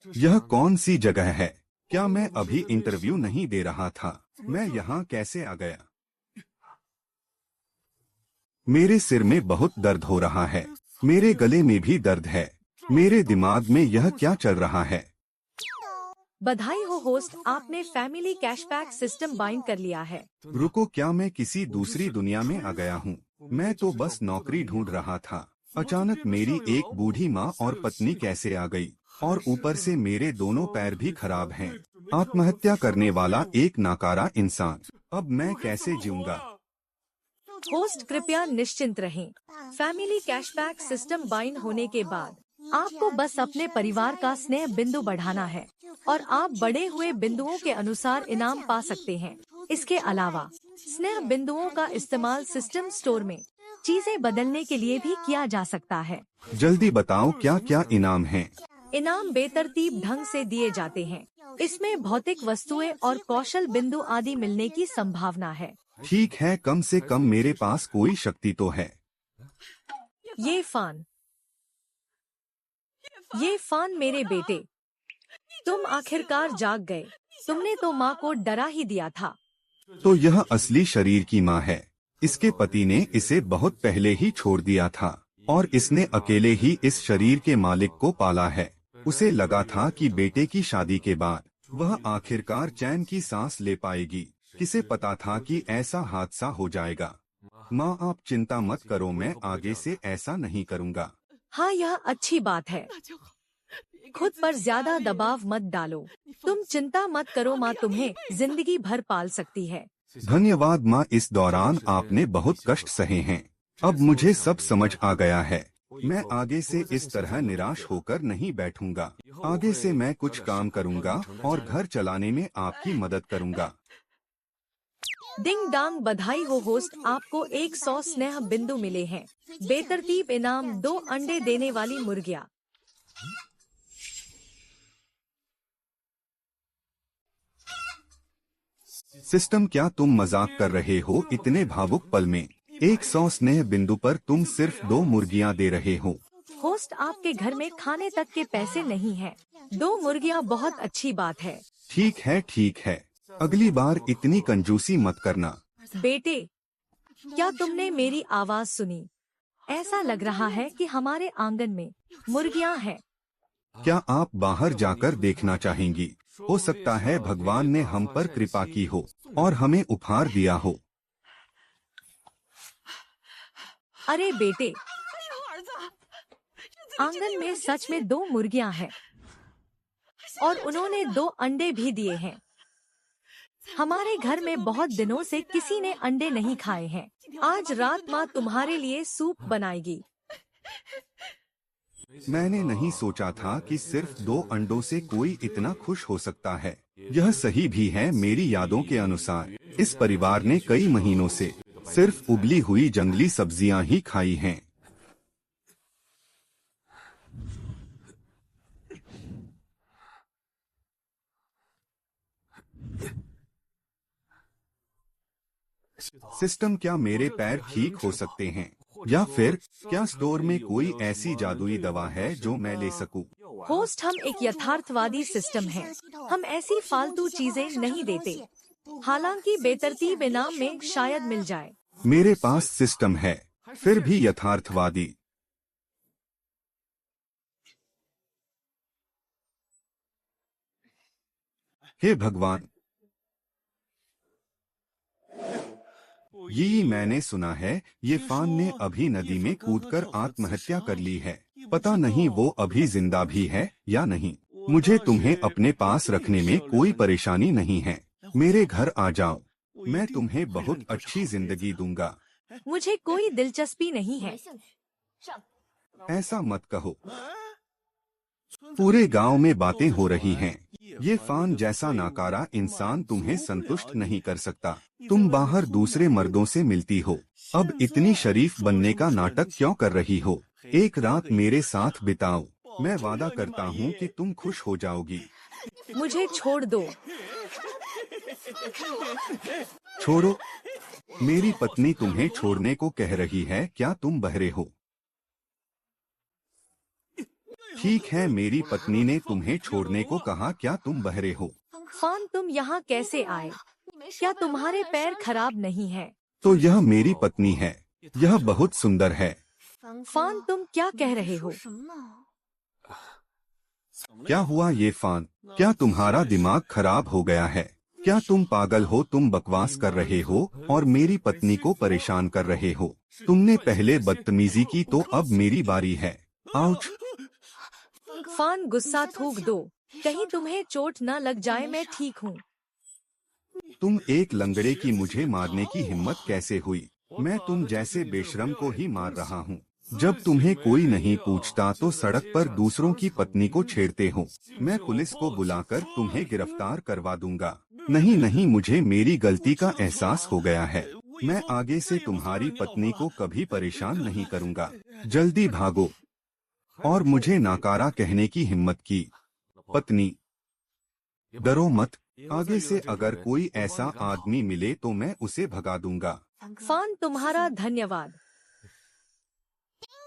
यह कौन सी जगह है? क्या मैं अभी इंटरव्यू नहीं दे रहा था? मैं यहाँ कैसे आ गया? मेरे सिर में बहुत दर्द हो रहा है। मेरे गले में भी दर्द है। मेरे दिमाग में यह क्या चल रहा है? बधाई हो होस्ट, आपने फैमिली कैशबैक सिस्टम बाइंड कर लिया है। रुको, क्या मैं किसी दूसरी दुनिया में आ गया हूँ? मैं तो बस नौकरी ढूंढ रहा था। अचानक मेरी एक बूढ़ी माँ और पत्नी कैसे आ गई? और ऊपर से मेरे दोनों पैर भी खराब हैं। आत्महत्या करने वाला एक नाकारा इंसान। अब मैं कैसे जीऊंगा? होस्ट कृपया निश्चिंत रहें। फैमिली कैशबैक सिस्टम बाइंड होने के बाद आपको बस अपने परिवार का स्नेह बिंदु बढ़ाना है और आप बढ़े हुए बिंदुओं के अनुसार इनाम पा सकते हैं। इसके अलावा स्नेह बिंदुओं का इस्तेमाल सिस्टम स्टोर में चीजें बदलने के लिए भी किया जा सकता है। जल्दी बताओ, क्या क्या इनाम हैं? इनाम बेतरतीब ढंग से दिए जाते हैं। इसमें भौतिक वस्तुएं और कौशल बिंदु आदि मिलने की संभावना है। ठीक है, कम से कम मेरे पास कोई शक्ति तो है। ये फान मेरे बेटे, तुम आखिरकार जाग गए। तुमने तो माँ को डरा ही दिया था। तो यह असली शरीर की माँ है। इसके पति ने इसे बहुत पहले ही छोड़ दिया था और इसने अकेले ही इस शरीर के मालिक को पाला है। उसे लगा था कि बेटे की शादी के बाद वह आखिरकार चैन की सांस ले पाएगी। किसे पता था कि ऐसा हादसा हो जाएगा? माँ, आप चिंता मत करो, मैं आगे से ऐसा नहीं करूँगा। हाँ, यह अच्छी बात है। खुद पर ज्यादा दबाव मत डालो। तुम चिंता मत करो, माँ तुम्हें जिंदगी भर पाल सकती है। धन्यवाद माँ, इस दौरान आपने बहुत कष्ट सहे हैं। अब मुझे सब समझ आ गया है। मैं आगे से इस तरह निराश होकर नहीं बैठूंगा। आगे से मैं कुछ काम करूंगा और घर चलाने में आपकी मदद करूंगा। डिंग डांग, बधाई हो होस्ट, आपको 100 स्नेह बिंदु मिले हैं। बेतरतीब इनाम 2 अंडे देने वाली मुर्गियाँ। सिस्टम, क्या तुम मजाक कर रहे हो? इतने भावुक पल में 100 स्नेह बिंदु पर तुम सिर्फ 2 मुर्गियां दे रहे हो। होस्ट, आपके घर में खाने तक के पैसे नहीं हैं। 2 मुर्गियाँ बहुत अच्छी बात है। ठीक है, ठीक है। अगली बार इतनी कंजूसी मत करना। बेटे, क्या तुमने मेरी आवाज सुनी? ऐसा लग रहा है कि हमारे आंगन में मुर्गियाँ हैं। क्या आप बाहर जाकर देखना चाहेंगी? हो सकता है भगवान ने हम पर कृपा की हो और हमें उपहार दिया हो। अरे बेटे, आंगन में सच में 2 मुर्गियाँ हैं और उन्होंने 2 अंडे भी दिए हैं। हमारे घर में बहुत दिनों से किसी ने अंडे नहीं खाए हैं। आज रात माँ तुम्हारे लिए सूप बनाएगी। मैंने नहीं सोचा था कि सिर्फ 2 अंडों से कोई इतना खुश हो सकता है। यह सही भी है। मेरी यादों के अनुसार इस परिवार ने कई महीनों से सिर्फ उबली हुई जंगली सब्जियां ही खाई हैं। सिस्टम, क्या मेरे पैर ठीक हो सकते हैं? या फिर क्या स्टोर में कोई ऐसी जादुई दवा है जो मैं ले सकूं? होस्ट, हम एक यथार्थवादी सिस्टम है। हम ऐसी फालतू चीजें नहीं देते। हालांकि बेतरतीब इनाम में शायद मिल जाए। मेरे पास सिस्टम है, फिर भी यथार्थवादी। हे भगवान, ये मैंने सुना है ये फान ने अभी नदी में कूदकर आत्महत्या कर ली है। पता नहीं वो अभी जिंदा भी है या नहीं। मुझे तुम्हें अपने पास रखने में कोई परेशानी नहीं है। मेरे घर आ जाओ, मैं तुम्हें बहुत अच्छी जिंदगी दूंगा। मुझे कोई दिलचस्पी नहीं है। ऐसा मत कहो। पूरे गांव में बातें हो रही हैं। ये फान जैसा नाकारा इंसान तुम्हें संतुष्ट नहीं कर सकता। तुम बाहर दूसरे मर्दों से मिलती हो। अब इतनी शरीफ बनने का नाटक क्यों कर रही हो? एक रात मेरे साथ बिताओ। मैं वादा करता हूँ कि तुम खुश हो जाओगी। मुझे छोड़ दो। छोड़ो? मेरी पत्नी तुम्हें छोड़ने को कह रही है। क्या तुम बहरे हो? ठीक है, मेरी पत्नी ने तुम्हें छोड़ने को कहा, क्या तुम बहरे हो? फान, तुम यहाँ कैसे आए? क्या तुम्हारे पैर खराब नहीं है? तो यह मेरी पत्नी है, यह बहुत सुंदर है। फान, तुम क्या कह रहे हो? क्या हुआ ये फान, क्या तुम्हारा दिमाग खराब हो गया है? क्या तुम पागल हो? तुम बकवास कर रहे हो और मेरी पत्नी को परेशान कर रहे हो। तुमने पहले बदतमीजी की तो अब मेरी बारी है। आउच! फान, गुस्सा थूक दो, कहीं तुम्हें चोट न लग जाए। मैं ठीक हूँ। तुम एक लंगड़े की मुझे मारने की हिम्मत कैसे हुई? मैं तुम जैसे बेशरम को ही मार रहा हूँ। जब तुम्हें कोई नहीं पूछता तो सड़क पर दूसरों की पत्नी को छेड़ते हो। मैं पुलिस को बुलाकर तुम्हें गिरफ्तार करवा दूंगा। नहीं नहीं, मुझे मेरी गलती का एहसास हो गया है। मैं आगे से तुम्हारी पत्नी को कभी परेशान नहीं करूंगा। जल्दी भागो। और मुझे नाकारा कहने की हिम्मत की। पत्नी, डरो मत। आगे से अगर कोई ऐसा आदमी मिले तो मैं उसे भगा दूंगा। फान, तुम्हारा धन्यवाद।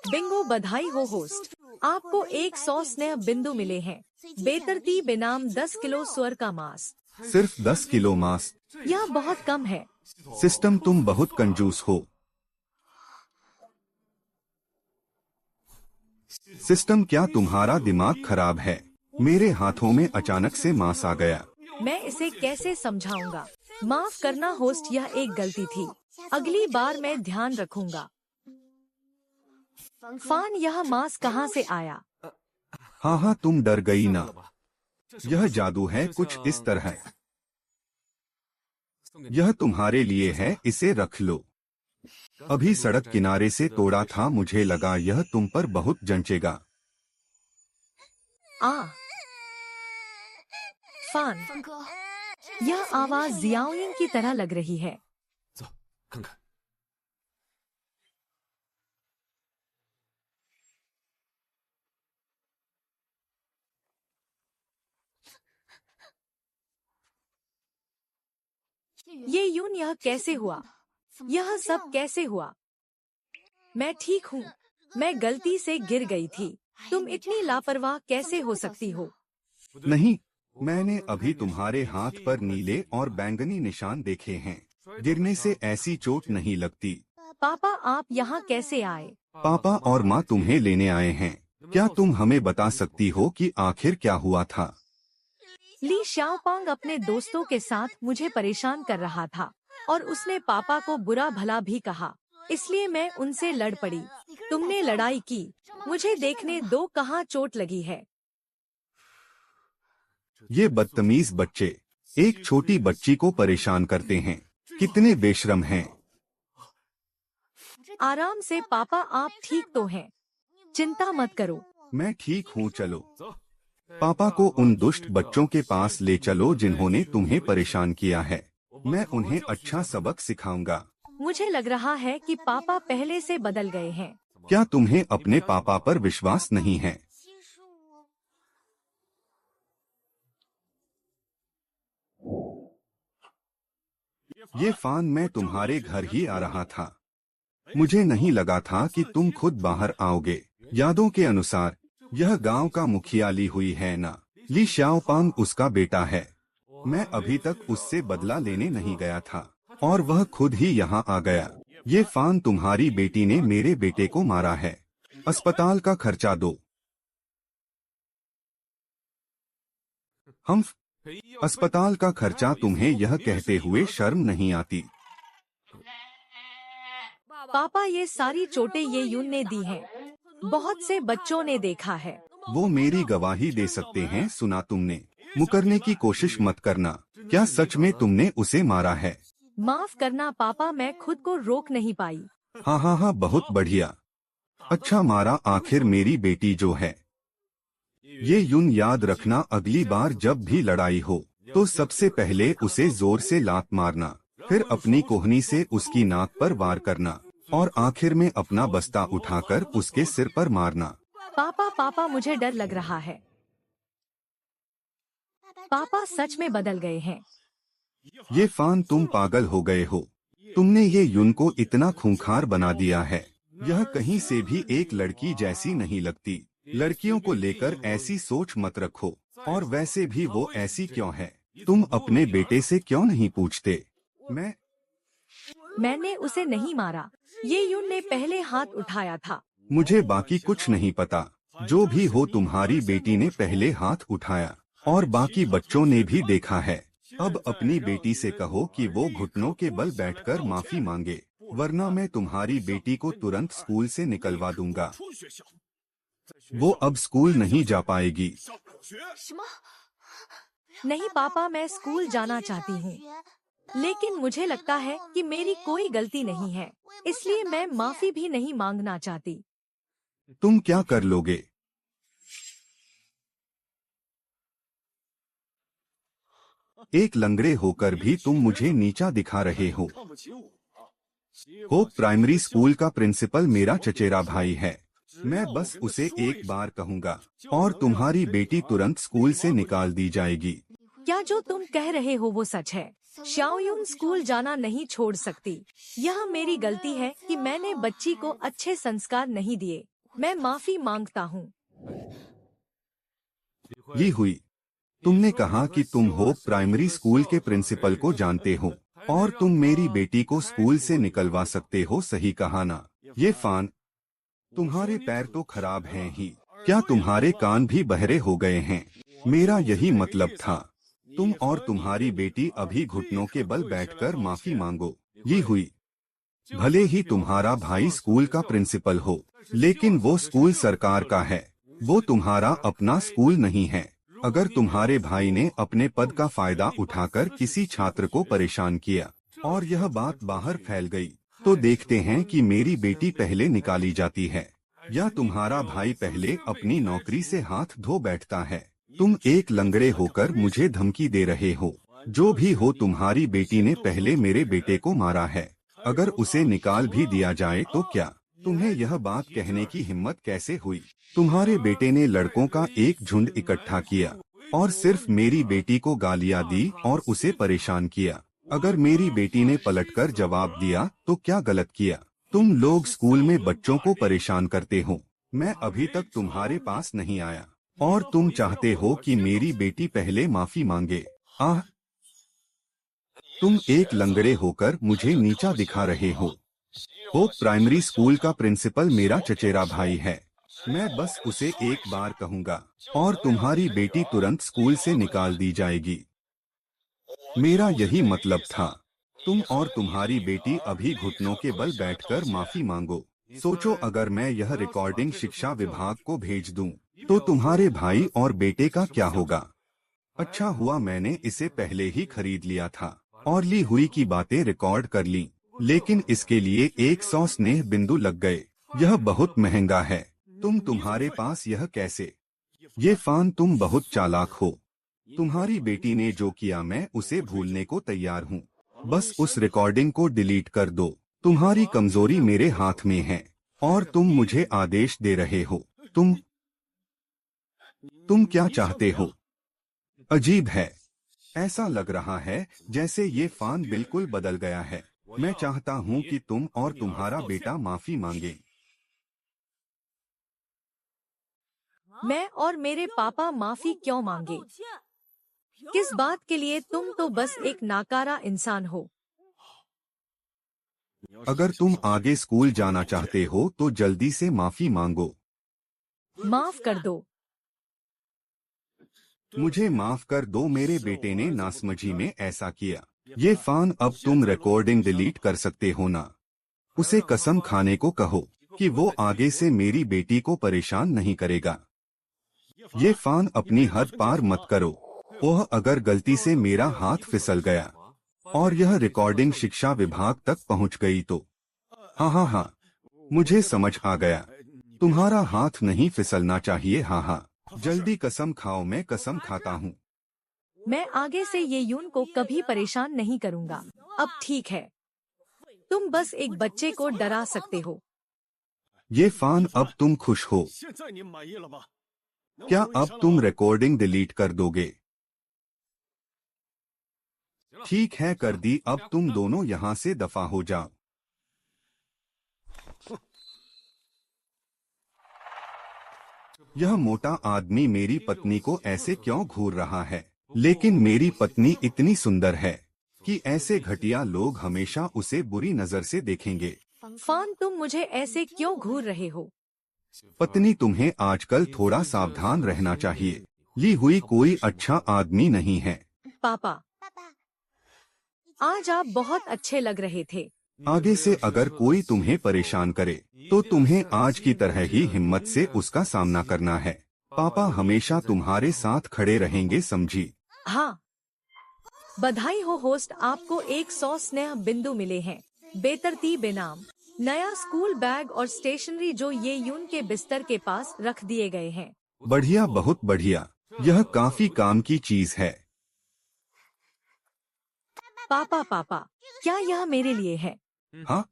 बिंगो, बधाई हो होस्ट। आपको 100 स्नेह बिंदु मिले हैं। बेतरतीब इनाम 10 किलो सुअर का मांस। सिर्फ 10 किलो मांस? यह बहुत कम है। सिस्टम, तुम बहुत कंजूस हो। सिस्टम, क्या तुम्हारा दिमाग खराब है? मेरे हाथों में अचानक से मांस आ गया। मैं इसे कैसे समझाऊंगा? माफ करना होस्ट, यह एक गलती थी। अगली बार मैं ध्यान रखूंगा। फान, यह मांस कहाँ से आया? हाँ हाँ, तुम डर गई ना। यह जादू है, कुछ इस तरह। यह तुम्हारे लिए है, इसे रख लो। अभी सड़क किनारे से तोड़ा था, मुझे लगा यह तुम पर बहुत जंचेगा। फान, यह आवाज जियाओयिंग की तरह लग रही है। ये यून, यह कैसे हुआ? यह सब कैसे हुआ? मैं ठीक हूँ। मैं गलती से गिर गई थी। तुम इतनी लापरवाह कैसे हो सकती हो? नहीं, मैंने अभी तुम्हारे हाथ पर नीले और बैंगनी निशान देखे हैं। गिरने से ऐसी चोट नहीं लगती। पापा, आप यहाँ कैसे आए? पापा और माँ तुम्हें लेने आए हैं। क्या तुम हमें बता सकती हो कि आखिर क्या हुआ था? ली शाओपांग अपने दोस्तों के साथ मुझे परेशान कर रहा था और उसने पापा को बुरा भला भी कहा, इसलिए मैं उनसे लड़ पड़ी। तुमने लड़ाई की। मुझे देखने दो कहाँ चोट लगी है। ये बदतमीज बच्चे एक छोटी बच्ची को परेशान करते हैं। कितने बेशरम हैं। आराम से पापा, आप ठीक तो हैं? चिंता मत करो। मैं ठीक हूँ, चलो। पापा को उन दुष्ट बच्चों के पास ले चलो जिन्होंने तुम्हें परेशान किया है। मैं उन्हें अच्छा सबक सिखाऊंगा। मुझे लग रहा है कि पापा पहले से बदल गए हैं। क्या तुम्हें अपने पापा पर विश्वास नहीं है? ये फान, मैं तुम्हारे घर ही आ रहा था। मुझे नहीं लगा था कि तुम खुद बाहर आओगे। यादों के अनुसार यह गांव का मुखिया ली हुई है ना? ली शाओपांग उसका बेटा है। मैं अभी तक उससे बदला लेने नहीं गया था और वह खुद ही यहाँ आ गया। ये फान, तुम्हारी बेटी ने मेरे बेटे को मारा है। अस्पताल का खर्चा दो। हम अस्पताल का खर्चा, तुम्हें यह कहते हुए शर्म नहीं आती? पापा, ये सारी चोटें ये यून ने दी हैं। बहुत से बच्चों ने देखा है। वो मेरी गवाही दे सकते हैं। सुना तुमने? मुकरने की कोशिश मत करना। क्या सच में तुमने उसे मारा है? माफ करना पापा, मैं खुद को रोक नहीं पाई। हाँ हाँ हाँ, बहुत बढ़िया। अच्छा मारा। आखिर मेरी बेटी जो है। ये यून, याद रखना, अगली बार जब भी लड़ाई हो तो सबसे पहले उसे जोर से लात मारना, फिर अपनी कोहनी से उसकी नाक पर वार करना और आखिर में अपना बस्ता उठाकर उसके सिर पर मारना। पापा, मुझे डर लग रहा है। पापा सच में बदल गए हैं। ये फान, तुम पागल हो गए हो। तुमने ये यून को इतना खूंखार बना दिया है। यह कहीं से भी एक लड़की जैसी नहीं लगती। लड़कियों को लेकर ऐसी सोच मत रखो, और वैसे भी वो ऐसी क्यों है? तुम अपने बेटे से क्यों नहीं पूछते? मैंने उसे नहीं मारा। ये यून ने पहले हाथ उठाया था। मुझे बाकी कुछ नहीं पता। जो भी हो, तुम्हारी बेटी ने पहले हाथ उठाया और बाकी बच्चों ने भी देखा है। अब अपनी बेटी से कहो कि वो घुटनों के बल बैठकर माफी मांगे, वरना मैं तुम्हारी बेटी को तुरंत स्कूल से निकलवा दूंगा। वो अब स्कूल नहीं जा पाएगी। नहीं पापा, मैं स्कूल जाना चाहती हूँ, लेकिन मुझे लगता है कि मेरी कोई गलती नहीं है, इसलिए मैं माफी भी नहीं मांगना चाहती। तुम क्या कर लोगे? एक लंगड़े होकर भी तुम मुझे नीचा दिखा रहे हो। होप प्राइमरी स्कूल का प्रिंसिपल मेरा चचेरा भाई है। मैं बस उसे एक बार कहूँगा और तुम्हारी बेटी तुरंत स्कूल से निकाल दी जाएगी। क्या जो तुम कह रहे हो वो सच है? शाओयुन स्कूल जाना नहीं छोड़ सकती। यह मेरी गलती है कि मैंने बच्ची को अच्छे संस्कार नहीं दिए। मैं माफी मांगता हूँ। ये हुई। तुमने कहा कि तुम होप प्राइमरी स्कूल के प्रिंसिपल को जानते हो और तुम मेरी बेटी को स्कूल से निकलवा सकते हो, सही कहा ना? ये फान, तुम्हारे पैर तो खराब हैं ही, क्या तुम्हारे कान भी बहरे हो गए हैं? मेरा यही मतलब था। तुम और तुम्हारी बेटी अभी घुटनों के बल बैठकर माफी मांगो। ये हुई। भले ही तुम्हारा भाई स्कूल का प्रिंसिपल हो, लेकिन वो स्कूल सरकार का है। वो तुम्हारा अपना स्कूल नहीं है। अगर तुम्हारे भाई ने अपने पद का फायदा उठाकर किसी छात्र को परेशान किया और यह बात बाहर फैल गई, तो देखते हैं कि मेरी बेटी पहले निकाली जाती है या तुम्हारा भाई पहले अपनी नौकरी से हाथ धो बैठता है। तुम एक लंगड़े होकर मुझे धमकी दे रहे हो। जो भी हो, तुम्हारी बेटी ने पहले मेरे बेटे को मारा है। अगर उसे निकाल भी दिया जाए तो क्या? तुम्हें यह बात कहने की हिम्मत कैसे हुई? तुम्हारे बेटे ने लड़कों का एक झुंड इकट्ठा किया और सिर्फ मेरी बेटी को गालियां दी और उसे परेशान किया। अगर मेरी बेटी ने पलटकर जवाब दिया तो क्या गलत किया? तुम लोग स्कूल में बच्चों को परेशान करते हो। मैं अभी तक तुम्हारे पास नहीं आया और तुम चाहते हो कि मेरी बेटी पहले माफी मांगे। आह, तुम एक लंगड़े होकर मुझे नीचा दिखा रहे हो। होप प्राइमरी स्कूल का प्रिंसिपल मेरा चचेरा भाई है। मैं बस उसे एक बार कहूँगा और तुम्हारी बेटी तुरंत स्कूल से निकाल दी जाएगी। मेरा यही मतलब था। तुम और तुम्हारी बेटी अभी घुटनों के बल बैठकर माफी मांगो। सोचो, अगर मैं यह रिकॉर्डिंग शिक्षा विभाग को भेज दूं, तो तुम्हारे भाई और बेटे का क्या होगा? अच्छा हुआ मैंने इसे पहले ही खरीद लिया था और ली हुई की बातें रिकॉर्ड कर ली, लेकिन इसके लिए 100 स्नेह बिंदु लग गए। यह बहुत महंगा है। तुम्हारे पास यह कैसे? ये फान, तुम बहुत चालाक हो। तुम्हारी बेटी ने जो किया मैं उसे भूलने को तैयार हूँ। बस उस रिकॉर्डिंग को डिलीट कर दो। तुम्हारी कमजोरी मेरे हाथ में है और तुम मुझे आदेश दे रहे हो। तुम क्या चाहते हो? अजीब है। ऐसा लग रहा है जैसे ये फान बिल्कुल बदल गया है। मैं चाहता हूँ कि तुम और तुम्हारा बेटा माफी मांगे। मैं और मेरे पापा माफी क्यों मांगे? किस बात के लिए? तुम तो बस एक नाकारा इंसान हो। अगर तुम आगे स्कूल जाना चाहते हो तो जल्दी से माफी मांगो। माफ कर दो। मुझे माफ कर दो, मेरे बेटे ने नासमझी में ऐसा किया। ये फान, अब तुम रिकॉर्डिंग डिलीट कर सकते हो ना? उसे कसम खाने को कहो कि वो आगे से मेरी बेटी को परेशान नहीं करेगा। ये फान, अपनी हद पार मत करो। ओह, अगर गलती से मेरा हाथ फिसल गया और यह रिकॉर्डिंग शिक्षा विभाग तक पहुंच गई तो? हाँ हाँ हाँ, मुझे समझ आ गया। तुम्हारा हाथ नहीं फिसलना चाहिए। हाँ हाँ, जल्दी कसम खाओ। मैं कसम खाता हूँ। मैं आगे से ये यून को कभी परेशान नहीं करूँगा। अब ठीक है। तुम बस एक बच्चे को डरा सकते हो। ये फान, अब तुम खुश हो? क्या अब तुम रिकॉर्डिंग डिलीट कर दोगे? ठीक है, कर दी। अब तुम दोनों यहाँ से दफा हो जाओ। यह मोटा आदमी मेरी पत्नी को ऐसे क्यों घूर रहा है? लेकिन मेरी पत्नी इतनी सुंदर है कि ऐसे घटिया लोग हमेशा उसे बुरी नजर से देखेंगे। फान, तुम मुझे ऐसे क्यों घूर रहे हो? पत्नी, तुम्हें आजकल थोड़ा सावधान रहना चाहिए। ली हुई कोई अच्छा आदमी नहीं है। पापा, आज आप बहुत अच्छे लग रहे थे। आगे से अगर कोई तुम्हें परेशान करे तो तुम्हें आज की तरह ही हिम्मत से उसका सामना करना है। पापा हमेशा तुम्हारे साथ खड़े रहेंगे, समझी? हाँ। बधाई हो होस्ट, आपको 100 स्नेह बिंदु मिले हैं। बेतरतीब इनाम, नया स्कूल बैग और स्टेशनरी जो ये यून के बिस्तर के पास रख दिए गए हैं। बढ़िया, बहुत बढ़िया। यह काफी काम की चीज है। पापा पापा, क्या यह मेरे लिए है? हाँ,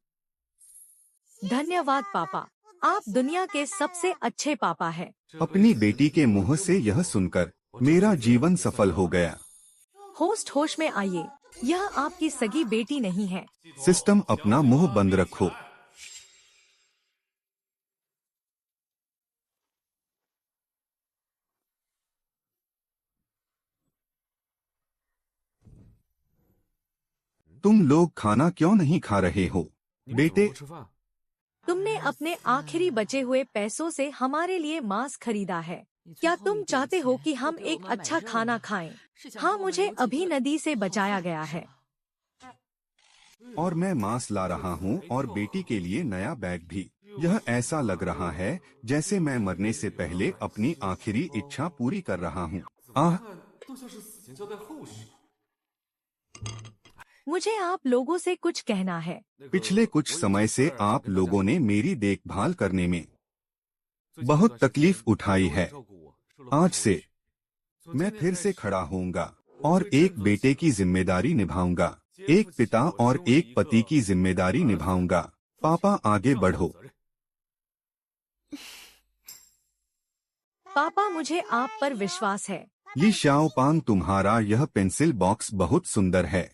धन्यवाद पापा, आप दुनिया के सबसे अच्छे पापा हैं। अपनी बेटी के मुंह से यह सुनकर मेरा जीवन सफल हो गया। होस्ट, होश में आइए, यह आपकी सगी बेटी नहीं है। सिस्टम, अपना मुंह बंद रखो। तुम लोग खाना क्यों नहीं खा रहे हो? बेटे, तुमने अपने आखिरी बचे हुए पैसों से हमारे लिए मांस खरीदा है। क्या तुम चाहते हो कि हम एक अच्छा खाना खाएं? हाँ, मुझे अभी नदी से बचाया गया है। और मैं मांस ला रहा हूँ और बेटी के लिए नया बैग भी। यह ऐसा लग रहा है जैसे मैं मरने से पहले अपनी आखिरी इच्छा पूरी कर रहा हूँ। आह, मुझे आप लोगों से कुछ कहना है। पिछले कुछ समय से आप लोगों ने मेरी देखभाल करने में बहुत तकलीफ उठाई है। आज से मैं फिर से खड़ा होऊंगा और एक बेटे की जिम्मेदारी निभाऊंगा, एक पिता और एक पति की जिम्मेदारी निभाऊंगा। पापा, आगे बढ़ो। पापा, मुझे आप पर विश्वास है। ली शाओपांग, तुम्हारा यह पेंसिल बॉक्स बहुत सुंदर है।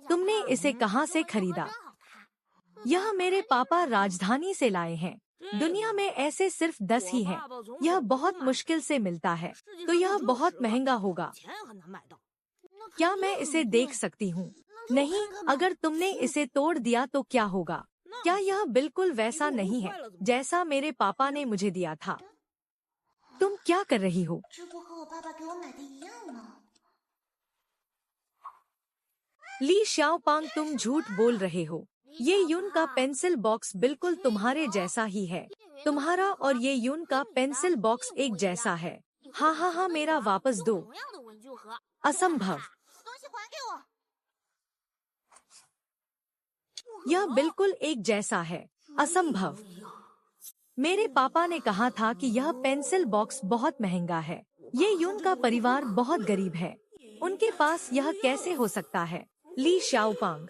तुमने इसे कहाँ से खरीदा? यह मेरे पापा राजधानी से लाए हैं। दुनिया में ऐसे सिर्फ 10 ही हैं। यह बहुत मुश्किल से मिलता है, तो यह बहुत महंगा होगा। क्या मैं इसे देख सकती हूँ? नहीं, अगर तुमने इसे तोड़ दिया तो क्या होगा? क्या यह बिल्कुल वैसा नहीं है जैसा मेरे पापा ने मुझे दिया था? तुम क्या कर रही हो? ली शाओपांग, तुम झूठ बोल रहे हो। ये यून का पेंसिल बॉक्स बिल्कुल तुम्हारे जैसा ही है। तुम्हारा और ये यून का पेंसिल बॉक्स एक जैसा है। हाँ हाँ हाँ, मेरा वापस दो। असंभव। यह बिल्कुल एक जैसा है। असंभव। मेरे पापा ने कहा था कि यह पेंसिल बॉक्स बहुत महंगा है। ये यून का परिवार बहुत गरीब है, उनके पास यह कैसे हो सकता है? ली शाओपांग,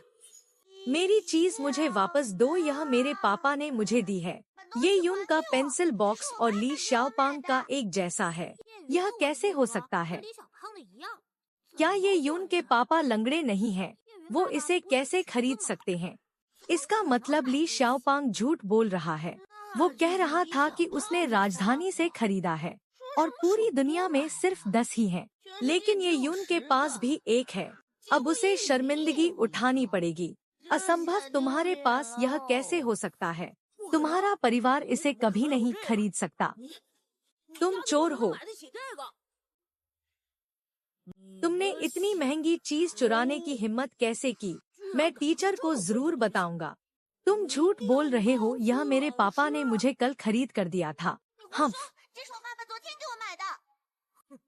मेरी चीज मुझे वापस दो, यह मेरे पापा ने मुझे दी है। ये यून का पेंसिल बॉक्स और ली शाओपांग का एक जैसा है। यह कैसे हो सकता है? क्या ये यून के पापा लंगड़े नहीं हैं? वो इसे कैसे खरीद सकते हैं? इसका मतलब ली शाओपांग झूठ बोल रहा है। वो कह रहा था कि उसने राजधानी से खरीदा है और पूरी दुनिया में सिर्फ 10 ही हैं। लेकिन ये यून के पास भी एक है। अब उसे शर्मिंदगी उठानी पड़ेगी। असंभव, तुम्हारे पास यह कैसे हो सकता है? तुम्हारा परिवार इसे कभी नहीं खरीद सकता। तुम चोर हो। तुमने इतनी महंगी चीज चुराने की हिम्मत कैसे की? मैं टीचर को जरूर बताऊंगा। तुम झूठ बोल रहे हो, यह मेरे पापा ने मुझे कल खरीद कर दिया था। हम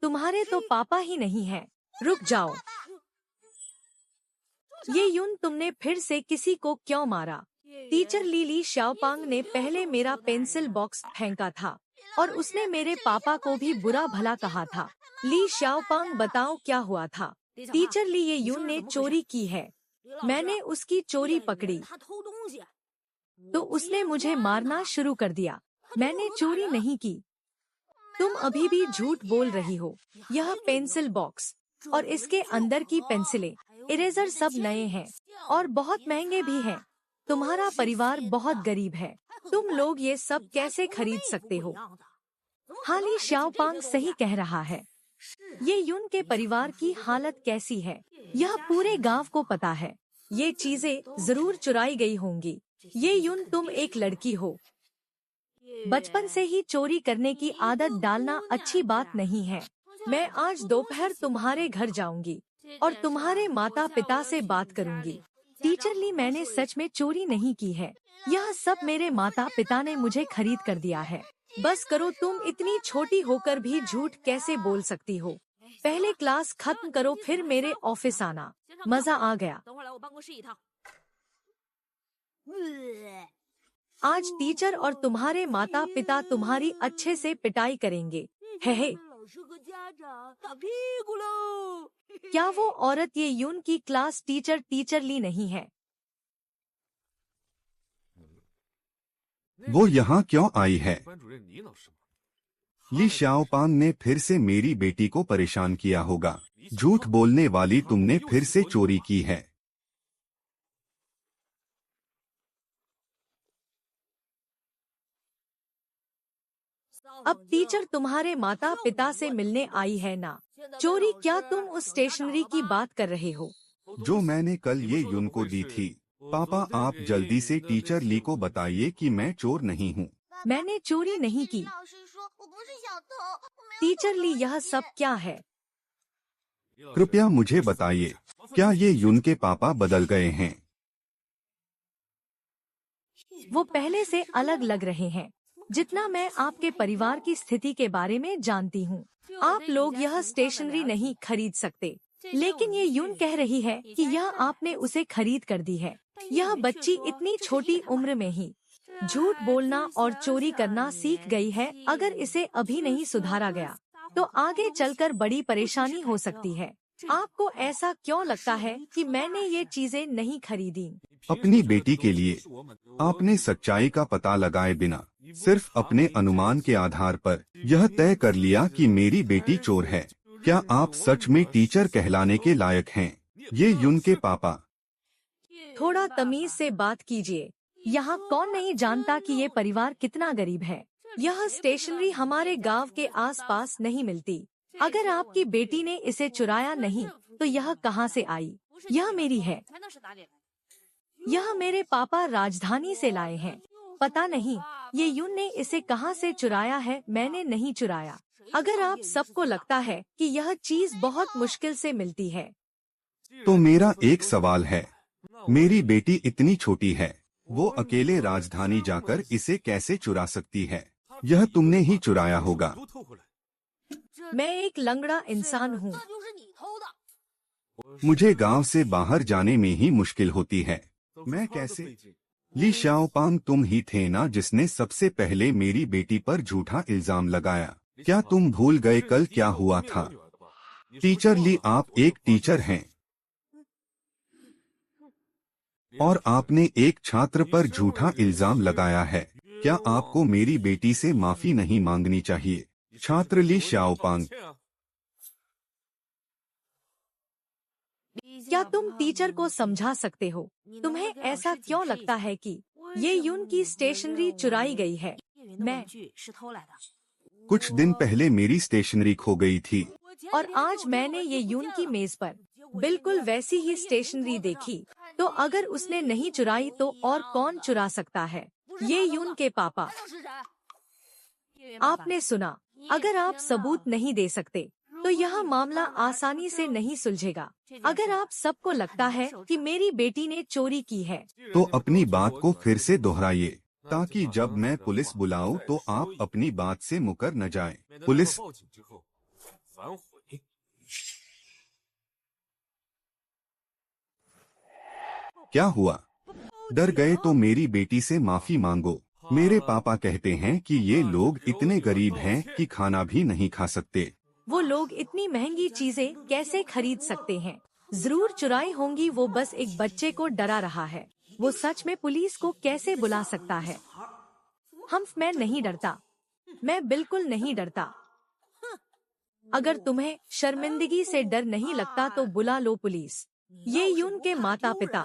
तुम्हारे तो पापा ही नहीं हैं। रुक जाओ। ये यून, तुमने फिर से किसी को क्यों मारा? टीचर ली शाओपांग ने पहले मेरा पेंसिल बॉक्स फेंका था और उसने मेरे पापा को भी बुरा भला कहा था। ली शाओपांग, बताओ क्या हुआ था? टीचर ली, ये यून ने चोरी की है। मैंने उसकी चोरी पकड़ी तो उसने मुझे मारना शुरू कर दिया। मैंने चोरी नहीं की। तुम अभी भी झूठ बोल रही हो। यह पेंसिल बॉक्स और इसके अंदर की पेंसिलें, इरेजर सब नए हैं और बहुत महंगे भी हैं। तुम्हारा परिवार बहुत गरीब है, तुम लोग ये सब कैसे खरीद सकते हो? हाली श्याओपांग सही कह रहा है। ये यून के परिवार की हालत कैसी है, यह पूरे गांव को पता है। ये चीजें जरूर चुराई गई होंगी। ये यून, तुम एक लड़की हो, बचपन से ही चोरी करने की आदत डालना अच्छी बात नहीं है। मैं आज दोपहर तुम्हारे घर जाऊंगी और तुम्हारे माता पिता से बात करूंगी। टीचर ली, मैंने सच में चोरी नहीं की है। यह सब मेरे माता पिता ने मुझे खरीद कर दिया है। बस करो, तुम इतनी छोटी होकर भी झूठ कैसे बोल सकती हो? पहले क्लास खत्म करो, फिर मेरे ऑफिस आना। मजा आ गया। आज टीचर और तुम्हारे माता पिता तुम्हारी अच्छे से पिटाई करेंगे। है क्या वो औरत ये यून की क्लास टीचर ली नहीं है? वो यहाँ क्यों आई है? ली श्याओपांग ने फिर से मेरी बेटी को परेशान किया होगा। झूठ बोलने वाली, तुमने फिर से चोरी की है। अब टीचर तुम्हारे माता पिता से मिलने आई है ना? चोरी क्या? तुम उस स्टेशनरी की बात कर रहे हो जो मैंने कल ये यून को दी थी। पापा, आप जल्दी से टीचर ली को बताइए कि मैं चोर नहीं हूँ। मैंने चोरी नहीं की। टीचर ली, यह सब क्या है? कृपया मुझे बताइए, क्या ये यून के पापा बदल गए हैं? वो पहले से अलग लग रहे हैं। जितना मैं आपके परिवार की स्थिति के बारे में जानती हूँ, आप लोग यह स्टेशनरी नहीं खरीद सकते। लेकिन ये यून कह रही है कि यह आपने उसे खरीद कर दी है। यह बच्ची इतनी छोटी उम्र में ही झूठ बोलना और चोरी करना सीख गई है। अगर इसे अभी नहीं सुधारा गया तो आगे चलकर बड़ी परेशानी हो सकती है। आपको ऐसा क्यों लगता है कि मैंने ये चीजें नहीं खरीदी? अपनी बेटी के लिए आपने सच्चाई का पता लगाए बिना सिर्फ अपने अनुमान के आधार पर यह तय कर लिया कि मेरी बेटी चोर है। क्या आप सच में टीचर कहलाने के लायक हैं? ये यून के पापा। थोड़ा तमीज से बात कीजिए। यहाँ कौन नहीं जानता कि ये परिवार कितना गरीब है। यह स्टेशनरी हमारे गांव के आसपास नहीं मिलती। अगर आपकी बेटी ने इसे चुराया नहीं तो यह कहाँ से आई? यह मेरी है। यह मेरे पापा राजधानी से लाए हैं। पता नहीं ये यून ने इसे कहाँ से चुराया है। मैंने नहीं चुराया। अगर आप सबको लगता है कि यह चीज बहुत मुश्किल से मिलती है तो मेरा एक सवाल है, मेरी बेटी इतनी छोटी है, वो अकेले राजधानी जाकर इसे कैसे चुरा सकती है? यह तुमने ही चुराया होगा। मैं एक लंगड़ा इंसान हूँ। मुझे गांव से बाहर जाने में ही मुश्किल होती है। मैं कैसे? ली श्याओपांग, तुम ही थे ना जिसने सबसे पहले मेरी बेटी पर झूठा इल्जाम लगाया? क्या तुम भूल गए कल क्या हुआ था? टीचर ली, आप एक टीचर हैं और आपने एक छात्र पर झूठा इल्जाम लगाया है। क्या आपको मेरी बेटी से माफी नहीं मांगनी चाहिए? छात्र ली श्याओपांग। क्या तुम टीचर को समझा सकते हो? तुम्हें ऐसा क्यों लगता है कि ये यून की स्टेशनरी चुराई गई है? मैं कुछ दिन पहले मेरी स्टेशनरी खो गई थी और आज मैंने ये यून की मेज पर बिल्कुल वैसी ही स्टेशनरी देखी। तो अगर उसने नहीं चुराई तो और कौन चुरा सकता है? ये यून के पापा। आपने सुना, अगर आप सबूत नहीं दे सकते तो यह मामला आसानी से नहीं सुलझेगा। अगर आप सबको लगता है कि मेरी बेटी ने चोरी की है तो अपनी बात को फिर से दोहराइए, ताकि जब मैं पुलिस बुलाऊं तो आप अपनी बात से मुकर न जाएं। पुलिस। क्या हुआ? डर गए तो मेरी बेटी से माफी मांगो। मेरे पापा कहते हैं कि ये लोग इतने गरीब हैं कि खाना भी नहीं खा सकते। वो लोग इतनी महंगी चीजें कैसे खरीद सकते हैं? जरूर चुराई होंगी। वो बस एक बच्चे को डरा रहा है। वो सच में पुलिस को कैसे बुला सकता है? मैं नहीं डरता। मैं बिल्कुल नहीं डरता। अगर तुम्हें शर्मिंदगी से डर नहीं लगता तो बुला लो पुलिस। ये यून के माता पिता।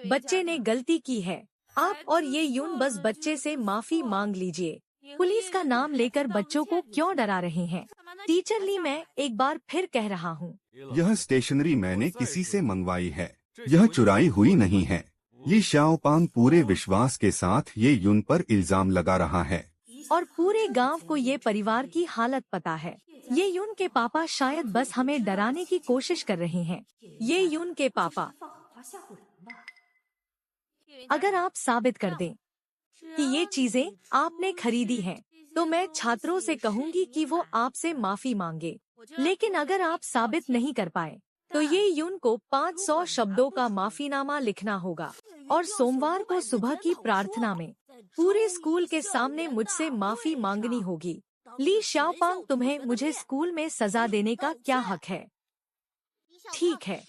बच्चे ने गलती की है। आप और ये यून बस बच्चे से माफी मांग लीजिए। पुलिस का नाम लेकर बच्चों को क्यों डरा रहे हैं? टीचर ली, मैं एक बार फिर कह रहा हूँ, यह स्टेशनरी मैंने किसी से मंगवाई है, यह चुराई हुई नहीं है। ली शाओपांग पूरे विश्वास के साथ ये यून पर इल्जाम लगा रहा है। और पूरे गांव को ये परिवार की हालत पता है। ये यून के पापा शायद बस हमें डराने की कोशिश कर रहे हैं। ये यून के पापा, अगर आप साबित कर दें कि ये चीजें आपने खरीदी हैं, तो मैं छात्रों से कहूंगी कि वो आपसे माफी मांगे। लेकिन अगर आप साबित नहीं कर पाए, तो ये यून को 500 शब्दों का माफीनामा लिखना होगा और सोमवार को सुबह की प्रार्थना में पूरे स्कूल के सामने मुझसे माफी मांगनी होगी। ली शाओपांग, तुम्हें मुझे स्कूल में सजा देने का क्या हक है? ठीक है।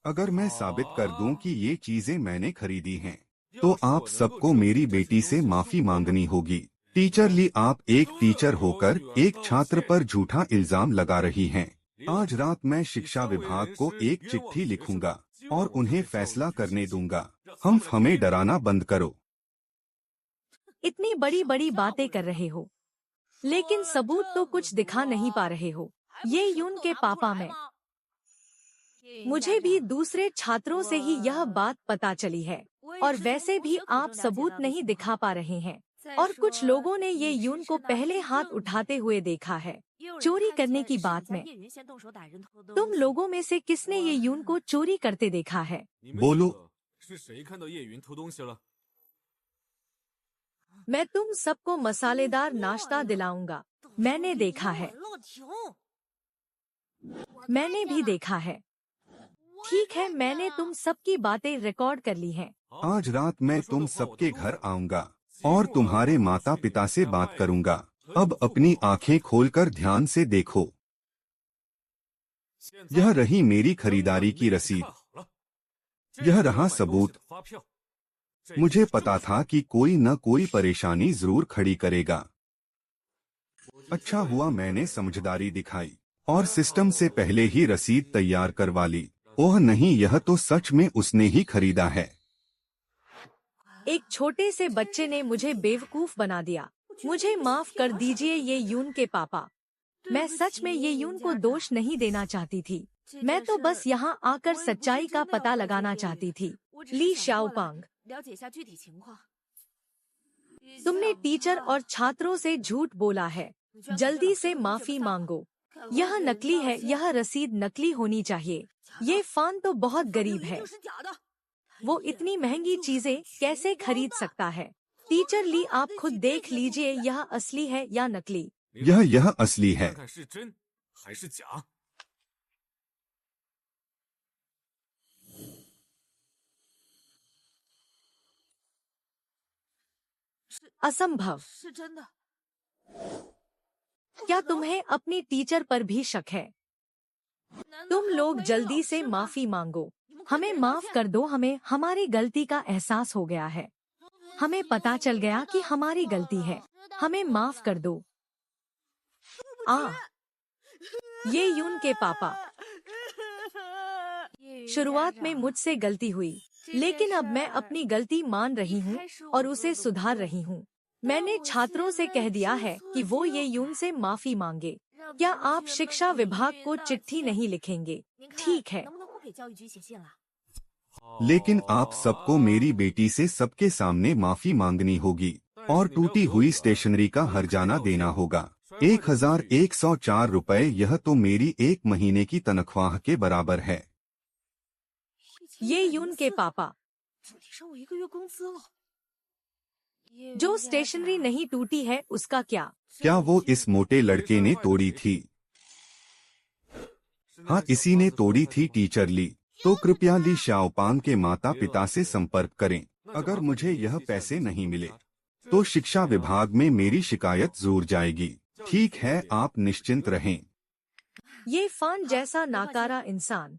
अगर मैं साबित कर दूं कि ये चीजें मैंने खरीदी हैं, तो आप सबको मेरी बेटी से माफी मांगनी होगी। टीचर ली, आप एक टीचर होकर एक छात्र पर झूठा इल्जाम लगा रही हैं। आज रात मैं शिक्षा विभाग को एक चिट्ठी लिखूंगा और उन्हें फैसला करने दूंगा। हमें डराना बंद करो। इतनी बड़ी बड़ी बातें कर रहे हो, लेकिन सबूत तो कुछ दिखा नहीं पा रहे हो। ये यून के पापा, मुझे भी दूसरे छात्रों से ही यह बात पता चली है, और वैसे भी आप सबूत नहीं दिखा पा रहे हैं। और कुछ लोगों ने ये यून को पहले हाथ उठाते हुए देखा है चोरी करने की बात में। तुम लोगों में से किसने ये यून को चोरी करते देखा है? बोलो। मैं तुम सबको मसालेदार नाश्ता दिलाऊंगा। मैंने देखा है, मैंने भी देखा है। ठीक है, मैंने तुम सबकी बातें रिकॉर्ड कर ली हैं। आज रात मैं तुम सबके घर आऊंगा और तुम्हारे माता पिता से बात करूंगा। अब अपनी आंखें खोलकर ध्यान से देखो। यह रही मेरी खरीदारी की रसीद। यह रहा सबूत। मुझे पता था कि कोई न कोई परेशानी जरूर खड़ी करेगा। अच्छा हुआ मैंने समझदारी दिखाई और सिस्टम से पहले ही रसीद तैयार करवा ली। ओह नहीं, यह तो सच में उसने ही खरीदा है। एक छोटे से बच्चे ने मुझे बेवकूफ बना दिया। मुझे माफ कर दीजिए ये यून के पापा। मैं सच में ये यून को दोष नहीं देना चाहती थी। मैं तो बस यहाँ आकर सच्चाई का पता लगाना चाहती थी। ली शाओपांग, तुमने टीचर और छात्रों से झूठ बोला है। जल्दी से माफी मांगो। यह नकली है, यह रसीद नकली होनी चाहिए। ये फान तो बहुत गरीब है, वो इतनी महंगी चीजें कैसे खरीद सकता है? टीचर ली, आप खुद देख लीजिए यह असली है या नकली। यह असली है। असंभव। क्या तुम्हें अपनी टीचर पर भी शक है? तुम लोग जल्दी से माफी मांगो। हमें माफ कर दो, हमें हमारी गलती का एहसास हो गया है। हमें पता चल गया कि हमारी गलती है। हमें माफ कर दो। ये यून के पापा, शुरुआत में मुझसे गलती हुई, लेकिन अब मैं अपनी गलती मान रही हूँ और उसे सुधार रही हूँ। मैंने छात्रों से कह दिया है कि वो ये यून से माफी मांगे। क्या आप शिक्षा विभाग को चिट्ठी नहीं लिखेंगे? ठीक है, लेकिन आप सबको मेरी बेटी से सबके सामने माफी मांगनी होगी और टूटी हुई स्टेशनरी का हर्जाना देना होगा। 1104 रुपए, यह तो मेरी एक महीने की तनख्वाह के बराबर है। ये यून के पापा, जो स्टेशनरी नहीं टूटी है उसका क्या? क्या वो इस मोटे लड़के ने तोड़ी थी? हाँ, इसी ने तोड़ी थी टीचर ली। तो कृपया ली शाओपांग के माता पिता से संपर्क करें। अगर मुझे यह पैसे नहीं मिले तो शिक्षा विभाग में मेरी शिकायत जरूर जाएगी। ठीक है, आप निश्चिंत रहें। ये फान जैसा नाकारा इंसान।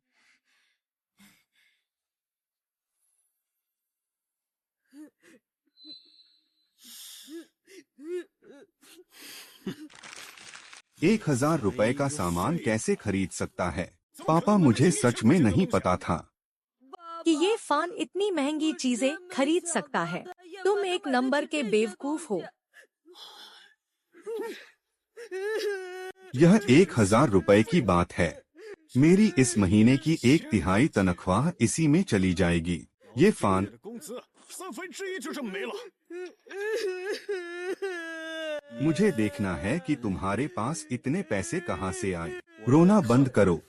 ₹1000 का सामान कैसे खरीद सकता है? पापा, मुझे सच में नहीं पता था कि ये फान इतनी महंगी चीजें खरीद सकता है। तुम एक नंबर के बेवकूफ हो। यह 1000 रुपए की बात है। मेरी इस महीने की 1/3 तनख्वाह इसी में चली जाएगी। ये फान। मुझे देखना है कि तुम्हारे पास इतने पैसे कहाँ से आए। रोना बंद करो।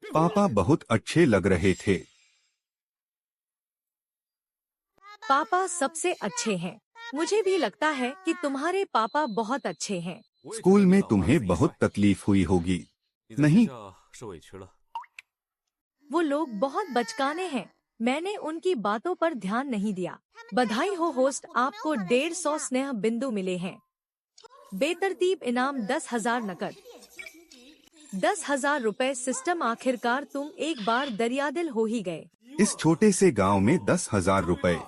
पापा बहुत अच्छे लग रहे थे। पापा सबसे अच्छे हैं। मुझे भी लगता है कि तुम्हारे पापा बहुत अच्छे हैं। स्कूल में तुम्हें बहुत तकलीफ हुई होगी, नहीं? वो लोग बहुत बचकाने हैं। मैंने उनकी बातों पर ध्यान नहीं दिया। बधाई हो होस्ट, आपको 150 स्नेह बिंदु मिले हैं। बेतरतीब इनाम 10,000 नकद। 10,000 रुपए सिस्टम। आखिरकार तुम एक बार दरियादिल हो ही गए। इस छोटे से गांव में 10,000 रुपए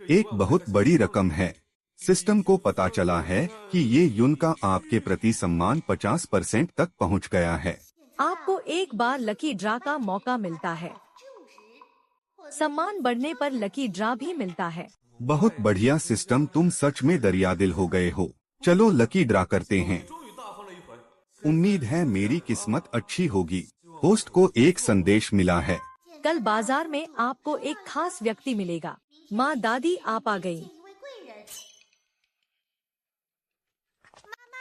एक बहुत बड़ी रकम है। सिस्टम को पता चला है कि ये युन का आपके प्रति सम्मान 50% तक पहुंच गया है। आपको एक बार लकी ड्रा का मौका मिलता है। सम्मान बढ़ने पर लकी ड्रा भी मिलता है। बहुत बढ़िया सिस्टम, तुम सच में दरियादिल हो गए हो। चलो लकी ड्रा करते हैं। उम्मीद है मेरी किस्मत अच्छी होगी। होस्ट को एक संदेश मिला है। कल बाजार में आपको एक खास व्यक्ति मिलेगा। माँ दादी आप आ गई।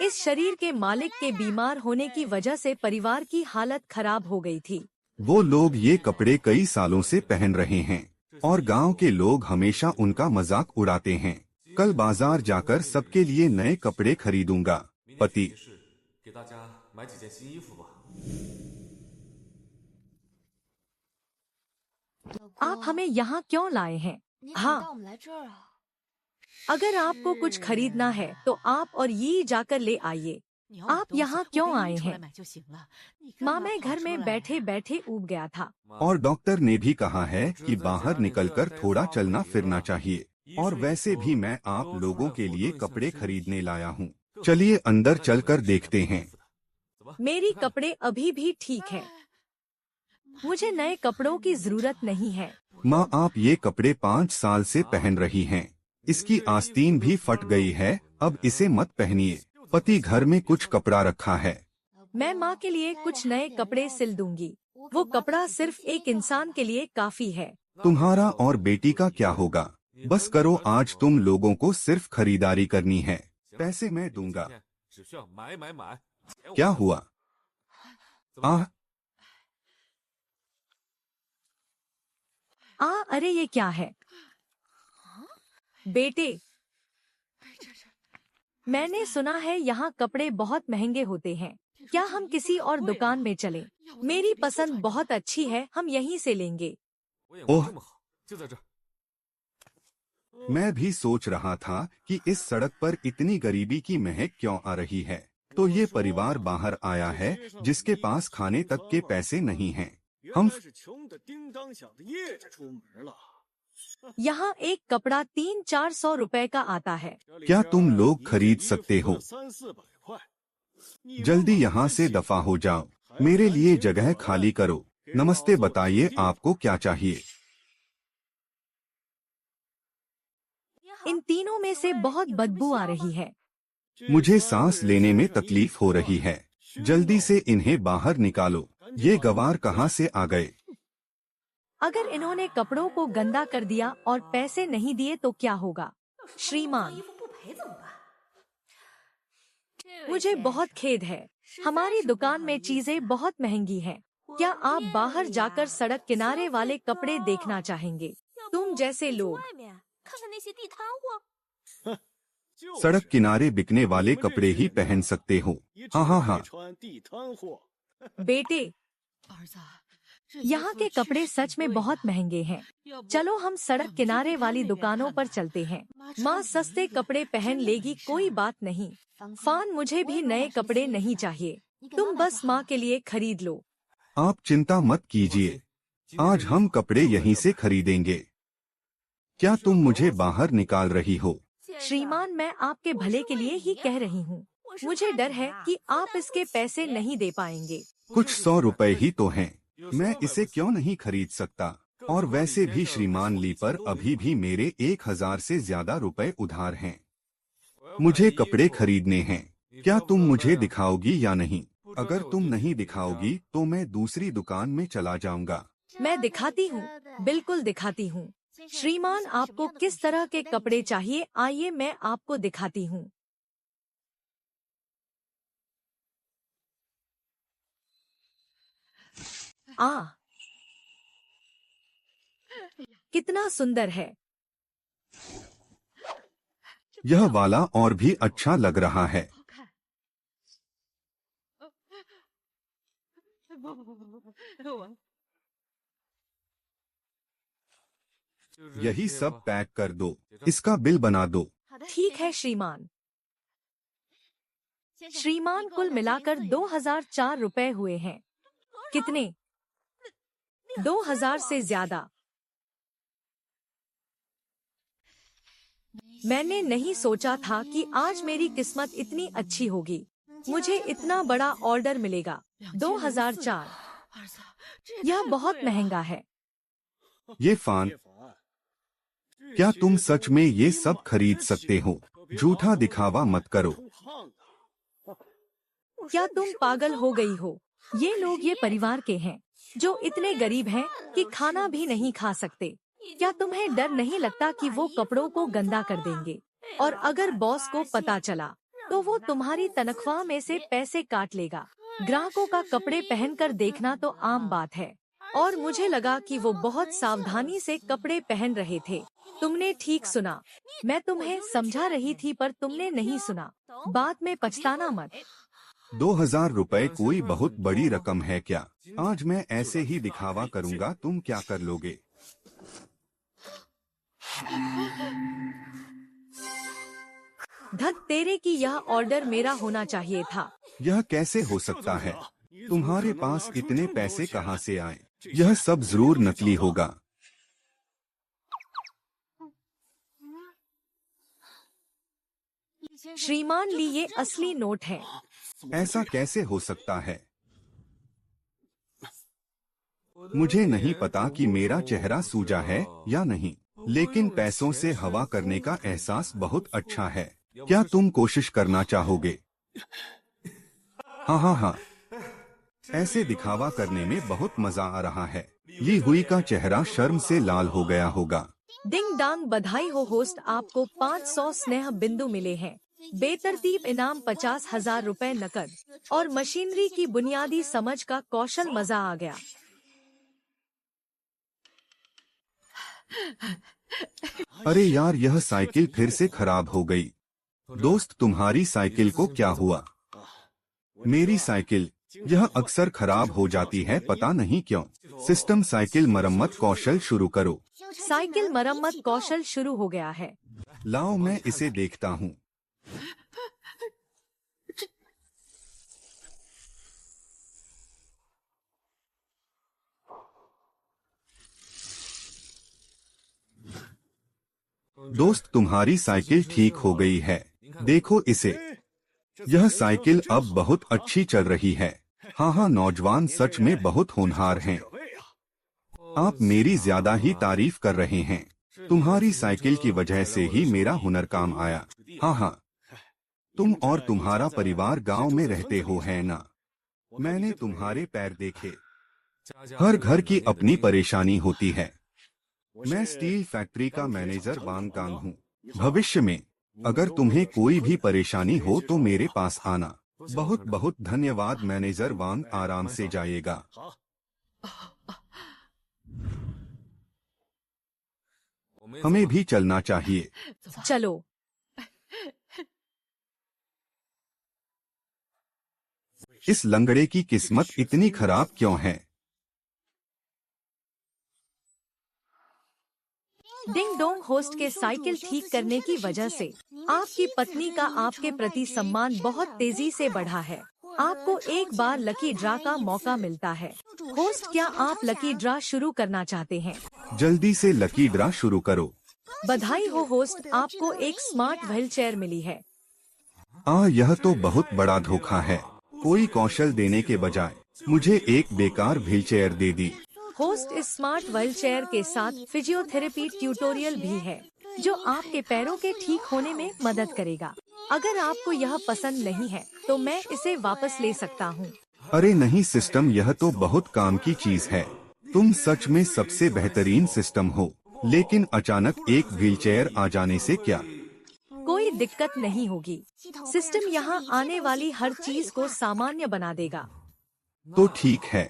इस शरीर के मालिक के बीमार होने की वजह से परिवार की हालत खराब हो गई थी। वो लोग ये कपड़े कई सालों से पहन रहे हैं और गांव के लोग हमेशा उनका मजाक उड़ाते हैं। कल बाजार जाकर सबके लिए नए कपड़े खरीदूंगा। पति। आप हमें यहाँ क्यों लाए हैं? हाँ, अगर आपको कुछ खरीदना है तो आप और ये जाकर ले आइए। आप यहाँ क्यों आए हैं? माँ, मैं घर में बैठे बैठे ऊब गया था। और डॉक्टर ने भी कहा है कि बाहर निकलकर थोड़ा चलना फिरना चाहिए। और वैसे भी मैं आप लोगों के लिए कपड़े खरीदने लाया हूँ। चलिए अंदर चलकर देखते हैं। मेरी कपड़े अभी भी ठीक है। मुझे नए कपड़ों की जरूरत नहीं है। माँ, आप ये कपड़े 5 साल से पहन रही हैं। इसकी आस्तीन भी फट गई है, अब इसे मत पहनिए। पति, घर में कुछ कपड़ा रखा है। मैं माँ के लिए कुछ नए कपड़े सिल दूंगी। वो कपड़ा सिर्फ एक इंसान के लिए काफी है। तुम्हारा और बेटी का क्या होगा? बस करो, आज तुम लोगों को सिर्फ खरीदारी करनी है। पैसे मैं दूंगा। क्या हुआ? अरे ये क्या है? बेटे, मैंने सुना है यहाँ कपड़े बहुत महंगे होते हैं। क्या हम किसी और दुकान में चलें? मेरी पसंद बहुत अच्छी है, हम यहीं से लेंगे। ओह, मैं भी सोच रहा था कि इस सड़क पर इतनी गरीबी की महक क्यों आ रही है। तो ये परिवार बाहर आया है जिसके पास खाने तक के पैसे नहीं हैं। हम यहाँ एक कपड़ा 300-400 रुपए का आता है। क्या तुम लोग खरीद सकते हो? जल्दी यहाँ से दफा हो जाओ। मेरे लिए जगह खाली करो। नमस्ते, बताइए आपको क्या चाहिए? इन तीनों में से बहुत बदबू आ रही है। मुझे सांस लेने में तकलीफ हो रही है। जल्दी से इन्हें बाहर निकालो। ये गवार कहाँ से आ गए? अगर इन्होंने कपड़ों को गंदा कर दिया और पैसे नहीं दिए तो क्या होगा? श्रीमान, मुझे बहुत खेद है। हमारी दुकान में चीजें बहुत महंगी हैं। क्या आप बाहर जाकर सड़क किनारे वाले कपड़े देखना चाहेंगे? तुम जैसे लोग सड़क किनारे बिकने वाले कपड़े ही पहन सकते हो। हाँ हाँ हाँ। बेटे, यहाँ के कपड़े सच में बहुत महंगे हैं। चलो हम सड़क किनारे वाली दुकानों पर चलते हैं। माँ सस्ते कपड़े पहन लेगी, कोई बात नहीं। फान, मुझे भी नए कपड़े नहीं चाहिए। तुम बस माँ के लिए खरीद लो। आप चिंता मत कीजिए, आज हम कपड़े यहीं से खरीदेंगे। क्या तुम मुझे बाहर निकाल रही हो? श्रीमान, मैं आपके भले के लिए ही कह रही हूँ। मुझे डर है कि आप इसके पैसे नहीं दे पाएंगे। कुछ 100 रुपए ही तो हैं। मैं इसे क्यों नहीं खरीद सकता? और वैसे भी श्रीमान ली पर अभी भी मेरे 1000 से ज्यादा रुपए उधार हैं। मुझे कपड़े खरीदने हैं। क्या तुम मुझे दिखाओगी या नहीं? अगर तुम नहीं दिखाओगी तो मैं दूसरी दुकान में चला जाऊंगा। मैं दिखाती हूँ, बिल्कुल दिखाती हूँ। श्रीमान, आपको किस तरह के कपड़े चाहिए? आइए मैं आपको दिखाती हूँ। कितना सुंदर है। यह वाला और भी अच्छा लग रहा है। यही सब पैक कर दो। इसका बिल बना दो। ठीक है श्रीमान। श्रीमान, कुल मिलाकर 2004 रुपए हुए हैं। कितने? 2000 से ज्यादा। मैंने नहीं सोचा था कि आज मेरी किस्मत इतनी अच्छी होगी। मुझे इतना बड़ा ऑर्डर मिलेगा। 2004। यह बहुत महंगा है। ये फान, क्या तुम सच में ये सब खरीद सकते हो? झूठा दिखावा मत करो। क्या तुम पागल हो गई हो? ये लोग ये परिवार के हैं जो इतने गरीब हैं कि खाना भी नहीं खा सकते। क्या तुम्हें डर नहीं लगता कि वो कपड़ों को गंदा कर देंगे? और अगर बॉस को पता चला तो वो तुम्हारी तनख्वाह में से पैसे काट लेगा। ग्राहकों का कपड़े पहनकर देखना तो आम बात है। और मुझे लगा कि वो बहुत सावधानी से कपड़े पहन रहे थे। तुमने ठीक सुना। मैं तुम्हें समझा रही थी पर तुमने नहीं सुना। बाद में पछताना मत। 2000 रुपए कोई बहुत बड़ी रकम है क्या? आज मैं ऐसे ही दिखावा करूंगा, तुम क्या कर लोगे? धत तेरे की, यह ऑर्डर मेरा होना चाहिए था। यह कैसे हो सकता है? तुम्हारे पास इतने पैसे कहाँ से आए? यह सब जरूर नकली होगा। श्रीमान ली, ये असली नोट है। ऐसा कैसे हो सकता है? मुझे नहीं पता कि मेरा चेहरा सूजा है या नहीं, लेकिन पैसों से हवा करने का एहसास बहुत अच्छा है। क्या तुम कोशिश करना चाहोगे? हाँ हाँ हाँ, ऐसे दिखावा करने में बहुत मजा आ रहा है। ली हुई का चेहरा शर्म से लाल हो गया होगा। डिंग डांग, बधाई हो होस्ट, आपको 500 स्नेह बिंदु मिले हैं। बेतरतीब इनाम 50,000 रुपए नकद और मशीनरी की बुनियादी समझ का कौशल। मजा आ गया। अरे यार, यह साइकिल फिर से खराब हो गई। दोस्त, तुम्हारी साइकिल को क्या हुआ? मेरी साइकिल, यह अक्सर खराब हो जाती है, पता नहीं क्यों। सिस्टम साइकिल मरम्मत कौशल शुरू करो। साइकिल मरम्मत कौशल शुरू हो गया है। लाओ मैं इसे देखता हूँ। दोस्त, तुम्हारी साइकिल ठीक हो गई है। देखो इसे। यह साइकिल अब बहुत अच्छी चल रही है। हाँ हाँ, नौजवान सच में बहुत होनहार हैं। आप मेरी ज्यादा ही तारीफ कर रहे हैं। तुम्हारी साइकिल की वजह से ही मेरा हुनर काम आया। हाँ हाँ, तुम और तुम्हारा परिवार गांव में रहते हो, है ना? मैंने तुम्हारे पैर देखे। हर घर की अपनी परेशानी होती है। मैं स्टील फैक्ट्री का मैनेजर वांग कांग हूँ। भविष्य में अगर तुम्हें कोई भी परेशानी हो तो मेरे पास आना। बहुत बहुत धन्यवाद मैनेजर वांग, आराम से जाइएगा। हमें भी चलना चाहिए। चलो। इस लंगड़े की किस्मत इतनी खराब क्यों है? डिंग डोंग, होस्ट के साइकिल ठीक करने की वजह से आपकी पत्नी का आपके प्रति सम्मान बहुत तेजी से बढ़ा है। आपको एक बार लकी ड्रा का मौका मिलता है। होस्ट, क्या आप लकी ड्रा शुरू करना चाहते हैं? जल्दी से लकी ड्रा शुरू करो। बधाई हो होस्ट, आपको एक स्मार्ट व्हील चेयर मिली है। यह तो बहुत बड़ा धोखा है। कोई कौशल देने के बजाय मुझे एक बेकार व्हीलचेयर दे दी। होस्ट इस स्मार्ट व्हीलचेयर के साथ फिजियोथेरेपी ट्यूटोरियल भी है जो आपके पैरों के ठीक होने में मदद करेगा। अगर आपको यह पसंद नहीं है तो मैं इसे वापस ले सकता हूँ। अरे नहीं सिस्टम, यह तो बहुत काम की चीज है। तुम सच में सबसे बेहतरीन सिस्टम हो, लेकिन अचानक एक व्हीलचेयर आ जाने से क्या? कोई दिक्कत नहीं होगी। सिस्टम यहाँ आने वाली हर चीज को सामान्य बना देगा। तो ठीक है।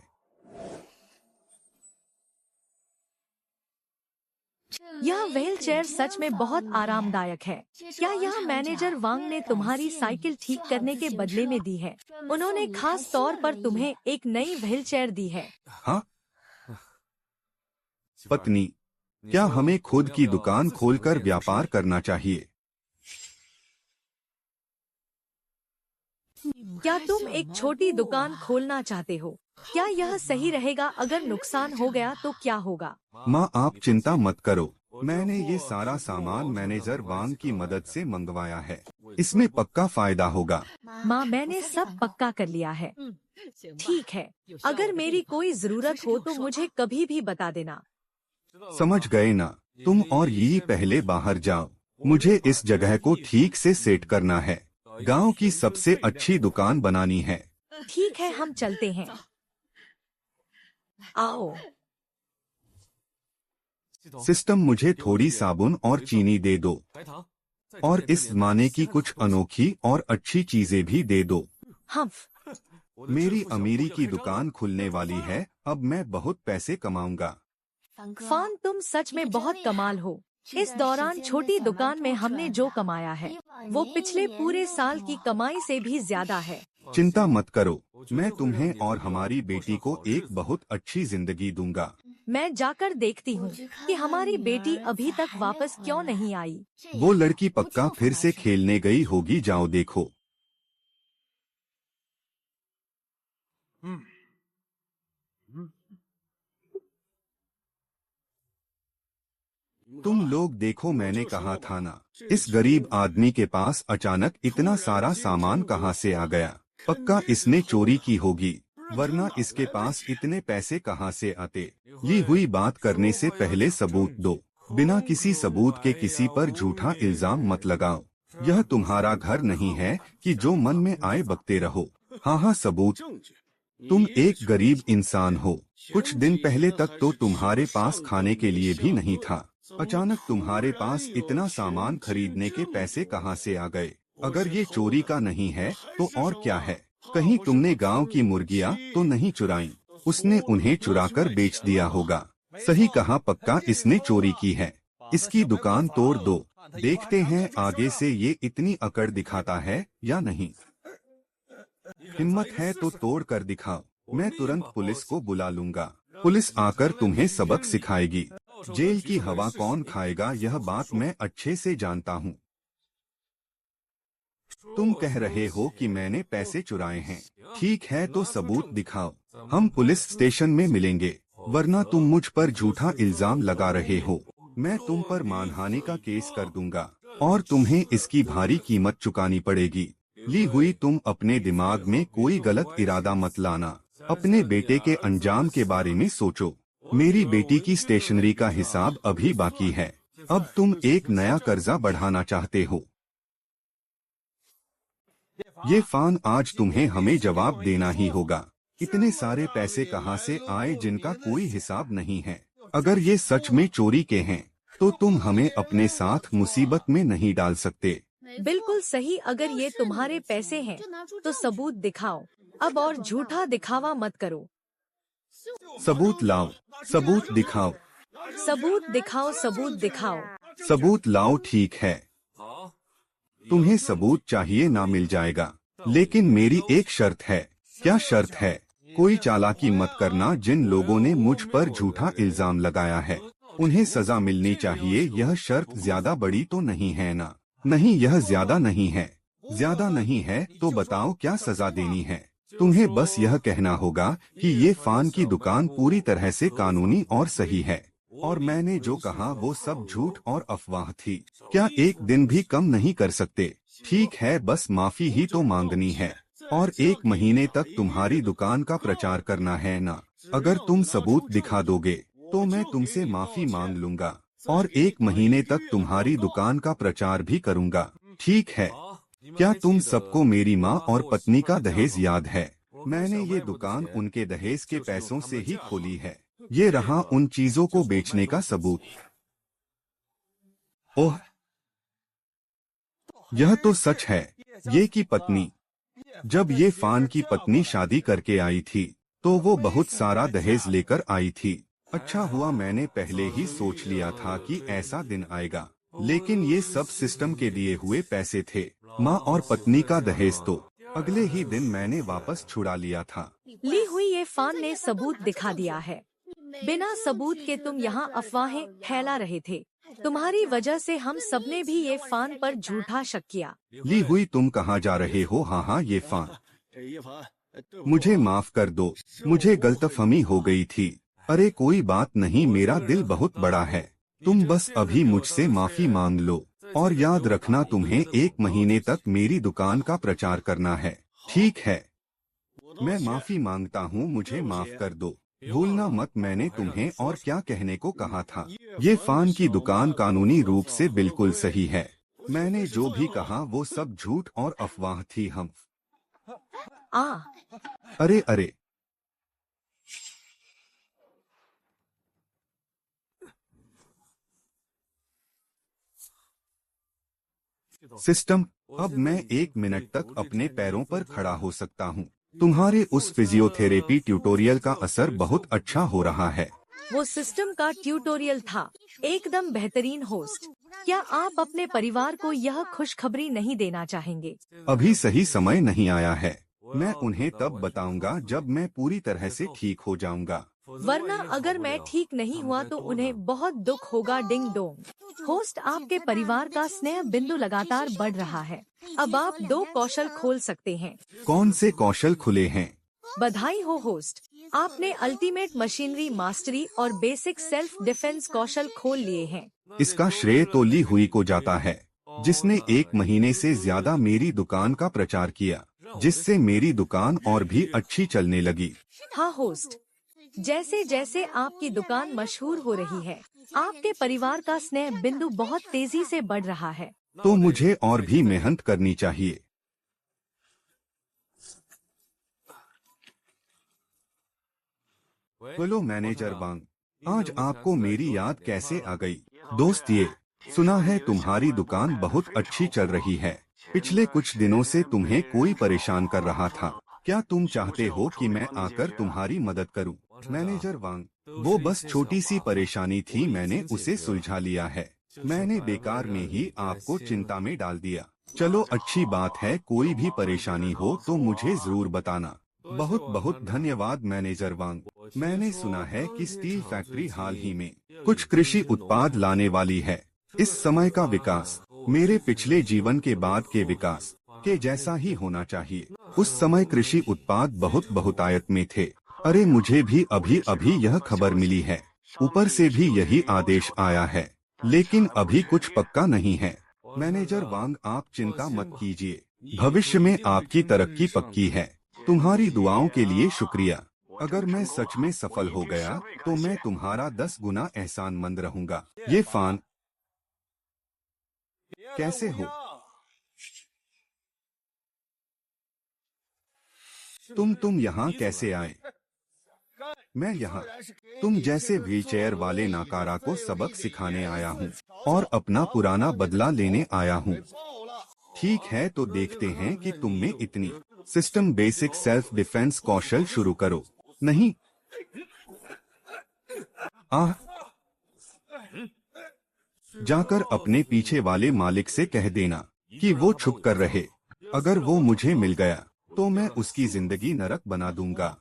यह व्हीलचेयर सच में बहुत आरामदायक है। क्या यह मैनेजर वांग ने तुम्हारी साइकिल ठीक करने के बदले में दी है? उन्होंने खास तौर पर तुम्हें एक नई व्हीलचेयर दी है। हाँ पत्नी, क्या हमें खुद की दुकान खोलकर व्यापार करना चाहिए? क्या तुम एक छोटी दुकान खोलना चाहते हो? क्या यह सही रहेगा? अगर नुकसान हो गया तो क्या होगा? माँ आप चिंता मत करो, मैंने ये सारा सामान मैनेजर वांग की मदद से मंगवाया है। इसमें पक्का फायदा होगा। माँ मैंने सब पक्का कर लिया है। ठीक है, अगर मेरी कोई जरूरत हो तो मुझे कभी भी बता देना। समझ गए ना? तुम और ये पहले बाहर जाओ, मुझे इस जगह को ठीक से सेट करना है। गांव की सबसे अच्छी दुकान बनानी है। ठीक है, हम चलते हैं। आओ। सिस्टम, मुझे थोड़ी साबुन और चीनी दे दो, और इस जमाने की कुछ अनोखी और अच्छी चीजें भी दे दो। हम मेरी अमीरी की दुकान खुलने वाली है, अब मैं बहुत पैसे कमाऊंगा। फान, तुम सच में बहुत कमाल हो। इस दौरान छोटी दुकान में हमने जो कमाया है वो पिछले पूरे साल की कमाई से भी ज्यादा है। चिंता मत करो, मैं तुम्हें और हमारी बेटी को एक बहुत अच्छी जिंदगी दूंगा। मैं जाकर देखती हूँ कि हमारी बेटी अभी तक वापस क्यों नहीं आई। वो लड़की पक्का फिर से खेलने गई होगी, जाओ देखो। तुम लोग देखो, मैंने कहा था ना, इस गरीब आदमी के पास अचानक इतना सारा सामान कहाँ से आ गया? पक्का इसने चोरी की होगी, वरना इसके पास इतने पैसे कहाँ से आते? ये हुई बात करने से पहले सबूत दो। बिना किसी सबूत के किसी पर झूठा इल्जाम मत लगाओ। यह तुम्हारा घर नहीं है कि जो मन में आए बकते रहो। हाँ सबूत। तुम एक गरीब इंसान हो। कुछ दिन पहले तक तो तुम्हारे पास खाने के लिए भी नहीं था। अचानक तुम्हारे पास इतना सामान खरीदने के पैसे कहाँ से आ गए? अगर ये चोरी का नहीं है तो और क्या है? कहीं तुमने गांव की मुर्गियां तो नहीं चुराई? उसने उन्हें चुराकर बेच दिया होगा। सही कहा, पक्का इसने चोरी की है। इसकी दुकान तोड़ दो, देखते हैं आगे से ये इतनी अकड़ दिखाता है या नहीं। हिम्मत है तो तोड़ कर दिखाओ, मैं तुरंत पुलिस को बुला लूंगा। पुलिस आकर तुम्हें सबक सिखाएगी। जेल की हवा कौन खाएगा, यह बात मैं अच्छे से जानता हूँ। तुम कह रहे हो कि मैंने पैसे चुराए हैं। ठीक है, तो सबूत दिखाओ, हम पुलिस स्टेशन में मिलेंगे। वरना तुम मुझ पर झूठा इल्जाम लगा रहे हो। मैं तुम पर मानहानि का केस कर दूंगा और तुम्हें इसकी भारी कीमत चुकानी पड़ेगी। ली हुई, तुम अपने दिमाग में कोई गलत इरादा मत लाना। अपने बेटे के अंजाम के बारे में सोचो। मेरी बेटी की स्टेशनरी का हिसाब अभी बाकी है। अब तुम एक नया कर्जा बढ़ाना चाहते हो। ये फान, आज तुम्हें हमें जवाब देना ही होगा। इतने सारे पैसे कहाँ से आए जिनका कोई हिसाब नहीं है? अगर ये सच में चोरी के हैं तो तुम हमें अपने साथ मुसीबत में नहीं डाल सकते। बिल्कुल सही, अगर ये तुम्हारे पैसे हैं तो सबूत दिखाओ। अब और झूठा दिखावा मत करो। सबूत लाओ, सबूत दिखाओ। सबूत दिखाओ, सबूत दिखाओ। सबूत लाओ। ठीक है, तुम्हें सबूत चाहिए, ना मिल जाएगा, लेकिन मेरी एक शर्त है। क्या शर्त है? कोई चालाकी मत करना। जिन लोगों ने मुझ पर झूठा इल्जाम लगाया है उन्हें सजा मिलनी चाहिए। यह शर्त ज्यादा बड़ी तो नहीं है ना? नहीं, यह ज्यादा नहीं है। ज्यादा नहीं है तो बताओ क्या सजा देनी है? तुम्हें बस यह कहना होगा कि ये फान की दुकान पूरी तरह से कानूनी और सही है, और मैंने जो कहा वो सब झूठ और अफवाह थी। क्या एक दिन भी कम नहीं कर सकते? ठीक है, बस माफी ही तो मांगनी है और 1 महीने तक तुम्हारी दुकान का प्रचार करना है ना। अगर तुम सबूत दिखा दोगे तो मैं तुमसे माफी मांग लूंगा और 1 महीने तक तुम्हारी दुकान का प्रचार भी करूंगा। ठीक है? क्या तुम सबको मेरी माँ और पत्नी का दहेज याद है? मैंने ये दुकान उनके दहेज के पैसों से ही खोली है। ये रहा उन चीजों को बेचने का सबूत। ओह, यह तो सच है। ये की पत्नी, जब ये फान की पत्नी शादी करके आई थी तो वो बहुत सारा दहेज लेकर आई थी। अच्छा हुआ मैंने पहले ही सोच लिया था कि ऐसा दिन आएगा, लेकिन ये सब सिस्टम के दिए हुए पैसे थे। माँ और पत्नी का दहेज तो अगले ही दिन मैंने वापस छुड़ा लिया था। ली हुई ये फान ने सबूत दिखा दिया है। बिना सबूत के तुम यहाँ अफवाहें फैला रहे थे। तुम्हारी वजह से हम सबने भी ये फान पर झूठा शक किया। ली हुई, तुम कहाँ जा रहे हो? हाँ, ये फान मुझे माफ कर दो, मुझे गलतफहमी हो गई थी। अरे कोई बात नहीं, मेरा दिल बहुत बड़ा है। तुम बस अभी मुझसे माफी मांग लो और याद रखना तुम्हें 1 महीने तक मेरी दुकान का प्रचार करना है। ठीक है? मैं माफी मांगता हूँ, मुझे माफ कर दो। भूलना मत मैंने तुम्हें और क्या कहने को कहा था। ये फान की दुकान कानूनी रूप से बिल्कुल सही है। मैंने जो भी कहा वो सब झूठ और अफवाह थी। हम अरे सिस्टम, अब मैं 1 मिनट तक अपने पैरों पर खड़ा हो सकता हूँ। तुम्हारे उस फिजियोथेरेपी ट्यूटोरियल का असर बहुत अच्छा हो रहा है। वो सिस्टम का ट्यूटोरियल था, एकदम बेहतरीन होस्ट। क्या आप अपने परिवार को यह खुशखबरी नहीं देना चाहेंगे? अभी सही समय नहीं आया है। मैं उन्हें तब बताऊंगा जब मैं पूरी तरह से ठीक हो जाऊंगा। वरना अगर मैं ठीक नहीं हुआ तो उन्हें बहुत दुख होगा। Ding dong. होस्ट, आपके परिवार का स्नेह बिंदु लगातार बढ़ रहा है। अब आप 2 कौशल खोल सकते हैं। कौन से कौशल खुले हैं? बधाई हो होस्ट, आपने अल्टीमेट मशीनरी मास्टरी और बेसिक सेल्फ डिफेंस कौशल खोल लिए हैं। इसका श्रेय तो ली हुई को जाता है, जिसने 1 महीने से ज्यादा मेरी दुकान का प्रचार किया, जिससे मेरी दुकान और भी अच्छी चलने लगी। हाँ होस्ट, जैसे जैसे आपकी दुकान मशहूर हो रही है, आपके परिवार का स्नेह बिंदु बहुत तेजी से बढ़ रहा है। तो मुझे और भी मेहनत करनी चाहिए। बोलो मैनेजर वांग, आज आपको मेरी याद कैसे आ गई? दोस्त, ये सुना है तुम्हारी दुकान बहुत अच्छी चल रही है। पिछले कुछ दिनों से तुम्हें कोई परेशान कर रहा था। क्या तुम चाहते हो कि मैं आकर तुम्हारी मदद करूं? मैनेजर वांग, वो बस छोटी सी परेशानी थी, मैंने उसे सुलझा लिया है। मैंने बेकार में ही आपको चिंता में डाल दिया। चलो अच्छी बात है, कोई भी परेशानी हो तो मुझे जरूर बताना। बहुत बहुत धन्यवाद मैनेजर वांग। मैंने सुना है कि स्टील फैक्ट्री हाल ही में कुछ कृषि उत्पाद लाने वाली है। इस समय का विकास मेरे पिछले जीवन के बाद के विकास के जैसा ही होना चाहिए। उस समय कृषि उत्पाद बहुत बहुतायत में थे। अरे मुझे भी अभी अभी यह खबर मिली है। ऊपर से भी यही आदेश आया है, लेकिन अभी कुछ पक्का नहीं है। मैनेजर वांग, आप चिंता मत कीजिए, भविष्य में आपकी तरक्की पक्की है। तुम्हारी दुआओं के लिए शुक्रिया। अगर मैं सच में सफल हो गया तो मैं तुम्हारा 10 गुना एहसानमंद रहूंगा। ये फान, कैसे हो? तुम यहाँ कैसे आए? मैं यहाँ तुम जैसे व्हीलचेयर वाले नाकारा को सबक सिखाने आया हूँ और अपना पुराना बदला लेने आया हूँ। ठीक है, तो देखते हैं कि तुम में इतनी सिस्टम बेसिक सेल्फ डिफेंस कौशल शुरू करो। नहीं, जाकर अपने पीछे वाले मालिक से कह देना कि वो छुप कर रहे। अगर वो मुझे मिल गया तो मैं उसकी जिंदगी नरक बना दूंगा।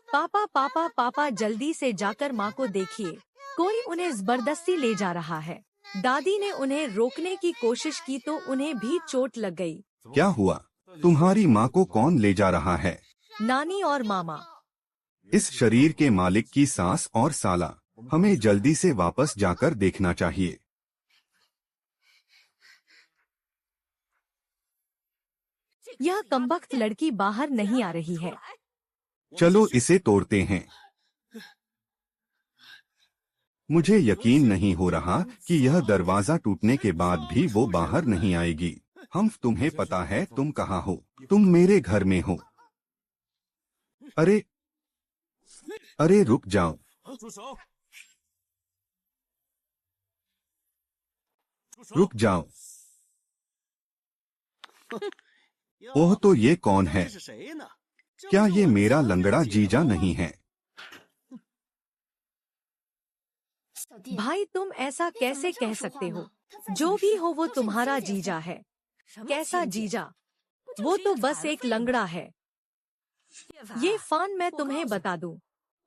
पापा पापा पापा, जल्दी से जाकर माँ को देखिए, कोई उन्हें जबरदस्ती ले जा रहा है। दादी ने उन्हें रोकने की कोशिश की तो उन्हें भी चोट लग गई। क्या हुआ? तुम्हारी माँ को कौन ले जा रहा है? नानी और मामा। इस शरीर के मालिक की सास और साला। हमें जल्दी से वापस जाकर देखना चाहिए। यह कमबख्त लड़की बाहर नहीं आ रही है। चलो इसे तोड़ते हैं। मुझे यकीन नहीं हो रहा कि यह दरवाजा टूटने के बाद भी वो बाहर नहीं आएगी। तुम्हें पता है तुम कहाँ हो? तुम मेरे घर में हो। अरे अरे रुक जाओ। रुक जाओ। ओह, तो ये कौन है? क्या ये मेरा लंगड़ा जीजा नहीं है? भाई तुम ऐसा कैसे कह सकते हो? जो भी हो वो तुम्हारा जीजा है। कैसा जीजा? वो तो बस एक लंगड़ा है। ये फान मैं तुम्हें बता दूं,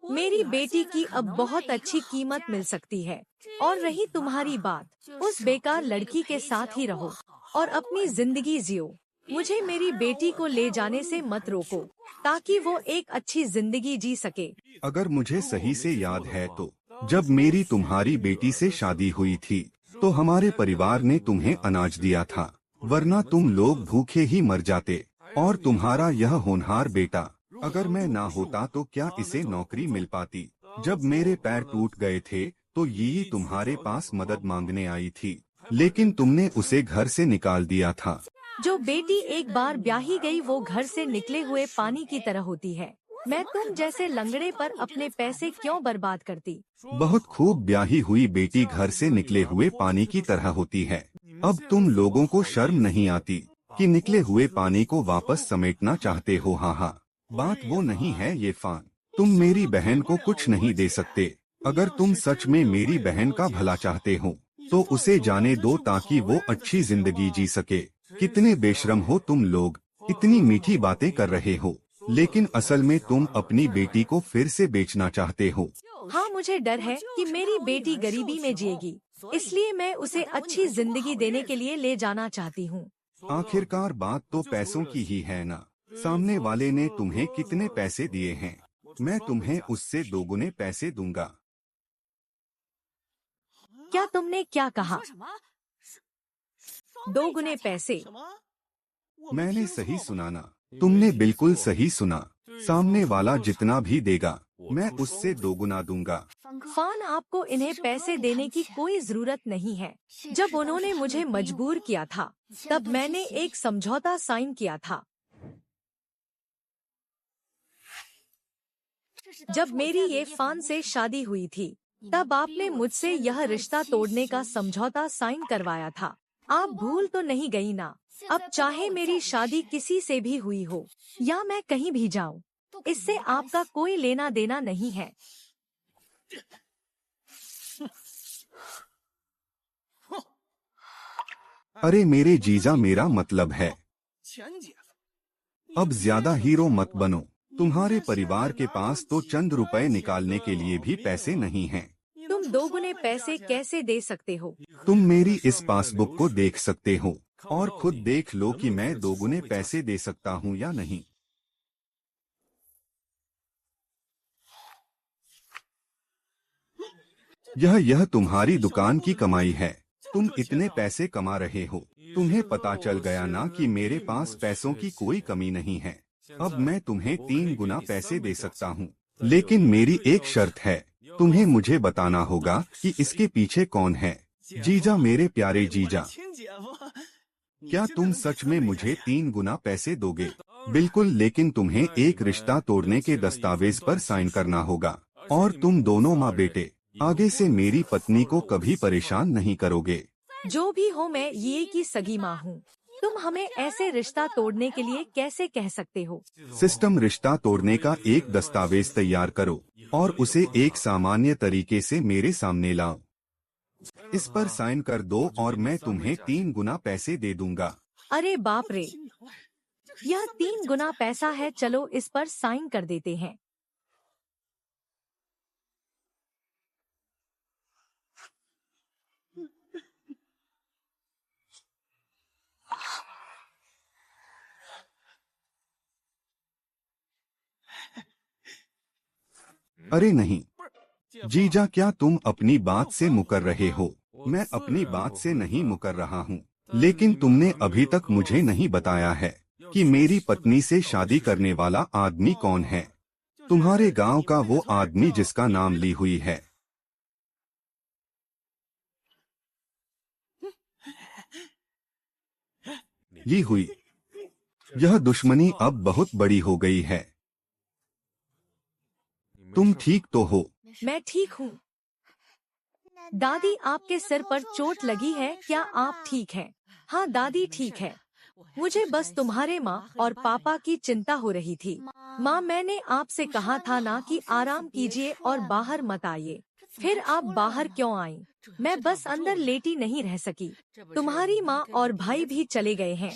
मेरी बेटी की अब बहुत अच्छी कीमत मिल सकती है। और रही तुम्हारी बात, उस बेकार लड़की के साथ ही रहो और अपनी जिंदगी जियो। मुझे मेरी बेटी को ले जाने से मत रोको, ताकि वो एक अच्छी जिंदगी जी सके। अगर मुझे सही से याद है तो जब मेरी तुम्हारी बेटी से शादी हुई थी तो हमारे परिवार ने तुम्हें अनाज दिया था, वरना तुम लोग भूखे ही मर जाते। और तुम्हारा यह होनहार बेटा, अगर मैं ना होता तो क्या इसे नौकरी मिल पाती? जब मेरे पैर टूट गए थे तो ये तुम्हारे पास मदद मांगने आई थी, लेकिन तुमने उसे घर से निकाल दिया था। जो बेटी एक बार ब्याही गई वो घर से निकले हुए पानी की तरह होती है। मैं तुम जैसे लंगड़े पर अपने पैसे क्यों बर्बाद करती? बहुत खूब, ब्याही हुई बेटी घर से निकले हुए पानी की तरह होती है। अब तुम लोगों को शर्म नहीं आती कि निकले हुए पानी को वापस समेटना चाहते हो? हाँ, बात वो नहीं है ये फान। तुम मेरी बहन को कुछ नहीं दे सकते। अगर तुम सच में मेरी बहन का भला चाहते हो तो उसे जाने दो, ताकि वो अच्छी जिंदगी जी सके। कितने बेशरम हो तुम लोग, इतनी मीठी बातें कर रहे हो, लेकिन असल में तुम अपनी बेटी को फिर से बेचना चाहते हो। हाँ, मुझे डर है कि मेरी बेटी गरीबी में जिएगी, इसलिए मैं उसे अच्छी जिंदगी देने के लिए ले जाना चाहती हूँ। आखिरकार बात तो पैसों की ही है ना। सामने वाले ने तुम्हें कितने पैसे दिए हैं? मैं तुम्हें उससे दोगुने पैसे दूंगा। क्या तुमने क्या कहा? 2 गुने पैसे? मैंने सही सुना ना? तुमने बिल्कुल सही सुना। सामने वाला जितना भी देगा मैं उससे दोगुना दूंगा। फान, आपको इन्हें पैसे देने की कोई जरूरत नहीं है। जब उन्होंने मुझे मजबूर किया था तब मैंने एक समझौता साइन किया था। जब मेरी ये फान से शादी हुई थी तब आपने मुझसे यह रिश्ता तोड़ने का समझौता साइन करवाया था। आप भूल तो नहीं गई ना? अब चाहे मेरी शादी किसी से भी हुई हो या मैं कहीं भी जाऊं, इससे आपका कोई लेना देना नहीं है। अरे मेरे जीजा, मेरा मतलब है अब ज्यादा हीरो मत बनो। तुम्हारे परिवार के पास तो चंद रुपए निकालने के लिए भी पैसे नहीं हैं। तुम 2 गुने पैसे कैसे दे सकते हो? तुम मेरी इस पासबुक को देख सकते हो और खुद देख लो कि मैं 2 गुने पैसे दे सकता हूँ या नहीं। यह तुम्हारी दुकान की कमाई है। तुम इतने पैसे कमा रहे हो। तुम्हें पता चल गया ना कि मेरे पास पैसों की कोई कमी नहीं है। अब मैं तुम्हें 3 गुना पैसे दे सकता हूँ, लेकिन मेरी एक शर्त है। तुम्हें मुझे बताना होगा कि इसके पीछे कौन है। जीजा, मेरे प्यारे जीजा, क्या तुम सच में मुझे 3 गुना पैसे दोगे? बिल्कुल, लेकिन तुम्हें एक रिश्ता तोड़ने के दस्तावेज पर साइन करना होगा। और तुम दोनों माँ बेटे आगे से मेरी पत्नी को कभी परेशान नहीं करोगे। जो भी हो, मैं ये की सगी माँ हूँ। तुम हमें ऐसे रिश्ता तोड़ने के लिए कैसे कह सकते हो? सिस्टम रिश्ता तोड़ने का एक दस्तावेज तैयार करो और उसे एक सामान्य तरीके से मेरे सामने लाओ। इस पर साइन कर दो और मैं तुम्हें 3 गुना पैसे दे दूंगा। अरे बाप रे, यह 3 गुना पैसा है। चलो इस पर साइन कर देते हैं। अरे नहीं जीजा, क्या तुम अपनी बात से मुकर रहे हो? मैं अपनी बात से नहीं मुकर रहा हूँ, लेकिन तुमने अभी तक मुझे नहीं बताया है कि मेरी पत्नी से शादी करने वाला आदमी कौन है। तुम्हारे गांव का वो आदमी जिसका नाम ली हुई है। ली हुई, यह दुश्मनी अब बहुत बड़ी हो गई है। तुम ठीक तो हो? मैं ठीक हूँ। दादी, आपके सिर पर चोट लगी है, क्या आप ठीक हैं? हाँ दादी, ठीक है। मुझे बस तुम्हारे माँ और पापा की चिंता हो रही थी। माँ, मैंने आपसे कहा था ना कि आराम कीजिए और बाहर मत आइए। फिर आप बाहर क्यों आई? मैं बस अंदर लेटी नहीं रह सकी। तुम्हारी माँ और भाई भी चले गए हैं।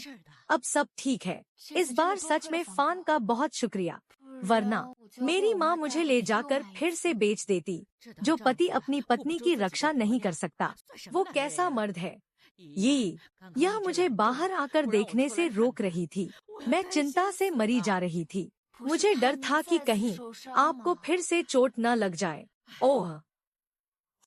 अब सब ठीक है। इस बार सच में फान का बहुत शुक्रिया, वरना मेरी माँ मुझे ले जाकर फिर से बेच देती। जो पति अपनी पत्नी की रक्षा नहीं कर सकता, वो कैसा मर्द है? यह मुझे बाहर आकर देखने से रोक रही थी। मैं चिंता से मरी जा रही थी। मुझे डर था कि कहीं आपको फिर से चोट न लग जाए। ओह,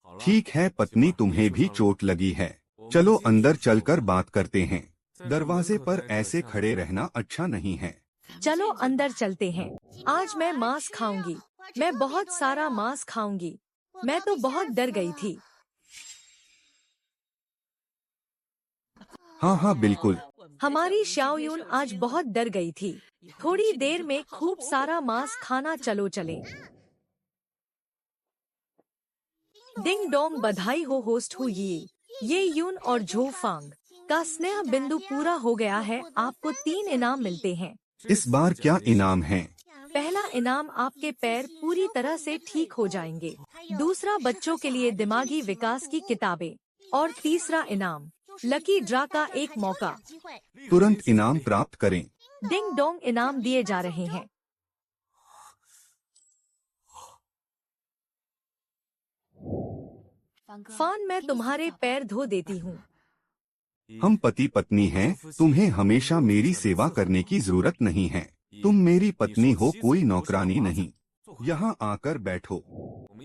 ठीक है पत्नी, तुम्हें भी चोट लगी है। चलो अंदर चलकर बात करते हैं। दरवाजे पर ऐसे खड़े रहना अच्छा नहीं है। चलो अंदर चलते हैं। आज मैं मांस खाऊंगी। मैं बहुत सारा मांस खाऊंगी। मैं तो बहुत डर गई थी। हाँ हाँ बिल्कुल। हमारी श्याओयुन आज बहुत डर गई थी। थोड़ी देर में खूब सारा मांस खाना, चलो चले। डिंग डोंग, बधाई हो होस्ट हु ये यून और झो फांग का स्नेह बिंदु पूरा हो गया है। आपको 3 इनाम मिलते हैं। इस बार क्या इनाम है? पहला इनाम, आपके पैर पूरी तरह से ठीक हो जाएंगे। दूसरा, बच्चों के लिए दिमागी विकास की किताबें। और तीसरा इनाम, लकी ड्रा का एक मौका। तुरंत इनाम प्राप्त करें। डिंग डोंग, इनाम दिए जा रहे हैं। फान, मैं तुम्हारे पैर धो देती हूँ। हम पति पत्नी हैं, तुम्हें हमेशा मेरी सेवा करने की जरूरत नहीं है। तुम मेरी पत्नी हो, कोई नौकरानी नहीं। यहाँ आकर बैठो,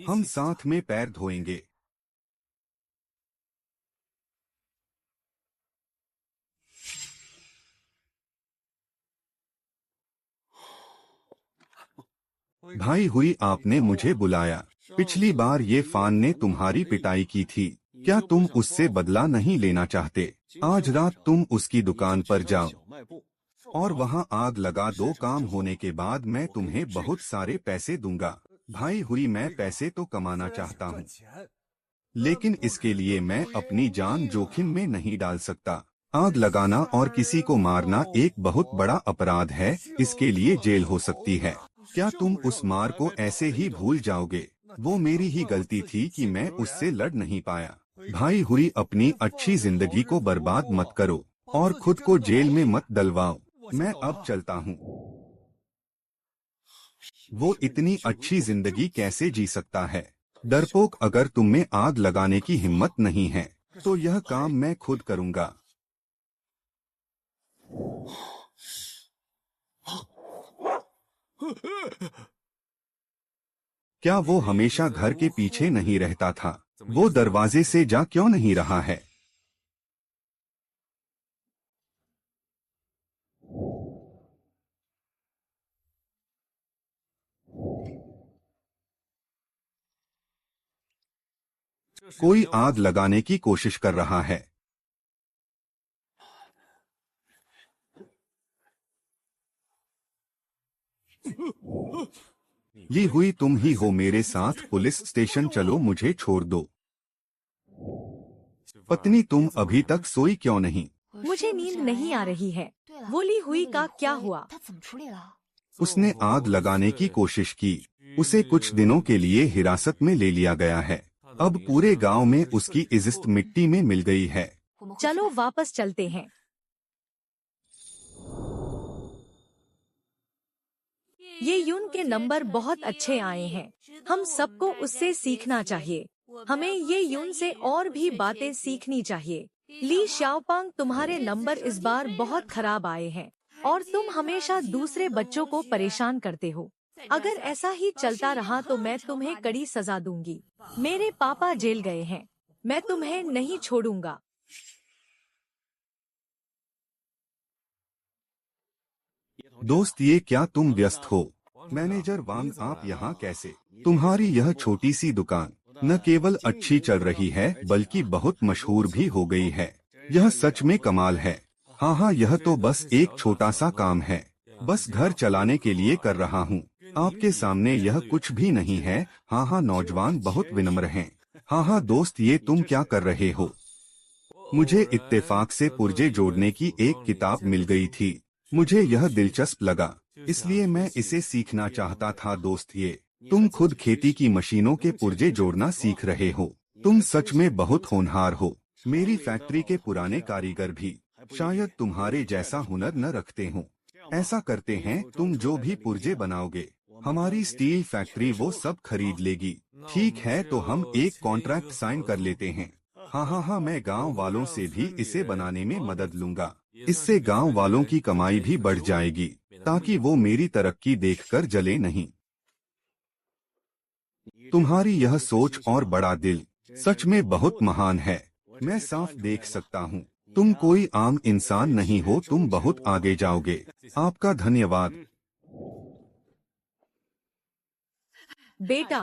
हम साथ में पैर धोएंगे। भाई हुई, आपने मुझे बुलाया। पिछली बार ये फान ने तुम्हारी पिटाई की थी, क्या तुम उससे बदला नहीं लेना चाहते? आज रात तुम उसकी दुकान पर जाओ और वहाँ आग लगा दो। काम होने के बाद मैं तुम्हें बहुत सारे पैसे दूंगा। भाई हुई, मैं पैसे तो कमाना चाहता हूँ, लेकिन इसके लिए मैं अपनी जान जोखिम में नहीं डाल सकता। आग लगाना और किसी को मारना एक बहुत बड़ा अपराध है, इसके लिए जेल हो सकती है। क्या तुम उस मार को ऐसे ही भूल जाओगे? वो मेरी ही गलती थी कि मैं उससे लड़ नहीं पाया। भाई हुई, अपनी अच्छी जिंदगी को बर्बाद मत करो और खुद को जेल में मत डलवाओ। मैं अब चलता हूँ। वो इतनी अच्छी जिंदगी कैसे जी सकता है? डरपोक, अगर तुम में आग लगाने की हिम्मत नहीं है तो यह काम मैं खुद करूँगा। क्या वो हमेशा घर के पीछे नहीं रहता था? वो दरवाजे से जा क्यों नहीं रहा है? कोई आग लगाने की कोशिश कर रहा है। ये हुई, तुम ही हो। मेरे साथ पुलिस स्टेशन चलो, मुझे छोड़ दो। पत्नी, तुम अभी तक सोई क्यों नहीं? मुझे नींद नहीं आ रही है। वो ली हुई का क्या हुआ? उसने आग लगाने की कोशिश की। उसे कुछ दिनों के लिए हिरासत में ले लिया गया है। अब पूरे गांव में उसकी इज्जत मिट्टी में मिल गई है। चलो वापस चलते हैं। ये यून के नंबर बहुत अच्छे आए हैं। हम सबको उससे सीखना चाहिए। हमें ये यून से और भी बातें सीखनी चाहिए। ली शाओपांग, तुम्हारे नंबर इस बार बहुत खराब आए हैं और तुम हमेशा दूसरे बच्चों को परेशान करते हो। अगर ऐसा ही चलता रहा तो मैं तुम्हें कड़ी सजा दूंगी। मेरे पापा जेल गए हैं, मैं तुम्हें नहीं छोड़ूंगा। दोस्त ये क्या तुम व्यस्त हो? मैनेजर वांग आप यहाँ कैसे? तुम्हारी यह छोटी सी दुकान न केवल अच्छी चल रही है बल्कि बहुत मशहूर भी हो गई है। यह सच में कमाल है। हाँ हाँ, यह तो बस एक छोटा सा काम है, बस घर चलाने के लिए कर रहा हूँ। आपके सामने यह कुछ भी नहीं है। हाँ हाँ, नौजवान बहुत विनम्र हैं। हाँ हाँ दोस्त, ये तुम क्या कर रहे हो? मुझे इत्तेफाक से पुर्जे जोड़ने की एक किताब मिल गई थी। मुझे यह दिलचस्प लगा, इसलिए मैं इसे सीखना चाहता था। दोस्त ये तुम खुद खेती की मशीनों के पुर्जे जोड़ना सीख रहे हो? तुम सच में बहुत होनहार हो। मेरी फैक्ट्री के पुराने कारीगर भी शायद तुम्हारे जैसा हुनर न रखते हो। ऐसा करते हैं, तुम जो भी पुर्जे बनाओगे हमारी स्टील फैक्ट्री वो सब खरीद लेगी। ठीक है, तो हम एक कॉन्ट्रैक्ट साइन कर लेते हैं। हाँ हाँ हाँ, मैं गांव वालों से भी इसे बनाने में मदद लूंगा। इससे गांव वालों की कमाई भी बढ़ जाएगी, ताकि वो मेरी तरक्की देखकर जले नहीं। तुम्हारी यह सोच और बड़ा दिल सच में बहुत महान है। मैं साफ देख सकता हूँ तुम कोई आम इंसान नहीं हो, तुम बहुत आगे जाओगे। आपका धन्यवाद। बेटा,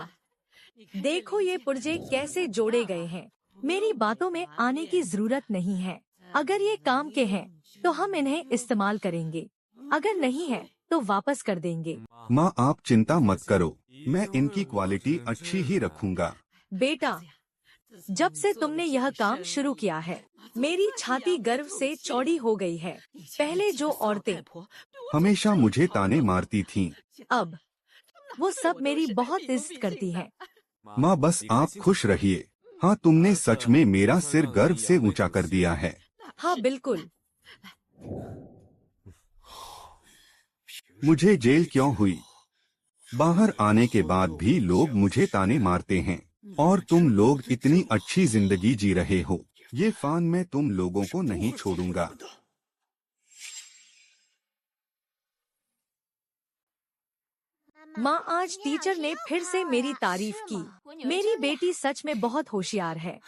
देखो ये पुर्जे कैसे जोड़े गए हैं। मेरी बातों में आने की जरूरत नहीं है। अगर ये काम के हैं, तो हम इन्हें इस्तेमाल करेंगे। अगर नहीं है, तो वापस कर देंगे। माँ आप चिंता मत करो, मैं इनकी क्वालिटी अच्छी ही रखूंगा। बेटा, जब से तुमने यह काम शुरू किया है, मेरी छाती गर्व से चौड़ी हो गई है। पहले जो औरतें हमेशा मुझे ताने मारती थीं, अब वो सब मेरी बहुत इज्जत करती हैं। माँ बस आप खुश रहिए। हाँ, तुमने सच में मेरा सिर गर्व से ऊंचा कर दिया है। हाँ बिल्कुल। मुझे जेल क्यों हुई? बाहर आने के बाद भी लोग मुझे ताने मारते हैं, और तुम लोग इतनी अच्छी जिंदगी जी रहे हो। ये फान मैं तुम लोगों को नहीं छोड़ूंगा। माँ, आज टीचर ने फिर से मेरी तारीफ की। मेरी बेटी सच में बहुत होशियार है।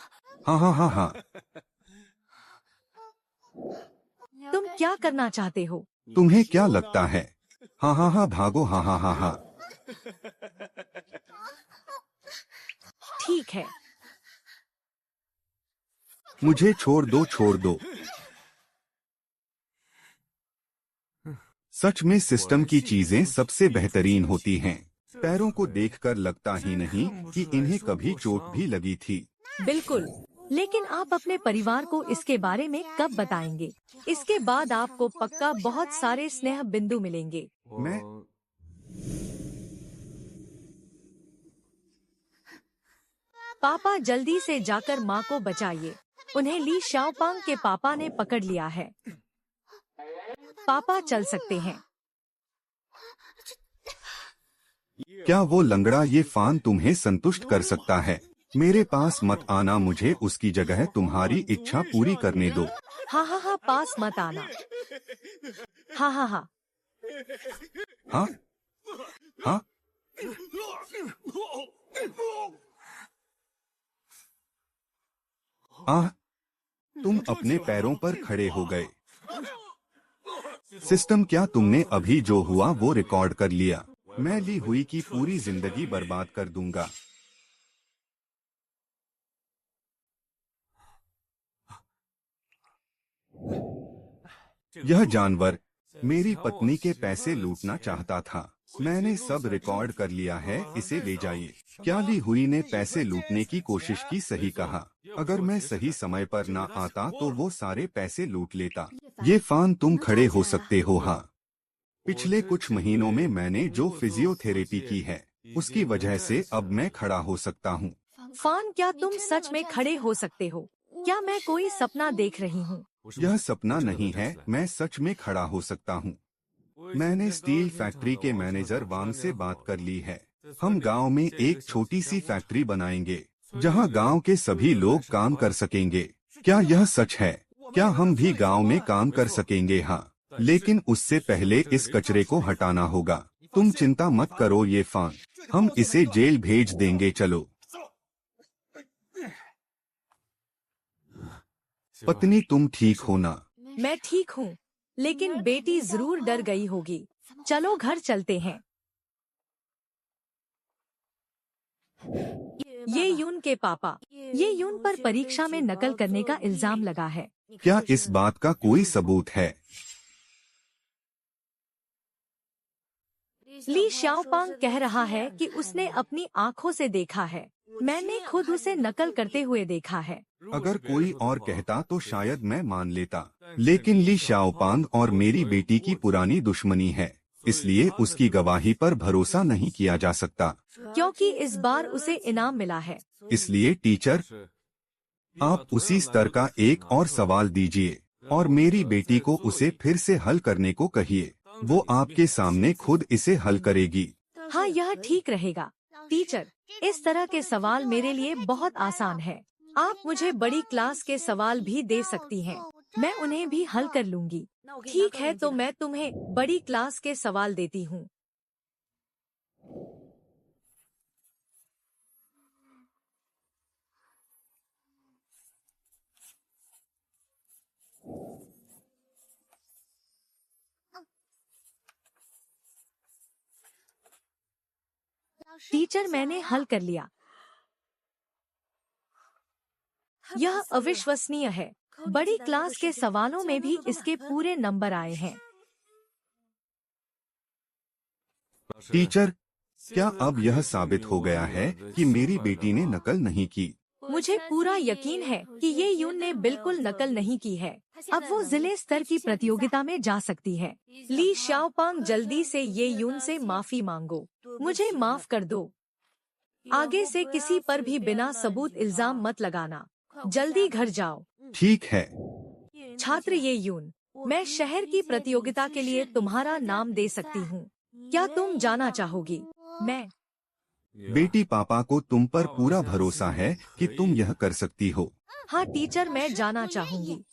हाँ हाँ हाँ हाँ, तुम क्या करना चाहते हो? तुम्हें क्या लगता है? हाँ हाँ हाँ, भागो। हाँ हाँ हाँ हाँ। ठीक है। मुझे छोड़ दो, छोड़ दो। सच में सिस्टम की चीजें सबसे बेहतरीन होती हैं। पैरों को देखकर लगता ही नहीं कि इन्हें कभी चोट भी लगी थी। बिल्कुल, लेकिन आप अपने परिवार को इसके बारे में कब बताएंगे? इसके बाद आपको पक्का बहुत सारे स्नेह बिंदु मिलेंगे। मैं पापा, जल्दी से जाकर माँ को बचाइए। उन्हें ली शाओपांग के पापा ने पकड़ लिया है। पापा चल सकते हैं। क्या वो लंगड़ा ये फान तुम्हें संतुष्ट कर सकता है? मेरे पास मत आना, मुझे उसकी जगह तुम्हारी इच्छा पूरी करने दो। हाँ हाँ हाँ, पास मत आना। हाँ हाँ हाँ। हाँ हाँ। आह, तुम अपने पैरों पर खड़े हो गए। सिस्टम, क्या तुमने अभी जो हुआ वो रिकॉर्ड कर लिया? मैं ली हुई की पूरी जिंदगी बर्बाद कर दूंगा। यह जानवर मेरी पत्नी के पैसे लूटना चाहता था। मैंने सब रिकॉर्ड कर लिया है, इसे ले जाइए। क्या ली हुई ने पैसे लूटने की कोशिश की? सही कहा। अगर मैं सही समय पर ना आता तो वो सारे पैसे लूट लेता। ये फान तुम खड़े हो सकते हो? हाँ। पिछले कुछ महीनों में मैंने जो फिजियोथेरेपी की है उसकी वजह से अब मैं खड़ा हो सकता हूँ। फान, क्या तुम सच में खड़े हो सकते हो? क्या मैं कोई सपना देख रही हूँ? यह सपना नहीं है, मैं सच में खड़ा हो सकता हूँ। मैंने स्टील फैक्ट्री के मैनेजर वांग से बात कर ली है। हम गांव में एक छोटी सी फैक्ट्री बनाएंगे जहां गांव के सभी लोग काम कर सकेंगे। क्या यह सच है? क्या हम भी गांव में काम कर सकेंगे? हाँ, लेकिन उससे पहले इस कचरे को हटाना होगा। तुम चिंता मत करो ये फान, हम इसे जेल भेज देंगे। चलो। पत्नी, तुम ठीक हो ना? मैं ठीक हूँ। लेकिन बेटी जरूर डर गई होगी। चलो घर चलते हैं। ये यून के पापा, ये यून पर परीक्षा में नकल करने का इल्जाम लगा है। क्या इस बात का कोई सबूत है? ली शाओपांग कह रहा है कि उसने अपनी आँखों से देखा है। मैंने खुद उसे नकल करते हुए देखा है। अगर कोई और कहता तो शायद मैं मान लेता, लेकिन ली शाओपांग और मेरी बेटी की पुरानी दुश्मनी है, इसलिए उसकी गवाही पर भरोसा नहीं किया जा सकता। क्योंकि इस बार उसे इनाम मिला है। इसलिए टीचर, आप उसी स्तर का एक और सवाल दीजिए और मेरी बेटी को उसे फिर से हल करने को कहिए। वो आपके सामने खुद इसे हल करेगी। हाँ, यह ठीक रहेगा। टीचर, इस तरह के सवाल मेरे लिए बहुत आसान है। आप मुझे बड़ी क्लास के सवाल भी दे सकती हैं, मैं उन्हें भी हल कर लूंगी। ठीक है, तो मैं तुम्हें बड़ी क्लास के सवाल देती हूँ। टीचर, मैंने हल कर लिया। यह अविश्वसनीय है। बड़ी क्लास के सवालों में भी इसके पूरे नंबर आए हैं। टीचर, क्या अब यह साबित हो गया है कि मेरी बेटी ने नकल नहीं की? मुझे पूरा यकीन है कि ये यून ने बिल्कुल नकल नहीं की है। अब वो जिले स्तर की प्रतियोगिता में जा सकती है। ली शाओपांग, जल्दी से ये यून से माफी मांगो। मुझे माफ कर दो। आगे से किसी पर भी बिना सबूत इल्जाम मत लगाना। जल्दी घर जाओ। ठीक है। छात्र ये यून, मैं शहर की प्रतियोगिता के लिए तुम्हारा नाम दे सकती हूँ। क्या तुम जाना चाहोगी? मैं बेटी, पापा को तुम पर पूरा भरोसा है कि तुम यह कर सकती हो। हाँ टीचर, मैं जाना चाहूंगी।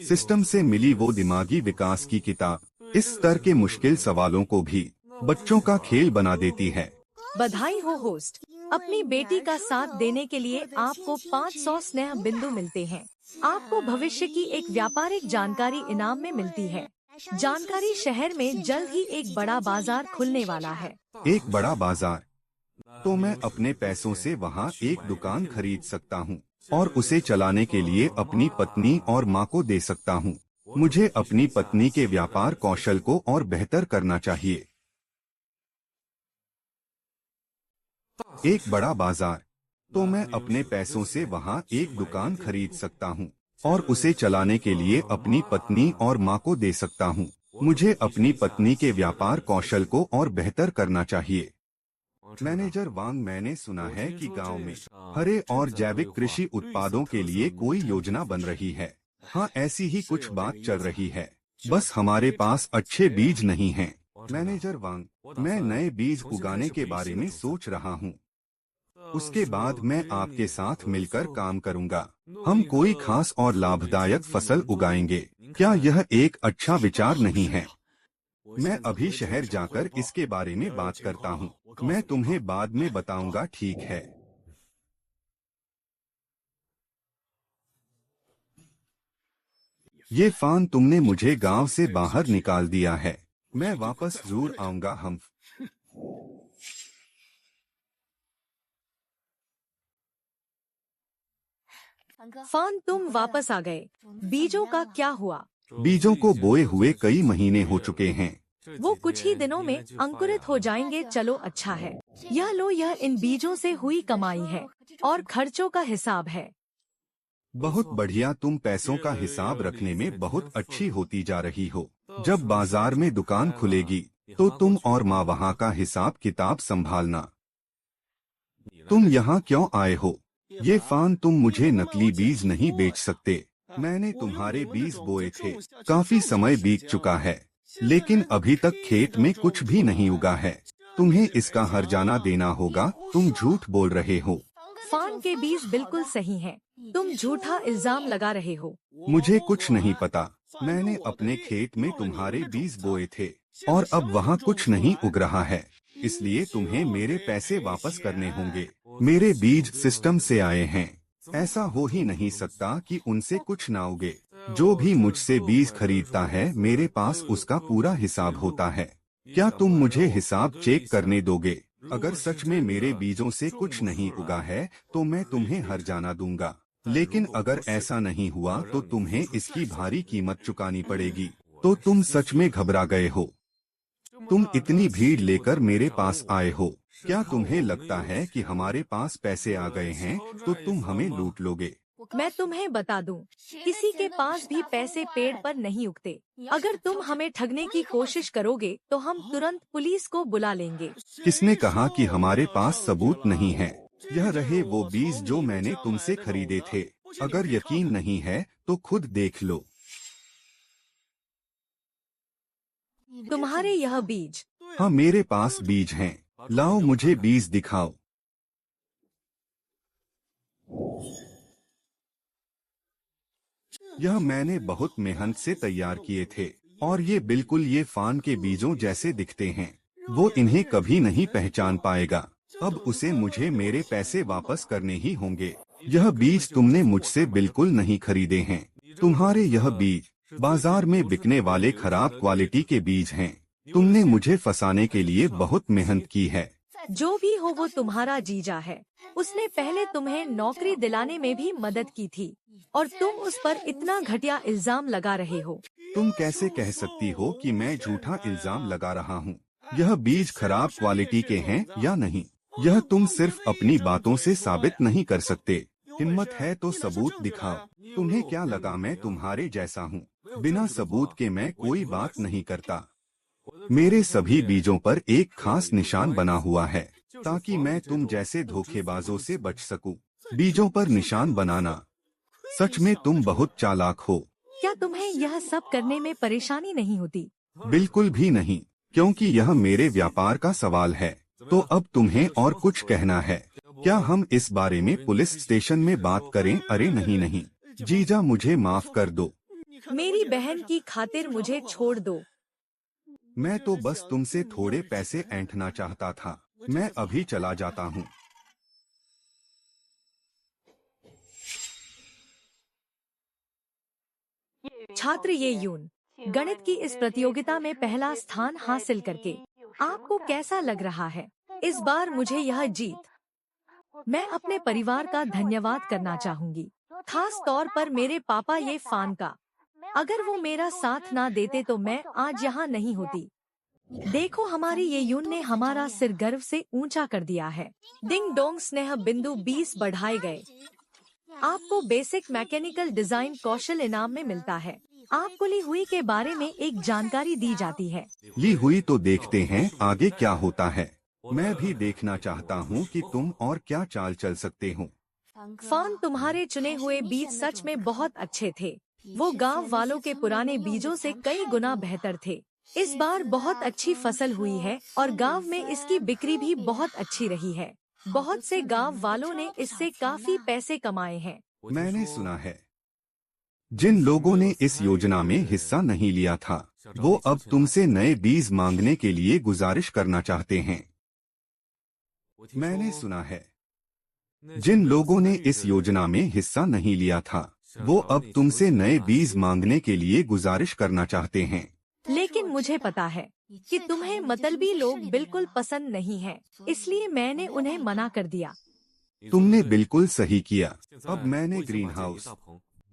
सिस्टम से मिली वो दिमागी विकास की किताब इस स्तर के मुश्किल सवालों को भी बच्चों का खेल बना देती है। बधाई हो होस्ट। अपनी बेटी का साथ देने के लिए आपको 500 स्नेह बिंदु मिलते हैं। आपको भविष्य की एक व्यापारिक जानकारी इनाम में मिलती है। जानकारी शहर में जल्द ही एक बड़ा बाजार खुलने वाला है। एक बड़ा बाजार? तो मैं अपने पैसों से वहाँ एक दुकान खरीद सकता हूँ और उसे चलाने के लिए अपनी पत्नी और माँ को दे सकता हूँ। मुझे अपनी पत्नी के व्यापार कौशल को और बेहतर करना चाहिए। एक बड़ा बाजार? तो मैं अपने पैसों से वहाँ एक दुकान खरीद सकता हूँ और उसे चलाने के लिए अपनी पत्नी और माँ को दे सकता हूँ। मुझे अपनी पत्नी के व्यापार कौशल को और बेहतर करना चाहिए। मैनेजर वांग, मैंने सुना है कि गांव में हरे और जैविक कृषि उत्पादों के लिए कोई योजना बन रही है। हाँ, ऐसी ही कुछ बात चल रही है, बस हमारे पास अच्छे बीज नहीं हैं। मैनेजर वांग, मैं नए बीज उगाने के बारे में सोच रहा हूँ। उसके बाद मैं आपके साथ मिलकर काम करूँगा। हम कोई खास और लाभदायक फसल उगाएंगे। क्या यह एक अच्छा विचार नहीं है? मैं अभी शहर जाकर इसके बारे में बात करता हूँ। मैं तुम्हें बाद में बताऊंगा, ठीक है? ये फान, तुमने मुझे गांव से बाहर निकाल दिया है। मैं वापस जरूर आऊंगा। हम फान, तुम वापस आ गए। बीजों का क्या हुआ? बीजों को बोए हुए कई महीने हो चुके हैं। वो कुछ ही दिनों में अंकुरित हो जाएंगे। चलो अच्छा है। यह लो, यह इन बीजों से हुई कमाई है और खर्चों का हिसाब है। बहुत बढ़िया, तुम पैसों का हिसाब रखने में बहुत अच्छी होती जा रही हो। जब बाजार में दुकान खुलेगी तो तुम और माँ वहाँ का हिसाब किताब संभालना। तुम यहाँ क्यों आए हो? ये फान, तुम मुझे नकली बीज नहीं बेच सकते। मैंने तुम्हारे बीज बोए थे। काफी समय बीत चुका है, लेकिन अभी तक खेत में कुछ भी नहीं उगा है। तुम्हें इसका हर्जाना देना होगा। तुम झूठ बोल रहे हो। फान के बीज बिल्कुल सही हैं। तुम झूठा इल्जाम लगा रहे हो। मुझे कुछ नहीं पता। मैंने अपने खेत में तुम्हारे बीज बोए थे और अब वहाँ कुछ नहीं उग रहा है, इसलिए तुम्हें मेरे पैसे वापस करने होंगे। मेरे बीज सिस्टम से आए हैं। ऐसा हो ही नहीं सकता कि उनसे कुछ ना उगे। जो भी मुझसे बीज खरीदता है मेरे पास उसका पूरा हिसाब होता है। क्या तुम मुझे हिसाब चेक करने दोगे? अगर सच में मेरे बीजों से कुछ नहीं उगा है तो मैं तुम्हें हर जाना दूंगा, लेकिन अगर ऐसा नहीं हुआ तो तुम्हें इसकी भारी कीमत चुकानी पड़ेगी। तो तुम सच में घबरा गए हो? तुम इतनी भीड़ लेकर मेरे पास आए हो। क्या तुम्हें लगता है कि हमारे पास पैसे आ गए हैं तो तुम हमें लूट लोगे? मैं तुम्हें बता दूं, किसी के पास भी पैसे पेड़ पर नहीं उगते। अगर तुम हमें ठगने की कोशिश करोगे तो हम तुरंत पुलिस को बुला लेंगे। किसने कहा कि हमारे पास सबूत नहीं है? यह रहे वो बीज जो मैंने तुमसे खरीदे थे। अगर यकीन नहीं है तो खुद देख लो। तुम्हारे यह बीज? हाँ, मेरे पास बीज हैं। लाओ मुझे बीज दिखाओ। यह मैंने बहुत मेहनत से तैयार किए थे और ये बिल्कुल ये फान के बीजों जैसे दिखते हैं। वो इन्हें कभी नहीं पहचान पाएगा। अब उसे मुझे मेरे पैसे वापस करने ही होंगे। यह बीज तुमने मुझसे बिल्कुल नहीं खरीदे हैं। तुम्हारे यह बीज बाजार में बिकने वाले खराब क्वालिटी के बीज हैं। तुमने मुझे फंसाने के लिए बहुत मेहनत की है। जो भी हो वो तुम्हारा जीजा है। उसने पहले तुम्हें नौकरी दिलाने में भी मदद की थी और तुम उस पर इतना घटिया इल्जाम लगा रहे हो। तुम कैसे कह सकती हो कि मैं झूठा इल्जाम लगा रहा हूँ? यह बीज खराब क्वालिटी के हैं या नहीं, यह तुम सिर्फ अपनी बातों से साबित नहीं कर सकते। हिम्मत है तो सबूत दिखाओ। तुम्हें क्या लगा मैं तुम्हारे जैसा हूँ? बिना सबूत के मैं कोई बात नहीं करता। मेरे सभी बीजों पर एक खास निशान बना हुआ है ताकि मैं तुम जैसे धोखेबाजों से बच सकूं। बीजों पर निशान बनाना। सच में तुम बहुत चालाक हो। क्या तुम्हें यह सब करने में परेशानी नहीं होती? बिल्कुल भी नहीं, क्योंकि यह मेरे व्यापार का सवाल है। तो अब तुम्हें और कुछ कहना है? क्या हम इस बारे में पुलिस स्टेशन में बात करें? अरे नहीं नहीं, जीजा मुझे माफ कर दो। मेरी बहन की खातिर मुझे छोड़ दो। मैं तो बस तुमसे थोड़े पैसे ऐंठना चाहता था। मैं अभी चला जाता हूँ। छात्र ये यून गणित की इस प्रतियोगिता में पहला स्थान हासिल करके आपको कैसा लग रहा है? इस बार मुझे यह जीत मैं अपने परिवार का धन्यवाद करना चाहूंगी, खास तौर पर मेरे पापा ये फान का। अगर वो मेरा साथ ना देते तो मैं आज यहाँ नहीं होती। देखो हमारी ये यून ने हमारा सिर गर्व से ऊंचा कर दिया है। डिंग डोंग स्नेह बिंदु 20 बढ़ाए गए। आपको बेसिक मैकेनिकल डिजाइन कौशल इनाम में मिलता है। आपको ली हुई के बारे में एक जानकारी दी जाती है। ली हुई तो देखते हैं आगे क्या होता है। मैं भी देखना चाहता हूँ कि तुम और क्या चाल चल सकते हो। फान तुम्हारे चुने हुए बीज सच में बहुत अच्छे थे। वो गांव वालों के पुराने बीजों से कई गुना बेहतर थे। इस बार बहुत अच्छी फसल हुई है और गांव में इसकी बिक्री भी बहुत अच्छी रही है। बहुत से गांव वालों ने इससे काफी पैसे कमाए हैं। मैंने सुना है जिन लोगों ने इस योजना में हिस्सा नहीं लिया था वो अब तुमसे नए बीज मांगने के लिए गुजारिश करना चाहते हैं। मैंने सुना है जिन लोगों ने इस योजना में हिस्सा नहीं लिया था वो अब तुमसे नए बीज मांगने के लिए गुजारिश करना चाहते हैं। लेकिन मुझे पता है कि तुम्हें मतलबी लोग बिल्कुल पसंद नहीं हैं, इसलिए मैंने उन्हें मना कर दिया। तुमने बिल्कुल सही किया। अब मैंने ग्रीन हाउस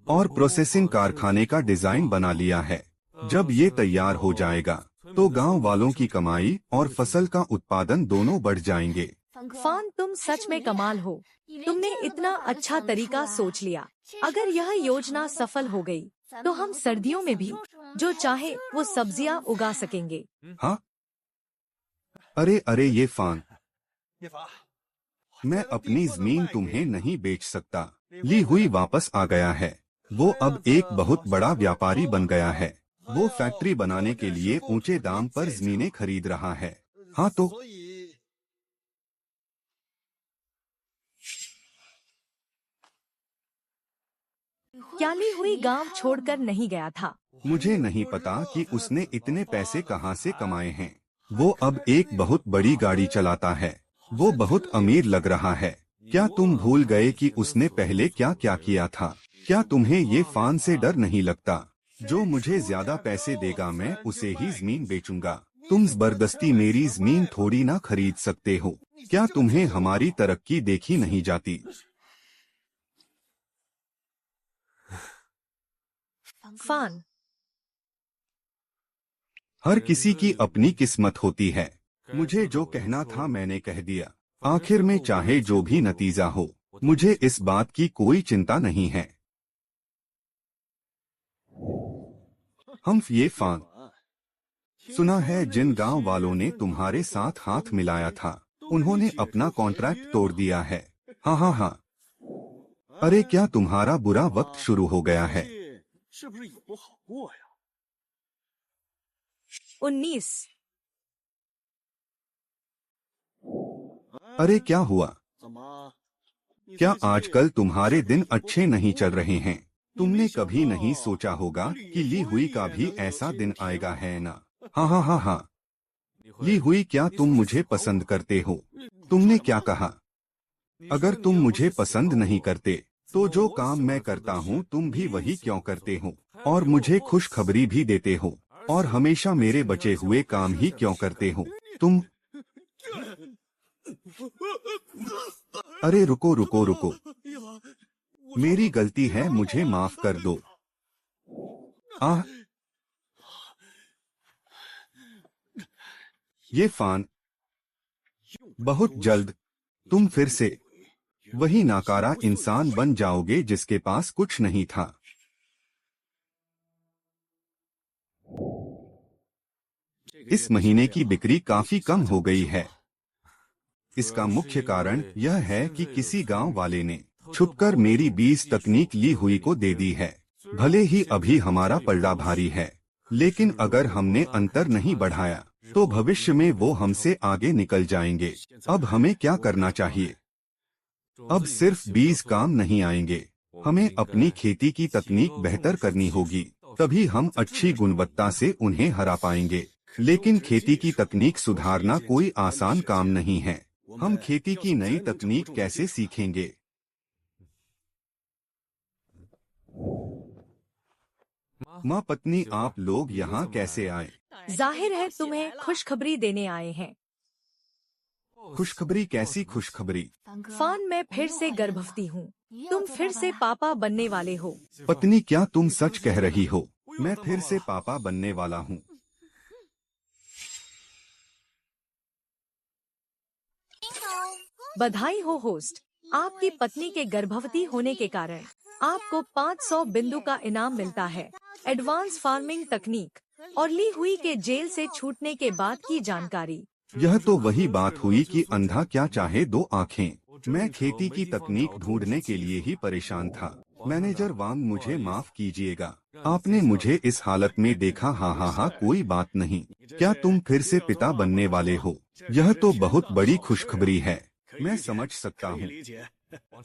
और प्रोसेसिंग कारखाने का डिजाइन बना लिया है। जब ये तैयार हो जाएगा तो गांव वालों की कमाई और फसल का उत्पादन दोनों बढ़ जाएंगे। फान तुम सच में कमाल हो। तुमने इतना अच्छा तरीका सोच लिया। अगर यह योजना सफल हो गई तो हम सर्दियों में भी जो चाहे वो सब्जियां उगा सकेंगे। हाँ? अरे अरे ये फान, मैं अपनी जमीन तुम्हें नहीं बेच सकता। ली हुई वापस आ गया है। वो अब एक बहुत बड़ा व्यापारी बन गया है। वो फैक्ट्री बनाने के लिए ऊंचे दाम पर जमीनें खरीद रहा है। हाँ तो क्या ली हुई गांव छोड़कर नहीं गया था? मुझे नहीं पता कि उसने इतने पैसे कहाँ से कमाए हैं। वो अब एक बहुत बड़ी गाड़ी चलाता है। वो बहुत अमीर लग रहा है। क्या तुम भूल गए कि उसने पहले क्या क्या किया था? क्या तुम्हें ये फान से डर नहीं लगता? जो मुझे ज्यादा पैसे देगा मैं उसे ही जमीन बेचूंगा। तुम जबरदस्ती मेरी जमीन थोड़ी ना खरीद सकते हो। क्या तुम्हें हमारी तरक्की देखी नहीं जाती? फान। हर किसी की अपनी किस्मत होती है। मुझे जो कहना था मैंने कह दिया। आखिर में चाहे जो भी नतीजा हो, मुझे इस बात की कोई चिंता नहीं है। हम ये फान। सुना है जिन गांव वालों ने तुम्हारे साथ हाथ मिलाया था, उन्होंने अपना कॉन्ट्रैक्ट तोड़ दिया है। हाँ हाँ हाँ। अरे क्या तुम्हारा बुरा वक्त शुरू हो गया है? 19। अरे क्या हुआ? क्या आजकल तुम्हारे दिन अच्छे नहीं चल रहे हैं? तुमने कभी नहीं सोचा होगा कि ली हुई का भी ऐसा दिन आएगा, है ना? हाँ हाँ हाँ हाँ। ली हुई, क्या तुम मुझे पसंद करते हो? तुमने क्या कहा? अगर तुम मुझे पसंद नहीं करते तो जो काम मैं करता हूँ तुम भी वही क्यों करते हो? और मुझे खुशखबरी भी देते हो और हमेशा मेरे बचे हुए काम ही क्यों करते हो तुम? अरे रुको रुको रुको, मेरी गलती है, मुझे माफ कर दो। आह, ये फान। बहुत जल्द तुम फिर से वही नाकारा इंसान बन जाओगे जिसके पास कुछ नहीं था। इस महीने की बिक्री काफी कम हो गई है। इसका मुख्य कारण यह है कि किसी गांव वाले ने छुपकर मेरी 20 तकनीक ली हुई को दे दी है। भले ही अभी हमारा पलड़ा भारी है, लेकिन अगर हमने अंतर नहीं बढ़ाया तो भविष्य में वो हमसे आगे निकल जाएंगे। अब हमें क्या करना चाहिए? अब सिर्फ 20 काम नहीं आएंगे, हमें अपनी खेती की तकनीक बेहतर करनी होगी, तभी हम अच्छी गुणवत्ता से उन्हें हरा पाएंगे। लेकिन खेती की तकनीक सुधारना कोई आसान काम नहीं है। हम खेती की नई तकनीक कैसे सीखेंगे? माँ पत्नी, आप लोग यहाँ कैसे आए? जाहिर है तुम्हें खुशखबरी देने आए हैं। खुशखबरी? कैसी खुशखबरी? फान, मैं फिर से गर्भवती हूँ। तुम फिर से पापा बनने वाले हो। पत्नी, क्या तुम सच कह रही हो? मैं फिर से पापा बनने वाला हूँ। बधाई हो होस्ट, आपकी पत्नी के गर्भवती होने के कारण आपको 500 बिंदु का इनाम मिलता है। एडवांस फार्मिंग तकनीक और ली हुई के जेल से छूटने के बाद की जानकारी। यह तो वही बात हुई कि अंधा क्या चाहे दो आँखें। मैं खेती की तकनीक ढूंढने के लिए ही परेशान था। मैनेजर वांग, मुझे माफ कीजिएगा, आपने मुझे इस हालत में देखा। हाँ हाँ हाँ, कोई बात नहीं। क्या तुम फिर से पिता बनने वाले हो? यह तो बहुत बड़ी खुशखबरी है। मैं समझ सकता हूँ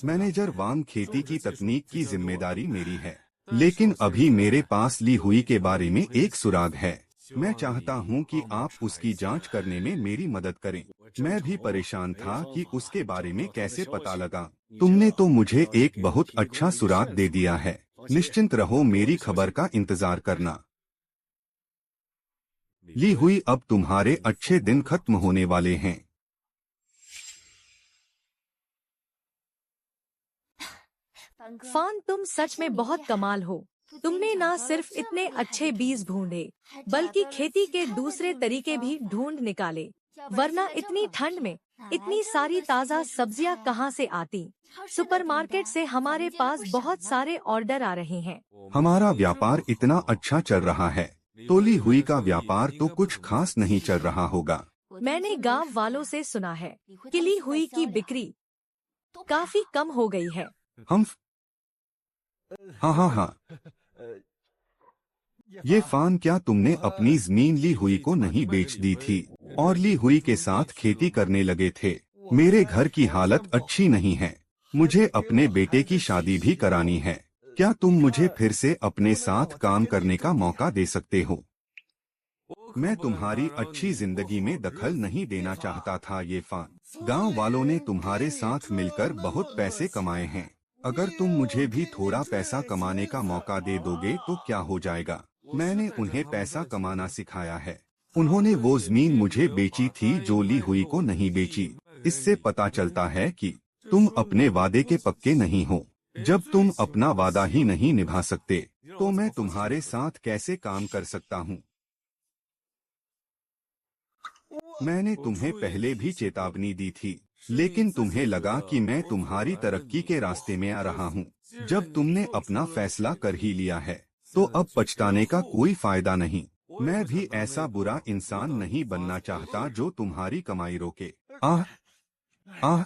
मैनेजर वांग, खेती की तकनीक की जिम्मेदारी मेरी है, लेकिन अभी मेरे पास ली हुई के बारे में एक सुराग है। मैं चाहता हूं कि आप उसकी जांच करने में मेरी मदद करें। मैं भी परेशान था कि उसके बारे में कैसे पता लगा। तुमने तो मुझे एक बहुत अच्छा सुराग दे दिया है। निश्चिंत रहो, मेरी खबर का इंतजार करना। ली हुई, अब तुम्हारे अच्छे दिन खत्म होने वाले हैं। फान, तुम सच में बहुत कमाल हो। तुमने न सिर्फ इतने अच्छे बीज ढूंढे, बल्कि खेती के दूसरे तरीके भी ढूंढ निकाले। वरना इतनी ठंड में इतनी सारी ताज़ा सब्जियां कहां से आती? सुपरमार्केट से हमारे पास बहुत सारे ऑर्डर आ रहे हैं। हमारा व्यापार इतना अच्छा चल रहा है, तो ली हुई का व्यापार तो कुछ खास नहीं चल रहा होगा। मैंने गांव वालों से सुना है कि ली हुई की बिक्री काफी कम हो गई है। हम हाँ हाँ हाँ। ये फान, क्या तुमने अपनी जमीन ली हुई को नहीं बेच दी थी और ली हुई के साथ खेती करने लगे थे? मेरे घर की हालत अच्छी नहीं है, मुझे अपने बेटे की शादी भी करानी है। क्या तुम मुझे फिर से अपने साथ काम करने का मौका दे सकते हो? मैं तुम्हारी अच्छी जिंदगी में दखल नहीं देना चाहता था ये फान। गांव वालों ने तुम्हारे साथ मिलकर बहुत पैसे कमाए हैं। अगर तुम मुझे भी थोड़ा पैसा कमाने का मौका दे दोगे तो क्या हो जाएगा। मैंने उन्हें पैसा कमाना सिखाया है। उन्होंने वो जमीन मुझे बेची थी जो ली हुई को नहीं बेची। इससे पता चलता है कि तुम अपने वादे के पक्के नहीं हो। जब तुम अपना वादा ही नहीं निभा सकते तो मैं तुम्हारे साथ कैसे काम कर सकता हूँ। मैंने तुम्हें पहले भी चेतावनी दी थी, लेकिन तुम्हें लगा कि मैं तुम्हारी तरक्की के रास्ते में आ रहा हूँ। जब तुमने अपना फैसला कर ही लिया है तो अब पछताने का कोई फायदा नहीं। मैं भी ऐसा बुरा इंसान नहीं बनना चाहता जो तुम्हारी कमाई रोके। आह आह,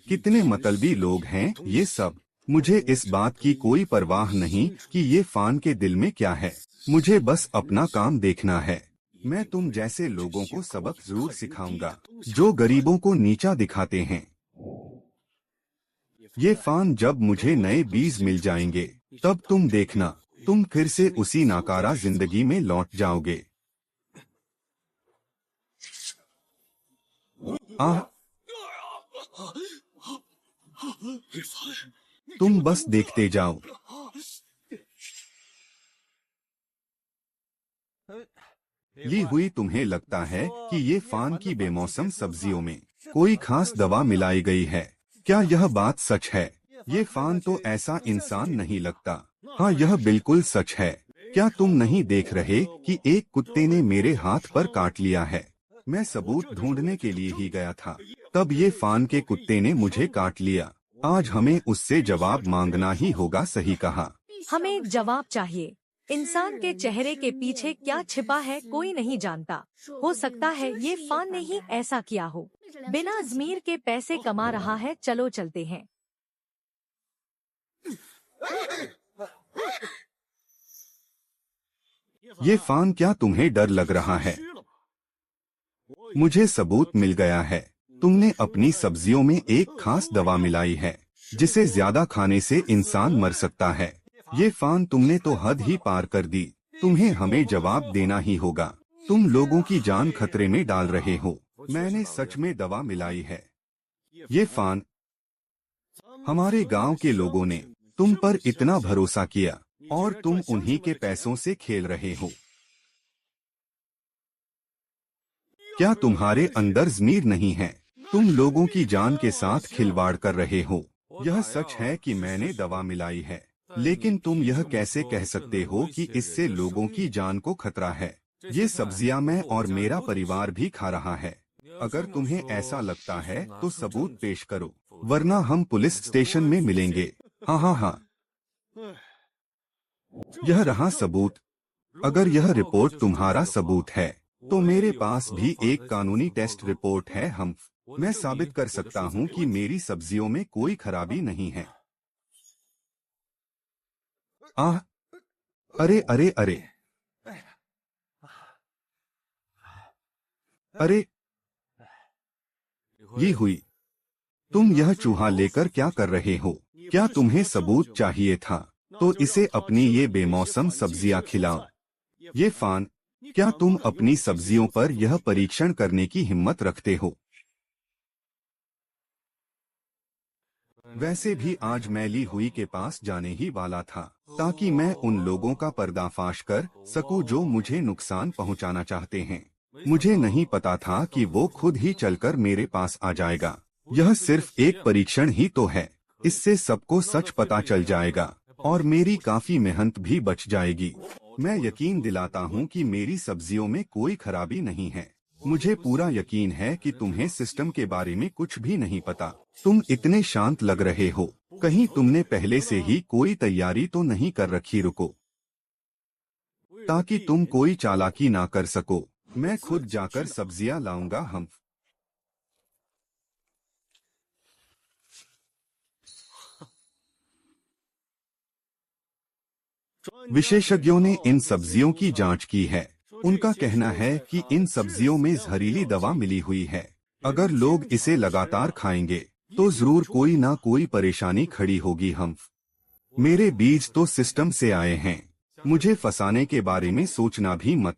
कितने मतलबी लोग हैं ये सब। मुझे इस बात की कोई परवाह नहीं कि ये फान के दिल में क्या है। मुझे बस अपना काम देखना है। मैं तुम जैसे लोगों को सबक जरूर सिखाऊंगा जो गरीबों को नीचा दिखाते हैं। ये फान जब मुझे नए बीज मिल जाएंगे तब तुम देखना, तुम फिर से उसी नाकारा जिंदगी में लौट जाओगे। आह, तुम बस देखते जाओ। ली हुई, तुम्हें लगता है कि ये फान की बेमौसम सब्जियों में कोई खास दवा मिलाई गई है। क्या यह बात सच है? ये फान तो ऐसा इंसान नहीं लगता। हाँ, यह बिल्कुल सच है। क्या तुम नहीं देख रहे कि एक कुत्ते ने मेरे हाथ पर काट लिया है? मैं सबूत ढूंढने के लिए ही गया था, तब ये फान के कुत्ते ने मुझे काट लिया। आज हमें उससे जवाब मांगना ही होगा। सही कहा। हमें एक जवाब चाहिए। इंसान के चेहरे के पीछे क्या छिपा है कोई नहीं जानता। हो सकता है ये फान ने ही ऐसा किया हो। बिना ज़मीर के पैसे कमा रहा है। चलो चलते हैं। ये फान, क्या तुम्हें डर लग रहा है? मुझे सबूत मिल गया है। तुमने अपनी सब्जियों में एक खास दवा मिलाई है जिसे ज्यादा खाने से इंसान मर सकता है। ये फान, तुमने तो हद ही पार कर दी। तुम्हें हमें जवाब देना ही होगा। तुम लोगों की जान खतरे में डाल रहे हो। मैंने सच में दवा मिलाई है। ये फान, हमारे गांव के लोगों ने तुम पर इतना भरोसा किया और तुम उन्हीं के पैसों से खेल रहे हो। क्या तुम्हारे अंदर ज़मीर नहीं है? तुम लोगों की जान के साथ खिलवाड़ कर रहे हो। यह सच है कि मैंने दवा मिलाई है, लेकिन तुम यह कैसे कह सकते हो कि इससे लोगों की जान को खतरा है? ये सब्जियां मैं और मेरा परिवार भी खा रहा है। अगर तुम्हें ऐसा लगता है तो सबूत पेश करो, वरना हम पुलिस स्टेशन में मिलेंगे। हाँ हाँ हाँ, यह रहा सबूत। अगर यह रिपोर्ट तुम्हारा सबूत है तो मेरे पास भी एक कानूनी टेस्ट रिपोर्ट है। मैं साबित कर सकता हूँ कि मेरी सब्जियों में कोई खराबी नहीं है। आह, अरे अरे अरे अरे, ये हुई। तुम यह चूहा लेकर क्या कर रहे हो? क्या तुम्हें सबूत चाहिए था तो इसे अपनी ये बेमौसम सब्जियां खिलाओ। ये फान, क्या तुम अपनी सब्जियों पर यह परीक्षण करने की हिम्मत रखते हो? वैसे भी आज मैं ली हुई के पास जाने ही वाला था ताकि मैं उन लोगों का पर्दाफाश कर सकूं जो मुझे नुकसान पहुंचाना चाहते हैं। मुझे नहीं पता था कि वो खुद ही चलकर मेरे पास आ जाएगा। यह सिर्फ एक परीक्षण ही तो है। इससे सबको सच पता चल जाएगा और मेरी काफी मेहनत भी बच जाएगी। मैं यकीन दिलाता हूँ कि मेरी सब्जियों में कोई खराबी नहीं है। मुझे पूरा यकीन है कि तुम्हें सिस्टम के बारे में कुछ भी नहीं पता। तुम इतने शांत लग रहे हो, कहीं तुमने पहले से ही कोई तैयारी तो नहीं कर रखी? रुको, ताकि तुम कोई चालाकी ना कर सको। मैं खुद जाकर सब्जियां लाऊंगा। हम विशेषज्ञों ने इन सब्जियों की जांच की है। उनका कहना है कि इन सब्जियों में जहरीली दवा मिली हुई है। अगर लोग इसे लगातार खाएंगे तो जरूर कोई ना कोई परेशानी खड़ी होगी। मेरे बीज तो सिस्टम से आए हैं। मुझे फंसाने के बारे में सोचना भी मत।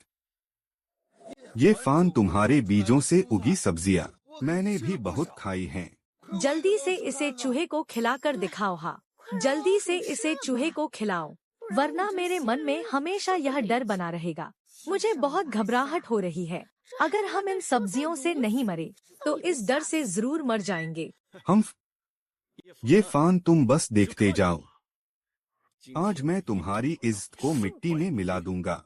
ये फान तुम्हारे बीजों से उगी सब्जियां मैंने भी बहुत खाई हैं। जल्दी से इसे चूहे को खिलाकर दिखाओ। हाँ, जल्दी से इसे चूहे को खिलाओ, वरना मेरे मन में हमेशा यह डर बना रहेगा। मुझे बहुत घबराहट हो रही है। अगर हम इन सब्जियों से नहीं मरे तो इस डर से जरूर मर जाएंगे। ये फान तुम बस देखते जाओ, आज मैं तुम्हारी इज्जत को मिट्टी में मिला दूंगा।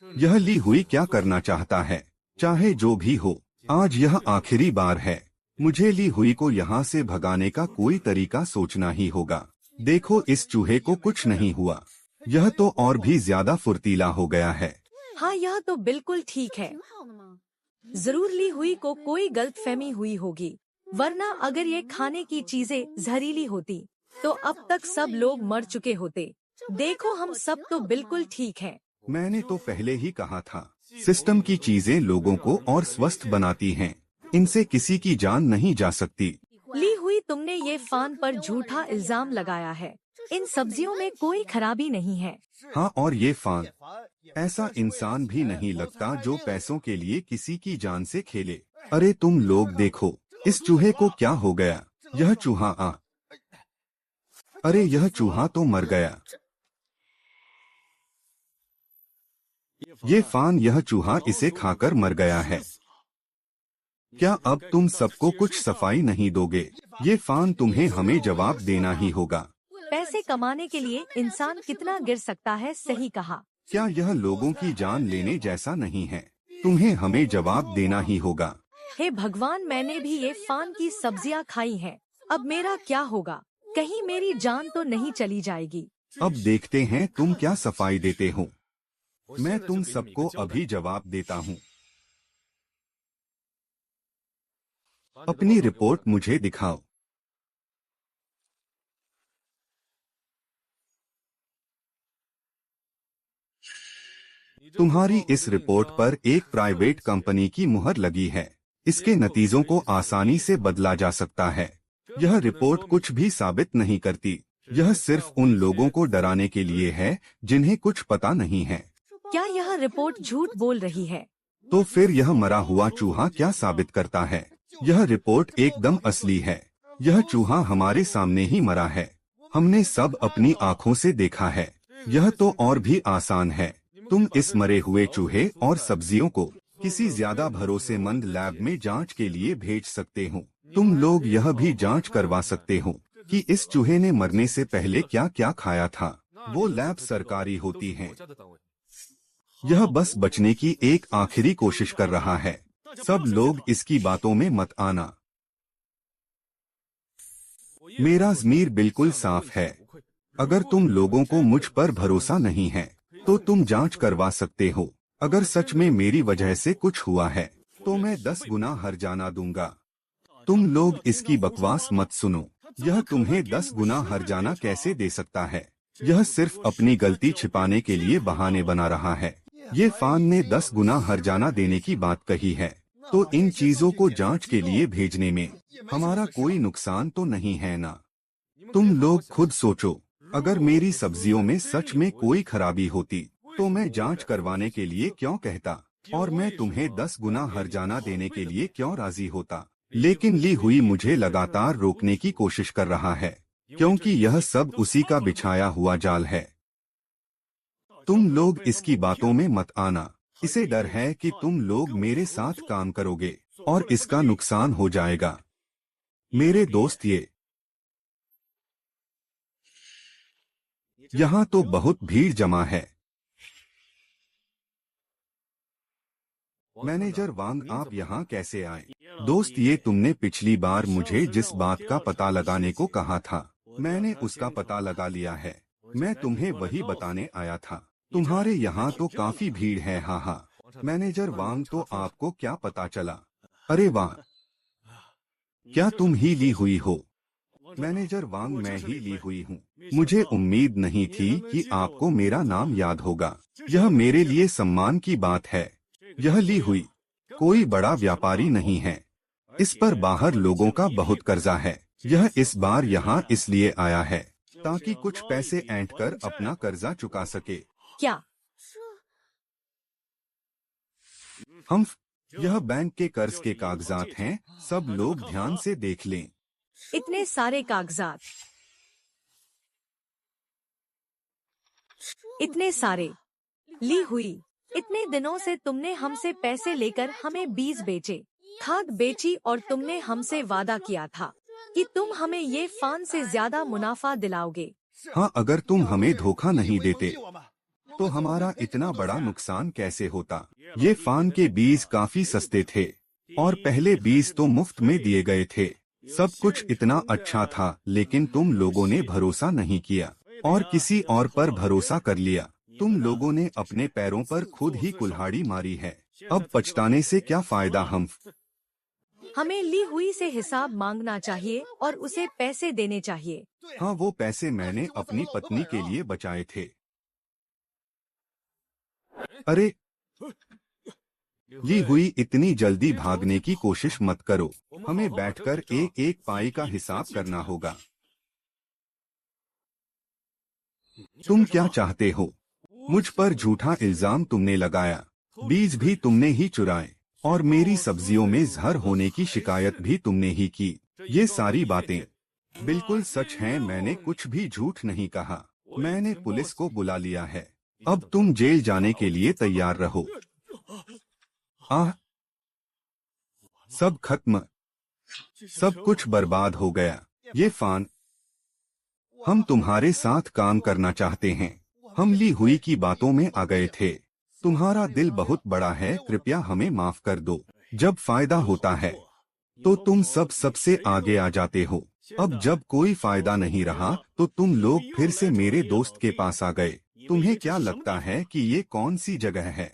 यह ली हुई क्या करना चाहता है? चाहे जो भी हो, आज यह आखिरी बार है। मुझे ली हुई को यहाँ से भगाने का कोई तरीका सोचना ही होगा। देखो, इस चूहे को कुछ नहीं हुआ, यह तो और भी ज्यादा फुर्तीला हो गया है। हाँ, यह तो बिल्कुल ठीक है। जरूर ली हुई को कोई गलतफहमी हुई होगी, वरना अगर ये खाने की चीजें जहरीली होती तो अब तक सब लोग मर चुके होते। देखो, हम सब तो बिल्कुल ठीक हैं। मैंने तो पहले ही कहा था, सिस्टम की चीजें लोगों को और स्वस्थ बनाती हैं। इनसे किसी की जान नहीं जा सकती। ली हुई, तुमने ये फान पर झूठा इल्जाम लगाया है। इन सब्जियों में कोई खराबी नहीं है। हाँ, और ये फान ऐसा इंसान भी नहीं लगता जो पैसों के लिए किसी की जान से खेले। अरे तुम लोग देखो, इस चूहे को क्या हो गया? यह चूहा अरे यह चूहा तो मर गया। ये फान, यह चूहा इसे खाकर मर गया है। क्या अब तुम सबको कुछ सफाई नहीं दोगे? ये फान, तुम्हें हमें जवाब देना ही होगा। पैसे कमाने के लिए इंसान कितना गिर सकता है, सही कहा। क्या यह लोगों की जान लेने जैसा नहीं है? तुम्हें हमें जवाब देना ही होगा। हे भगवान, मैंने भी ये फान की सब्जियां खाई हैं। अब मेरा क्या होगा? कहीं मेरी जान तो नहीं चली जाएगी। अब देखते हैं तुम क्या सफाई देते हो। मैं तुम सबको अभी जवाब देता हूँ। अपनी रिपोर्ट मुझे दिखाओ। तुम्हारी इस रिपोर्ट पर एक प्राइवेट कंपनी की मुहर लगी है। इसके नतीजों को आसानी से बदला जा सकता है। यह रिपोर्ट कुछ भी साबित नहीं करती। यह सिर्फ उन लोगों को डराने के लिए है जिन्हें कुछ पता नहीं है। क्या यह रिपोर्ट झूठ बोल रही है? तो फिर यह मरा हुआ चूहा क्या साबित करता है? यह रिपोर्ट एकदम असली है। यह चूहा हमारे सामने ही मरा है। हमने सब अपनी आँखों से देखा है। यह तो और भी आसान है। तुम इस मरे हुए चूहे और सब्जियों को किसी ज्यादा भरोसेमंद लैब में जांच के लिए भेज सकते हो। तुम लोग यह भी जांच करवा सकते हो कि इस चूहे ने मरने से पहले क्या क्या खाया था। वो लैब सरकारी होती हैं। यह बस बचने की एक आखिरी कोशिश कर रहा है। सब लोग इसकी बातों में मत आना। मेरा ज़मीर बिल्कुल साफ है। अगर तुम लोगों को मुझ पर भरोसा नहीं है तो तुम जांच करवा सकते हो। अगर सच में मेरी वजह से कुछ हुआ है तो मैं 10 गुना हर्जाना दूंगा। तुम लोग इसकी बकवास मत सुनो। यह तुम्हें 10 गुना हर्जाना कैसे दे सकता है? यह सिर्फ अपनी गलती छिपाने के लिए बहाने बना रहा है। ये फान ने 10 गुना हर्जाना देने की बात कही है, तो इन चीजों को जांच के लिए भेजने में हमारा कोई नुकसान तो नहीं है ना? तुम लोग खुद सोचो, अगर मेरी सब्जियों में सच में कोई खराबी होती तो मैं जांच करवाने के लिए क्यों कहता और मैं तुम्हें 10 गुना हर्जाना देने के लिए क्यों राजी होता? लेकिन ली हुई मुझे लगातार रोकने की कोशिश कर रहा है, क्योंकि यह सब उसी का बिछाया हुआ जाल है। तुम लोग इसकी बातों में मत आना। इसे डर है कि तुम लोग मेरे साथ काम करोगे और इसका नुकसान हो जाएगा। मेरे दोस्त, यहाँ तो बहुत भीड़ जमा है। मैनेजर वांग, आप यहाँ कैसे आए? दोस्त, ये तुमने पिछली बार मुझे जिस बात का पता लगाने को कहा था, मैंने उसका पता लगा लिया है। मैं तुम्हें वही बताने आया था। तुम्हारे यहाँ तो काफी भीड़ है। हाँ। मैनेजर वांग, तो आपको क्या पता चला? अरे वाह, क्या तुम ही ली हुई हो? मैनेजर वांग, मैं ही ली हुई हूँ। मुझे उम्मीद नहीं थी कि आपको मेरा नाम याद होगा। यह मेरे लिए सम्मान की बात है। यह ली हुई कोई बड़ा व्यापारी नहीं है। इस पर बाहर लोगों का बहुत कर्जा है। यह इस बार यहाँ इसलिए आया है ताकि कुछ पैसे ऐंठ कर अपना कर्जा चुका सके। क्या? हम यह बैंक के कर्ज के कागजात हैं, सब लोग ध्यान से देख लें। इतने सारे कागजात, इतने सारे। ली हुई, इतने दिनों से तुमने हमसे पैसे लेकर हमें बीज बेचे, खाद बेची और तुमने हमसे वादा किया था कि तुम हमें ये फान से ज्यादा मुनाफा दिलाओगे। हाँ, अगर तुम हमें धोखा नहीं देते तो हमारा इतना बड़ा नुकसान कैसे होता। ये फान के बीज काफी सस्ते थे और पहले बीज तो मुफ्त में दिए गए थे। सब कुछ इतना अच्छा था, लेकिन तुम लोगों ने भरोसा नहीं किया और किसी और पर भरोसा कर लिया। तुम लोगों ने अपने पैरों पर खुद ही कुल्हाड़ी मारी है। अब पछताने से क्या फायदा। हमें ली हुई से हिसाब मांगना चाहिए और उसे पैसे देने चाहिए। हाँ, वो पैसे मैंने अपनी पत्नी के लिए बचाए थे। अरे, ली हुई, इतनी जल्दी भागने की कोशिश मत करो। हमें बैठकर एक एक पाई का हिसाब करना होगा। तुम क्या चाहते हो? मुझ पर झूठा इल्जाम तुमने लगाया, बीज भी तुमने ही चुराए और मेरी सब्जियों में जहर होने की शिकायत भी तुमने ही की। ये सारी बातें बिल्कुल सच हैं, मैंने कुछ भी झूठ नहीं कहा। मैंने पुलिस को बुला लिया है। अब तुम जेल जाने के लिए तैयार रहो। आह, सब खत्म, सब कुछ बर्बाद हो गया। ये फान, हम तुम्हारे साथ काम करना चाहते हैं। हम ली हुई की बातों में आ गए थे। तुम्हारा दिल बहुत बड़ा है, कृपया हमें माफ कर दो। जब फायदा होता है तो तुम सबसे आगे आ जाते हो। अब जब कोई फायदा नहीं रहा तो तुम लोग फिर से मेरे दोस्त के पास आ गए। तुम्हें क्या लगता है कि ये कौन सी जगह है?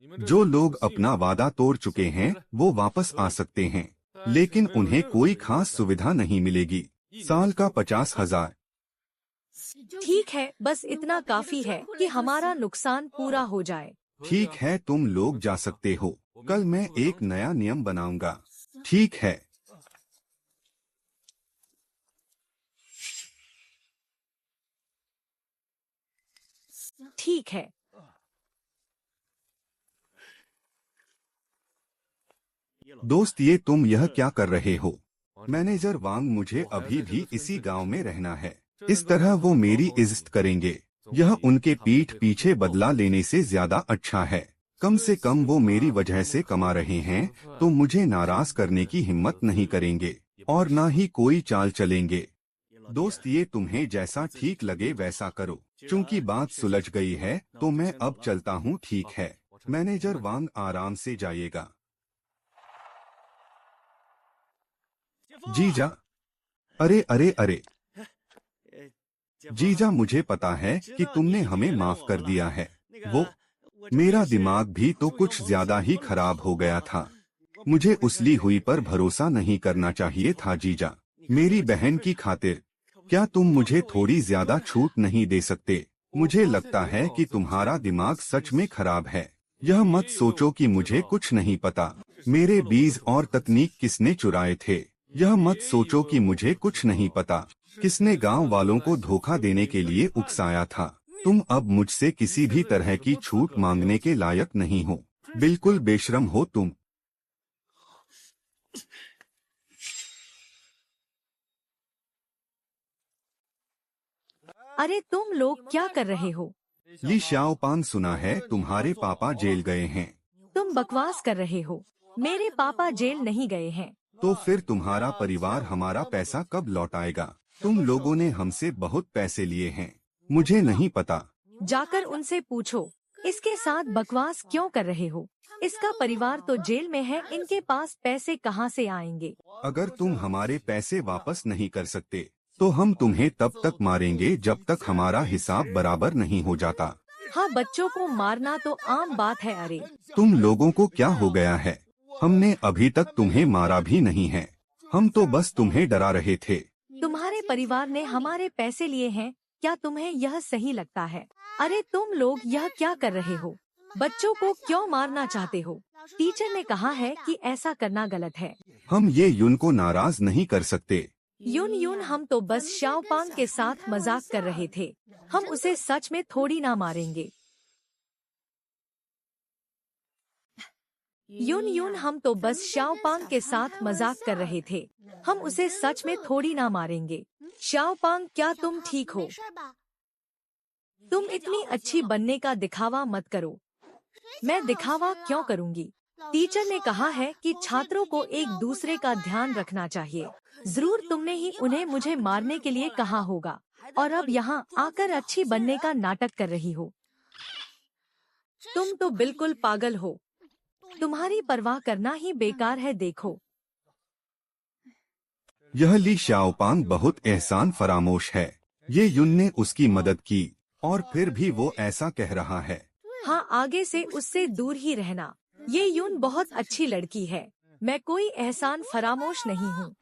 जो लोग अपना वादा तोड़ चुके हैं वो वापस आ सकते हैं, लेकिन उन्हें कोई खास सुविधा नहीं मिलेगी। साल का 50,000। ठीक है, बस इतना काफी है कि हमारा नुकसान पूरा हो जाए। ठीक है, तुम लोग जा सकते हो। कल मैं एक नया नियम बनाऊंगा। ठीक है। ठीक है। दोस्त, ये तुम यह क्या कर रहे हो? मैनेजर वांग मुझे अभी भी इसी गांव में रहना है। इस तरह वो मेरी इज्जत करेंगे। यह उनके पीठ पीछे बदला लेने से ज्यादा अच्छा है। कम से कम वो मेरी वजह से कमा रहे हैं तो मुझे नाराज करने की हिम्मत नहीं करेंगे और ना ही कोई चाल चलेंगे। दोस्त, ये तुम्हें जैसा ठीक लगे वैसा करो। चूंकि बात सुलझ गई है तो मैं अब चलता हूँ। ठीक है, मैनेजर वांग, आराम से जाइएगा। जीजा, अरे अरे अरे, जीजा, मुझे पता है कि तुमने हमें माफ कर दिया है। वो मेरा दिमाग भी तो कुछ ज्यादा ही खराब हो गया था। मुझे उस ली हुई पर भरोसा नहीं करना चाहिए था। जीजा, मेरी बहन की खातिर क्या तुम मुझे थोड़ी ज्यादा छूट नहीं दे सकते? मुझे लगता है कि तुम्हारा दिमाग सच में खराब है। यह मत सोचो कि मुझे कुछ नहीं पता। मेरे बीज और तकनीक किसने चुराए थे। यह मत सोचो कि मुझे कुछ नहीं पता। किसने गांव वालों को धोखा देने के लिए उकसाया था। तुम अब मुझसे किसी भी तरह की छूट मांगने के लायक नहीं हो। बिल्कुल बेशरम हो तुम। अरे तुम लोग क्या कर रहे हो? ली शाओपान, सुना है तुम्हारे पापा जेल गए हैं। तुम बकवास कर रहे हो। मेरे पापा जेल नहीं गए हैं। तो फिर तुम्हारा परिवार हमारा पैसा कब लौटाएगा? तुम लोगों ने हमसे बहुत पैसे लिए हैं। मुझे नहीं पता। जाकर उनसे पूछो। इसके साथ बकवास क्यों कर रहे हो? इसका परिवार तो जेल में है, इनके पास पैसे कहाँ से आएंगे? अगर तुम हमारे पैसे वापस नहीं कर सकते तो हम तुम्हें तब तक मारेंगे जब तक हमारा हिसाब बराबर नहीं हो जाता। हाँ, बच्चों को मारना तो आम बात है। अरे तुम लोगों को क्या हो गया है? हमने अभी तक तुम्हें मारा भी नहीं है। हम तो बस तुम्हें डरा रहे थे। तुम्हारे परिवार ने हमारे पैसे लिए हैं, क्या तुम्हें यह सही लगता है? अरे तुम लोग यह क्या कर रहे हो? बच्चों को क्यों मारना चाहते हो? टीचर ने कहा है कि ऐसा करना गलत है। हम ये युन को नाराज नहीं कर सकते। यून, हम तो बस शाओपांग के साथ मजाक कर रहे थे। हम उसे सच में थोड़ी ना मारेंगे। यून यून, हम तो बस शाओपांग के साथ मजाक कर रहे थे। हम उसे सच में थोड़ी ना मारेंगे। शाओपांग, क्या तुम ठीक हो? तुम इतनी अच्छी बनने का दिखावा मत करो। मैं दिखावा क्यों करूंगी? टीचर ने कहा है कि छात्रों को एक दूसरे का ध्यान रखना चाहिए। जरूर तुमने ही उन्हें मुझे मारने के लिए कहा होगा, और अब यहाँ आकर अच्छी बनने का नाटक कर रही हो। तुम तो बिल्कुल पागल हो। तुम्हारी परवाह करना ही बेकार है। देखो, यह ली शाओपांग बहुत एहसान फरामोश है। ये युन ने उसकी मदद की और फिर भी वो ऐसा कह रहा है। हाँ, आगे से उससे दूर ही रहना। ये यून बहुत अच्छी लड़की है। मैं कोई एहसान फरामोश नहीं हूँ।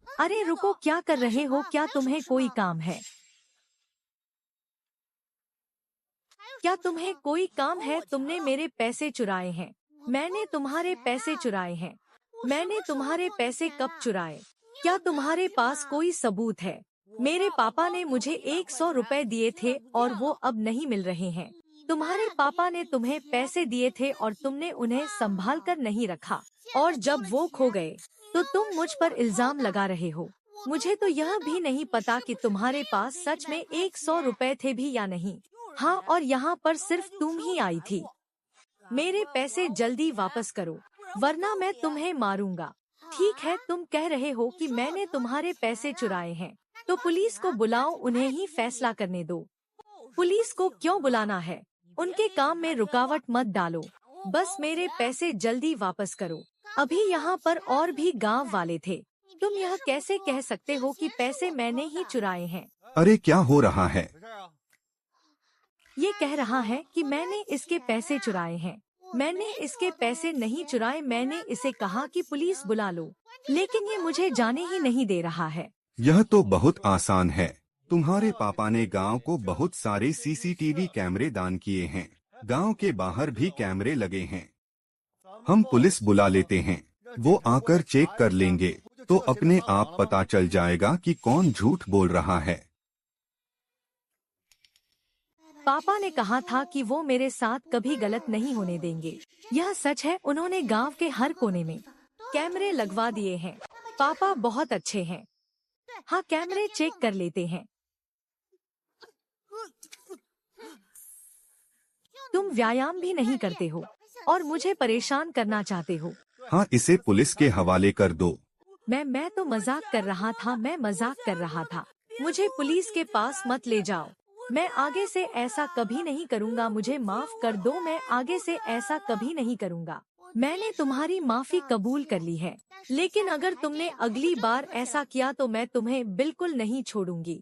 अरे रुको, क्या कर रहे हो? क्या तुम्हें कोई काम है? क्या तुम्हें कोई काम है? तुमने मेरे पैसे चुराए हैं। मैंने तुम्हारे पैसे चुराए हैं। मैंने तुम्हारे पैसे कब चुराए? क्या तुम्हारे पास कोई सबूत है? मेरे पापा ने मुझे 100 रुपए दिए थे और वो अब नहीं मिल रहे हैं। तुम्हारे पापा ने तुम्हें पैसे दिए थे और तुमने उन्हें संभाल कर नहीं रखा, और जब वो खो गए तो तुम मुझ पर इल्जाम लगा रहे हो। मुझे तो यह भी नहीं पता कि तुम्हारे पास सच में 100 रुपए थे भी या नहीं। हाँ, और यहाँ पर सिर्फ तुम ही आई थी। मेरे पैसे जल्दी वापस करो, वरना मैं तुम्हें मारूंगा। ठीक है, तुम कह रहे हो कि मैंने तुम्हारे पैसे चुराए हैं, तो पुलिस को बुलाओ, उन्हें ही फैसला करने दो। पुलिस को क्यों बुलाना है? उनके काम में रुकावट मत डालो। बस मेरे पैसे जल्दी वापस करो। अभी यहाँ पर और भी गांव वाले थे। तुम यह कैसे कह सकते हो कि पैसे मैंने ही चुराए हैं? अरे क्या हो रहा है? ये कह रहा है कि मैंने इसके पैसे चुराए हैं। मैंने इसके पैसे नहीं चुराए। मैंने इसे कहा कि पुलिस बुला लो, लेकिन ये मुझे जाने ही नहीं दे रहा है। यह तो बहुत आसान है। तुम्हारे पापा ने गांव को बहुत सारे सीसीटीवी कैमरे दान किए हैं। गांव के बाहर भी कैमरे लगे हैं। हम पुलिस बुला लेते हैं, वो आकर चेक कर लेंगे, तो अपने आप पता चल जाएगा कि कौन झूठ बोल रहा है। पापा ने कहा था कि वो मेरे साथ कभी गलत नहीं होने देंगे। यह सच है। उन्होंने गांव के हर कोने में कैमरे लगवा दिए हैं। पापा बहुत अच्छे हैं। हाँ, कैमरे चेक कर लेते हैं। तुम व्यायाम भी नहीं करते हो और मुझे परेशान करना चाहते हो। हाँ, इसे पुलिस के हवाले कर दो। मैं तो मजाक कर रहा था। मैं मजाक कर रहा था। मुझे पुलिस के पास मत ले जाओ। मैं आगे से ऐसा कभी नहीं करूँगा। मुझे माफ कर दो। मैं आगे से ऐसा कभी नहीं करूँगा। मैंने तुम्हारी माफी कबूल कर ली है, लेकिन अगर तुमने अगली बार ऐसा किया तो मैं तुम्हें बिल्कुल नहीं छोड़ूंगी।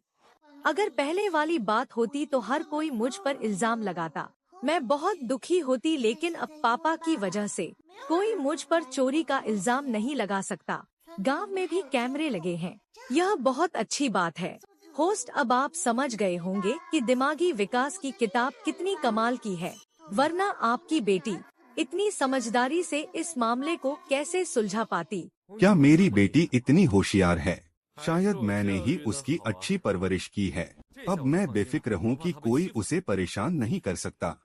अगर पहले वाली बात होती तो हर कोई मुझ पर इल्जाम लगाता। मैं बहुत दुखी होती, लेकिन अब पापा की वजह से कोई मुझ पर चोरी का इल्जाम नहीं लगा सकता। गांव में भी कैमरे लगे हैं। यह बहुत अच्छी बात है। होस्ट, अब आप समझ गए होंगे कि दिमागी विकास की किताब कितनी कमाल की है, वरना आपकी बेटी इतनी समझदारी से इस मामले को कैसे सुलझा पाती? क्या मेरी बेटी इतनी होशियार है? शायद मैंने ही उसकी अच्छी परवरिश की है। अब मैं बेफिक्र हूँ कि कोई उसे परेशान नहीं कर सकता।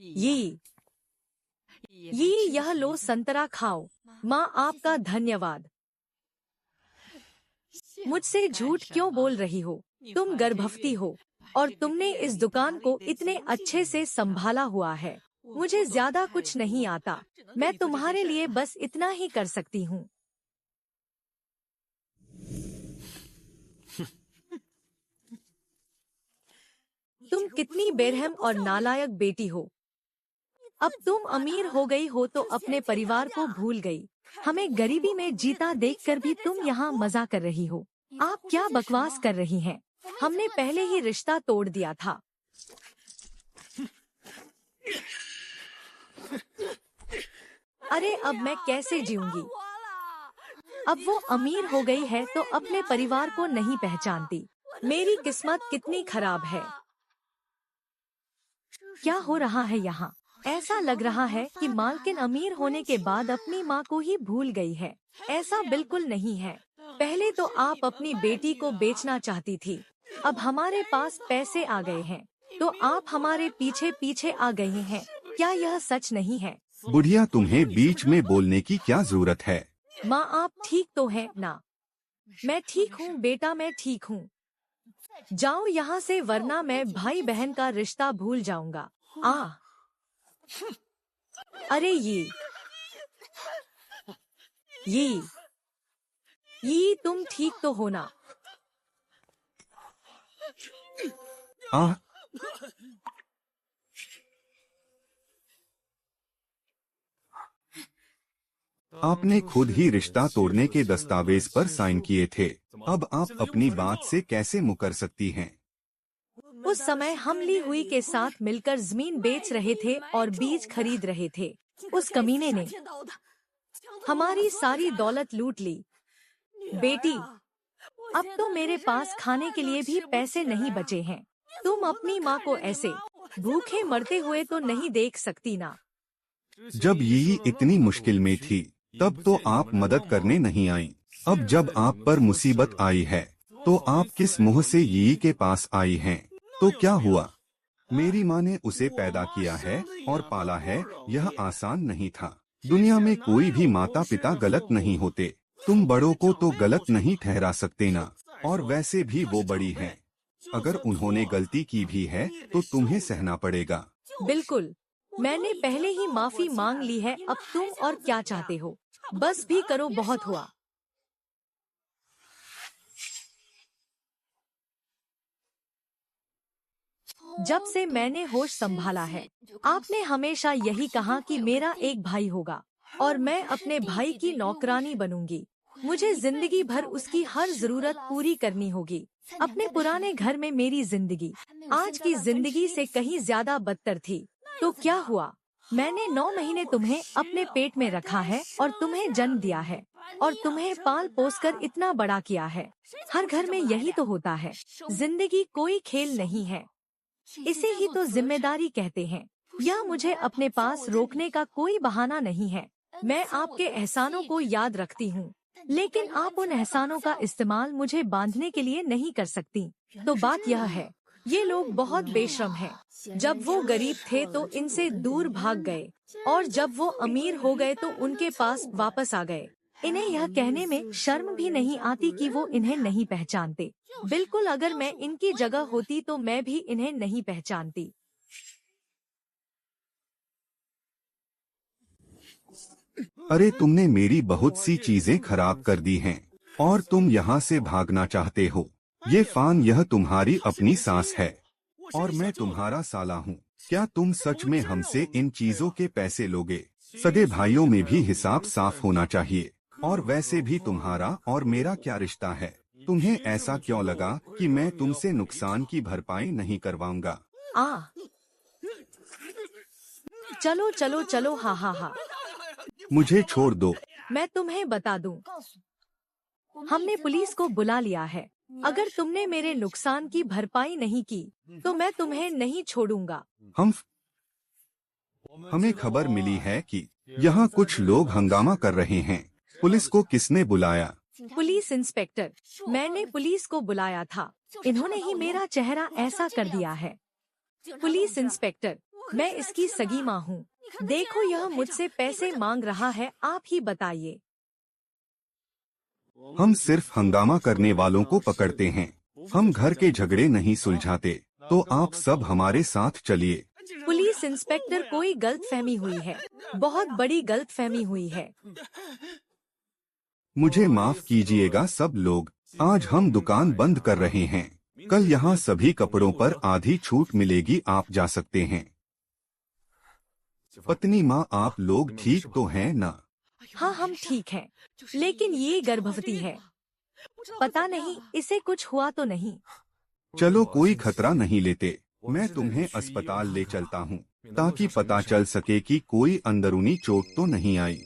ये यह लो, संतरा खाओ। माँ, आपका धन्यवाद। मुझसे झूठ क्यों बोल रही हो? तुम गर्भवती हो और तुमने इस दुकान को इतने अच्छे से संभाला हुआ है। मुझे ज्यादा कुछ नहीं आता। मैं तुम्हारे लिए बस इतना ही कर सकती हूँ। तुम कितनी बेरहम और नालायक बेटी हो। अब तुम अमीर हो गई हो तो अपने परिवार को भूल गई। हमें गरीबी में जीता देखकर भी तुम यहाँ मजा कर रही हो। आप क्या बकवास कर रही हैं? हमने पहले ही रिश्ता तोड़ दिया था। अरे अब मैं कैसे जीऊंगी? अब वो अमीर हो गई है तो अपने परिवार को नहीं पहचानती। मेरी किस्मत कितनी खराब है। क्या हो रहा है यहाँ? ऐसा लग रहा है कि मालकिन अमीर होने के बाद अपनी माँ को ही भूल गई है। ऐसा बिल्कुल नहीं है। पहले तो आप अपनी बेटी को बेचना चाहती थी, अब हमारे पास पैसे आ गए हैं तो आप हमारे पीछे पीछे आ गए हैं। क्या यह सच नहीं है? बुढ़िया, तुम्हें बीच में बोलने की क्या जरूरत है? माँ, आप ठीक तो हैं ना? मैं ठीक हूँ बेटा, मैं ठीक हूँ। जाओ यहाँ से वरना मैं भाई बहन का रिश्ता भूल जाऊंगा। अरे ये तुम ठीक तो हो ना? आह, आपने खुद ही रिश्ता तोड़ने के दस्तावेज पर साइन किए थे, अब आप अपनी बात से कैसे मुकर सकती हैं? उस समय हम ली हुई के साथ मिलकर जमीन बेच रहे थे और बीज खरीद रहे थे। उस कमीने ने हमारी सारी दौलत लूट ली। बेटी, अब तो मेरे पास खाने के लिए भी पैसे नहीं बचे हैं। तुम अपनी माँ को ऐसे भूखे मरते हुए तो नहीं देख सकती ना? जब यही इतनी मुश्किल में थी तब तो आप मदद करने नहीं आई। अब जब आप पर मुसीबत आई है तो आप किस मुंह से यही के पास आई हैं? तो क्या हुआ? मेरी माँ ने उसे पैदा किया है और पाला है, यह आसान नहीं था। दुनिया में कोई भी माता पिता गलत नहीं होते। तुम बड़ों को तो गलत नहीं ठहरा सकते ना, और वैसे भी वो बड़ी हैं। अगर उन्होंने गलती की भी है तो तुम्हें सहना पड़ेगा। बिल्कुल, मैंने पहले ही माफी मांग ली है, अब तुम और क्या चाहते हो? बस भी करो, बहुत हुआ। जब से मैंने होश संभाला है, आपने हमेशा यही कहा कि मेरा एक भाई होगा और मैं अपने भाई की नौकरानी बनूंगी। मुझे जिंदगी भर उसकी हर जरूरत पूरी करनी होगी। अपने पुराने घर में मेरी जिंदगी आज की जिंदगी से कहीं ज्यादा बदतर थी। तो क्या हुआ? मैंने 9 महीने तुम्हें अपने पेट में रखा है और तुम्हें जन्म दिया है और तुम्हें पाल पोस कर इतना बड़ा किया है। हर घर में यही तो होता है। जिंदगी कोई खेल नहीं है, इसे ही तो जिम्मेदारी कहते हैं। यह मुझे अपने पास रोकने का कोई बहाना नहीं है। मैं आपके एहसानों को याद रखती हूँ, लेकिन आप उन एहसानों का इस्तेमाल मुझे बांधने के लिए नहीं कर सकती। तो बात यह है, ये लोग बहुत बेशर्म हैं। जब वो गरीब थे तो इनसे दूर भाग गए और जब वो अमीर हो गए तो उनके पास वापस आ गए। इन्हें यह कहने में शर्म भी नहीं आती कि वो इन्हें नहीं पहचानते। बिल्कुल, अगर मैं इनकी जगह होती तो मैं भी इन्हें नहीं पहचानती। अरे, तुमने मेरी बहुत सी चीजें खराब कर दी हैं और तुम यहाँ से भागना चाहते हो। ये फान, यह तुम्हारी अपनी सांस है और मैं तुम्हारा साला हूँ। क्या तुम सच में हमसे इन चीजों के पैसे लोगे? सगे भाइयों में भी हिसाब साफ होना चाहिए। और वैसे भी तुम्हारा और मेरा क्या रिश्ता है? तुम्हें ऐसा क्यों लगा कि मैं तुमसे नुकसान की भरपाई नहीं करवाऊंगा? चलो चलो चलो, हा हा हा। मुझे छोड़ दो। मैं तुम्हें बता दूं, हमने पुलिस को बुला लिया है। अगर तुमने मेरे नुकसान की भरपाई नहीं की तो मैं तुम्हें नहीं छोड़ूंगा। हमें खबर मिली है कि यहाँ कुछ लोग हंगामा कर रहे हैं। पुलिस को किसने बुलाया? Police inspector. मैंने पुलिस को बुलाया था, इन्होंने ही मेरा चेहरा ऐसा कर दिया है। पुलिस इंस्पेक्टर, मैं इसकी सगी माँ हूँ। देखो, यह मुझसे पैसे मांग रहा है, आप ही बताइए। हम सिर्फ हंगामा करने वालों को पकड़ते हैं, हम घर के झगड़े नहीं सुलझाते। तो आप सब हमारे साथ चलिए। पुलिस इंस्पेक्टर, कोई गलतफहमी हुई है, बहुत बड़ी गलतफहमी हुई है। मुझे माफ कीजिएगा सब लोग, आज हम दुकान बंद कर रहे हैं। कल यहाँ सभी कपड़ों पर आधी छूट मिलेगी, आप जा सकते हैं। पत्नी माँ, आप लोग ठीक तो हैं ना? हाँ, हम ठीक हैं, लेकिन ये गर्भवती है। पता नहीं इसे कुछ हुआ तो नहीं। चलो, कोई खतरा नहीं लेते। मैं तुम्हें अस्पताल ले चलता हूँ ताकि पता चल सके कि कोई अंदरूनी चोट तो नहीं आई।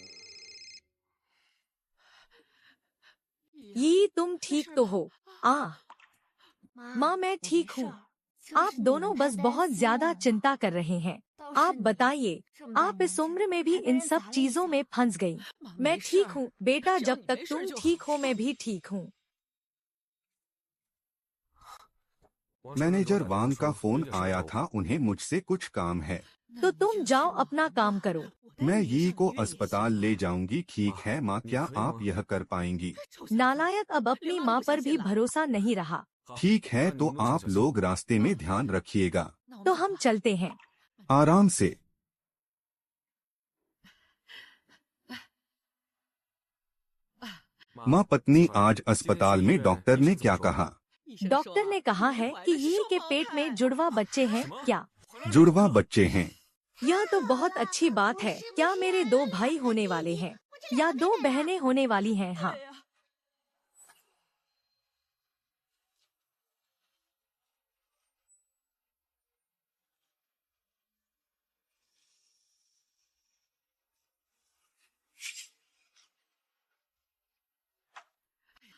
ये तुम ठीक तो हो? माँ, मैं ठीक हूँ। आप दोनों बस बहुत ज्यादा चिंता कर रहे हैं। आप बताइए, आप इस उम्र में भी इन सब चीजों में फंस गई। मैं ठीक हूँ बेटा, जब तक तुम ठीक हो मैं भी ठीक हूँ। मैनेजर वांग का फोन आया था, उन्हें मुझसे कुछ काम है। तो तुम जाओ अपना काम करो। मैं यी को अस्पताल ले जाऊंगी। ठीक है माँ, क्या आप यह कर पाएंगी? नालायक, अब अपनी माँ पर भी भरोसा नहीं रहा। ठीक है, तो आप लोग रास्ते में ध्यान रखिएगा। तो हम चलते हैं। आराम से। माँ पत्नी, आज अस्पताल में डॉक्टर ने क्या कहा? डॉक्टर ने कहा है कि ये के पेट में जुड़वा बच्चे हैं। क्या? जुड़वा बच्चे हैं? यह तो बहुत अच्छी बात है। क्या मेरे 2 भाई होने वाले हैं या 2 बहनें होने वाली हैं? हाँ।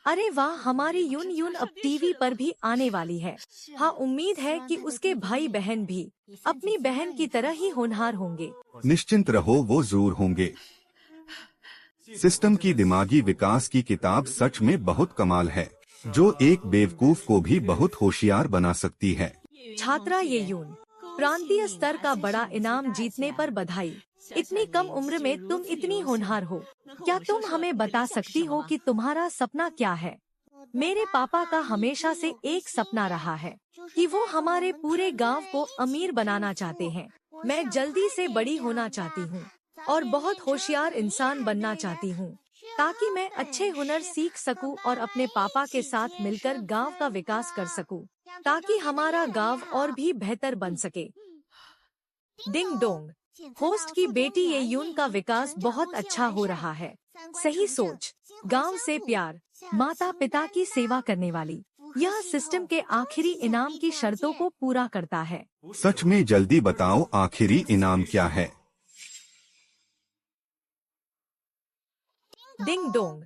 अरे वाह, हमारी यून यून अब टीवी पर भी आने वाली है। हाँ, उम्मीद है कि उसके भाई बहन भी अपनी बहन की तरह ही होनहार होंगे। निश्चिंत रहो, वो जरूर होंगे। सिस्टम की दिमागी विकास की किताब सच में बहुत कमाल है, जो एक बेवकूफ को भी बहुत होशियार बना सकती है। छात्रा ये यून, प्रांतीय स्तर का बड़ा इनाम जीतने पर बधाई। इतनी कम उम्र में तुम इतनी होनहार हो। क्या तुम हमें बता सकती हो कि तुम्हारा सपना क्या है? मेरे पापा का हमेशा से एक सपना रहा है कि वो हमारे पूरे गांव को अमीर बनाना चाहते हैं। मैं जल्दी से बड़ी होना चाहती हूँ और बहुत होशियार इंसान बनना चाहती हूँ, ताकि मैं अच्छे हुनर सीख सकूं और अपने पापा के साथ मिलकर गांव का विकास कर सकूं, ताकि हमारा गांव और भी बेहतर बन सके। डिंग डोंग, होस्ट की बेटी ये यून का विकास बहुत अच्छा हो रहा है। सही सोच, गांव से प्यार, माता पिता की सेवा करने वाली। यह सिस्टम के आखिरी इनाम की शर्तों को पूरा करता है। सच में? जल्दी बताओ, आखिरी इनाम क्या है? डिंग डोंग,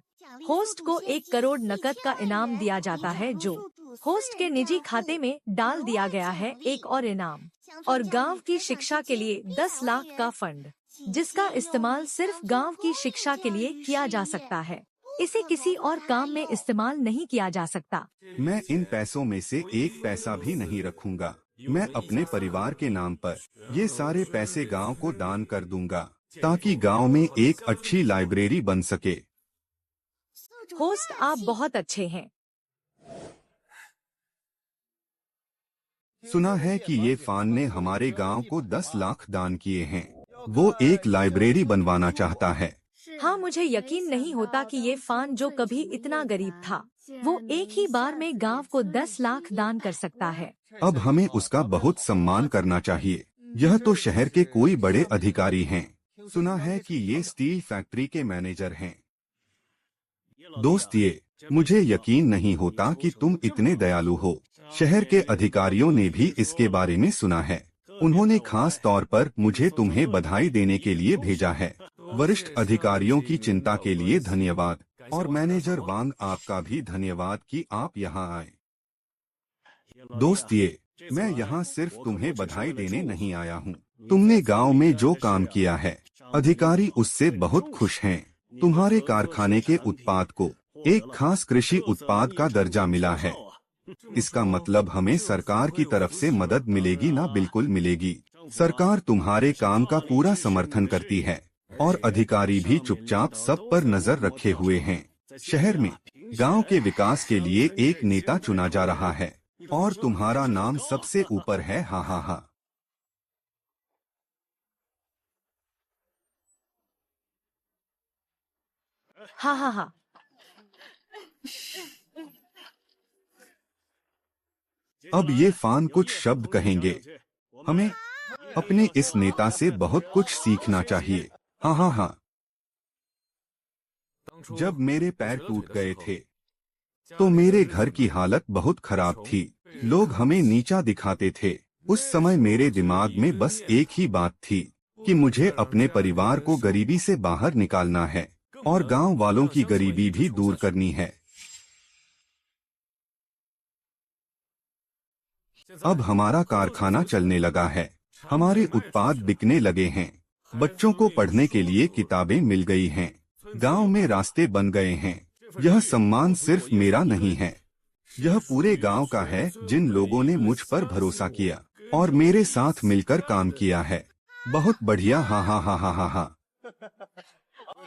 होस्ट को 1 करोड़ नकद का इनाम दिया जाता है, जो होस्ट के निजी खाते में डाल दिया गया है। एक और इनाम, और गांव की शिक्षा के लिए 10 लाख का फंड, जिसका इस्तेमाल सिर्फ गांव की शिक्षा के लिए किया जा सकता है। इसे किसी और काम में इस्तेमाल नहीं किया जा सकता। मैं इन पैसों में से एक पैसा भी नहीं रखूंगा। मैं अपने परिवार के नाम पर ये सारे पैसे गांव को दान कर दूंगा, ताकि गांव में एक अच्छी लाइब्रेरी बन सके। होस्ट, आप बहुत अच्छे हैं। सुना है कि ये फान ने हमारे गांव को 10 लाख दान किए हैं। वो एक लाइब्रेरी बनवाना चाहता है। हाँ, मुझे यकीन नहीं होता कि ये फान, जो कभी इतना गरीब था, वो एक ही बार में गांव को 10 लाख दान कर सकता है। अब हमें उसका बहुत सम्मान करना चाहिए। यह तो शहर के कोई बड़े अधिकारी हैं। सुना है कि ये स्टील फैक्ट्री के मैनेजर हैं। दोस्त, ये मुझे यकीन नहीं होता कि तुम इतने दयालु हो। शहर के अधिकारियों ने भी इसके बारे में सुना है। उन्होंने खास तौर पर मुझे तुम्हें बधाई देने के लिए भेजा है। वरिष्ठ अधिकारियों की चिंता के लिए धन्यवाद, और मैनेजर वांग, आपका भी धन्यवाद कि आप यहाँ आए। दोस्त, ये मैं यहाँ सिर्फ तुम्हें बधाई देने नहीं आया हूँ। तुमने गांव में जो काम किया है, अधिकारी उससे बहुत खुश हैं। तुम्हारे कारखाने के उत्पाद को एक खास कृषि उत्पाद का दर्जा मिला है। इसका मतलब हमें सरकार की तरफ से मदद मिलेगी ना? बिल्कुल मिलेगी। सरकार तुम्हारे काम का पूरा समर्थन करती है, और अधिकारी भी चुपचाप सब पर नजर रखे हुए हैं। शहर में गांव के विकास के लिए एक नेता चुना जा रहा है, और तुम्हारा नाम सबसे ऊपर है। हा हा हा। हाँ हाँ हाँ। अब ये फान कुछ शब्द कहेंगे। हमें अपने इस नेता से बहुत कुछ सीखना चाहिए। हाँ हाँ हाँ। जब मेरे पैर टूट गए थे, तो मेरे घर की हालत बहुत खराब थी। लोग हमें नीचा दिखाते थे। उस समय मेरे दिमाग में बस एक ही बात थी कि मुझे अपने परिवार को गरीबी से बाहर निकालना है, और गांव वालों की गरीबी भी दूर करनी है। अब हमारा कारखाना चलने लगा है। हमारे उत्पाद बिकने लगे हैं। बच्चों को पढ़ने के लिए किताबें मिल गई हैं। गांव में रास्ते बन गए हैं। यह सम्मान सिर्फ मेरा नहीं है, यह पूरे गांव का है, जिन लोगों ने मुझ पर भरोसा किया और मेरे साथ मिलकर काम किया है। बहुत बढ़िया, हा हा हा हा हा हा।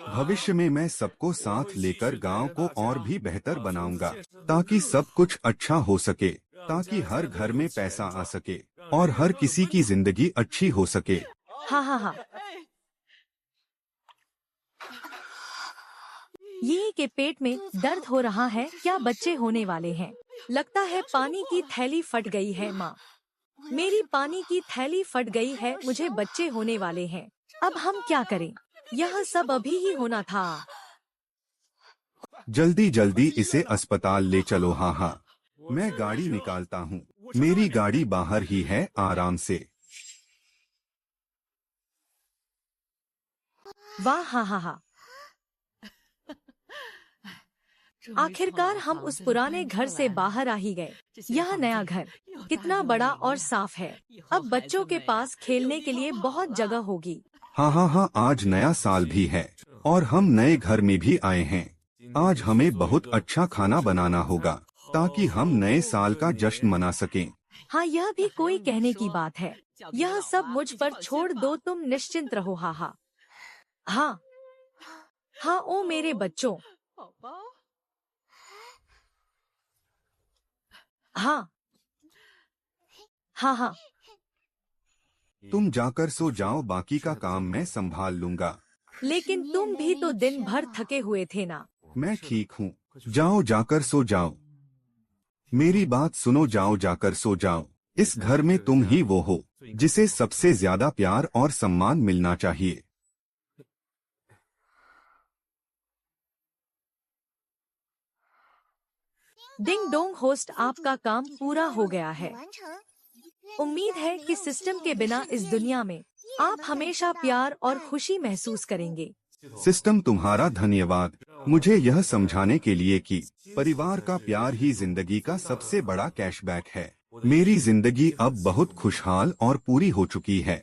भविष्य में मैं सबको साथ लेकर गांव को और भी बेहतर बनाऊंगा, ताकि सब कुछ अच्छा हो सके, ताकि हर घर में पैसा आ सके और हर किसी की जिंदगी अच्छी हो सके। हाँ हाँ हाँ। ये के पेट में दर्द हो रहा है, क्या बच्चे होने वाले हैं? लगता है पानी की थैली फट गई है माँ। मेरी पानी की थैली फट गई है, मुझे बच्चे होने वाले हैं। अब हम क्या करें? यह सब अभी ही होना था। जल्दी जल्दी इसे अस्पताल ले चलो। हाँ हाँ, मैं गाड़ी निकालता हूँ। मेरी गाड़ी बाहर ही है, आराम से। वाह, हाँ हाँ हाँ। आखिरकार हम उस पुराने घर से बाहर आ ही गए। यह नया घर कितना बड़ा और साफ है। अब बच्चों के पास खेलने के लिए बहुत जगह होगी। हाँ हाँ हाँ, आज नया साल भी है और हम नए घर में भी आए हैं। आज हमें बहुत अच्छा खाना बनाना होगा, ताकि हम नए साल का जश्न मना सकें। हाँ, यह भी कोई कहने की बात है। यह सब मुझ पर छोड़ दो, तुम निश्चिंत रहो। हाँ हाँ हाँ हाँ। ओ मेरे बच्चों। हाँ हाँ हाँ। तुम जाकर सो जाओ, बाकी का काम मैं संभाल लूंगा। लेकिन तुम भी तो दिन भर थके हुए थे ना। मैं ठीक हूँ, जाओ जाकर सो जाओ। मेरी बात सुनो, जाओ जाकर सो जाओ। इस घर में तुम ही वो हो जिसे सबसे ज्यादा प्यार और सम्मान मिलना चाहिए। डिंग डोंग होस्ट, आपका काम पूरा हो गया है। उम्मीद है कि सिस्टम के बिना इस दुनिया में आप हमेशा प्यार और खुशी महसूस करेंगे। सिस्टम, तुम्हारा धन्यवाद, मुझे यह समझाने के लिए कि परिवार का प्यार ही जिंदगी का सबसे बड़ा कैशबैक है। मेरी जिंदगी अब बहुत खुशहाल और पूरी हो चुकी है।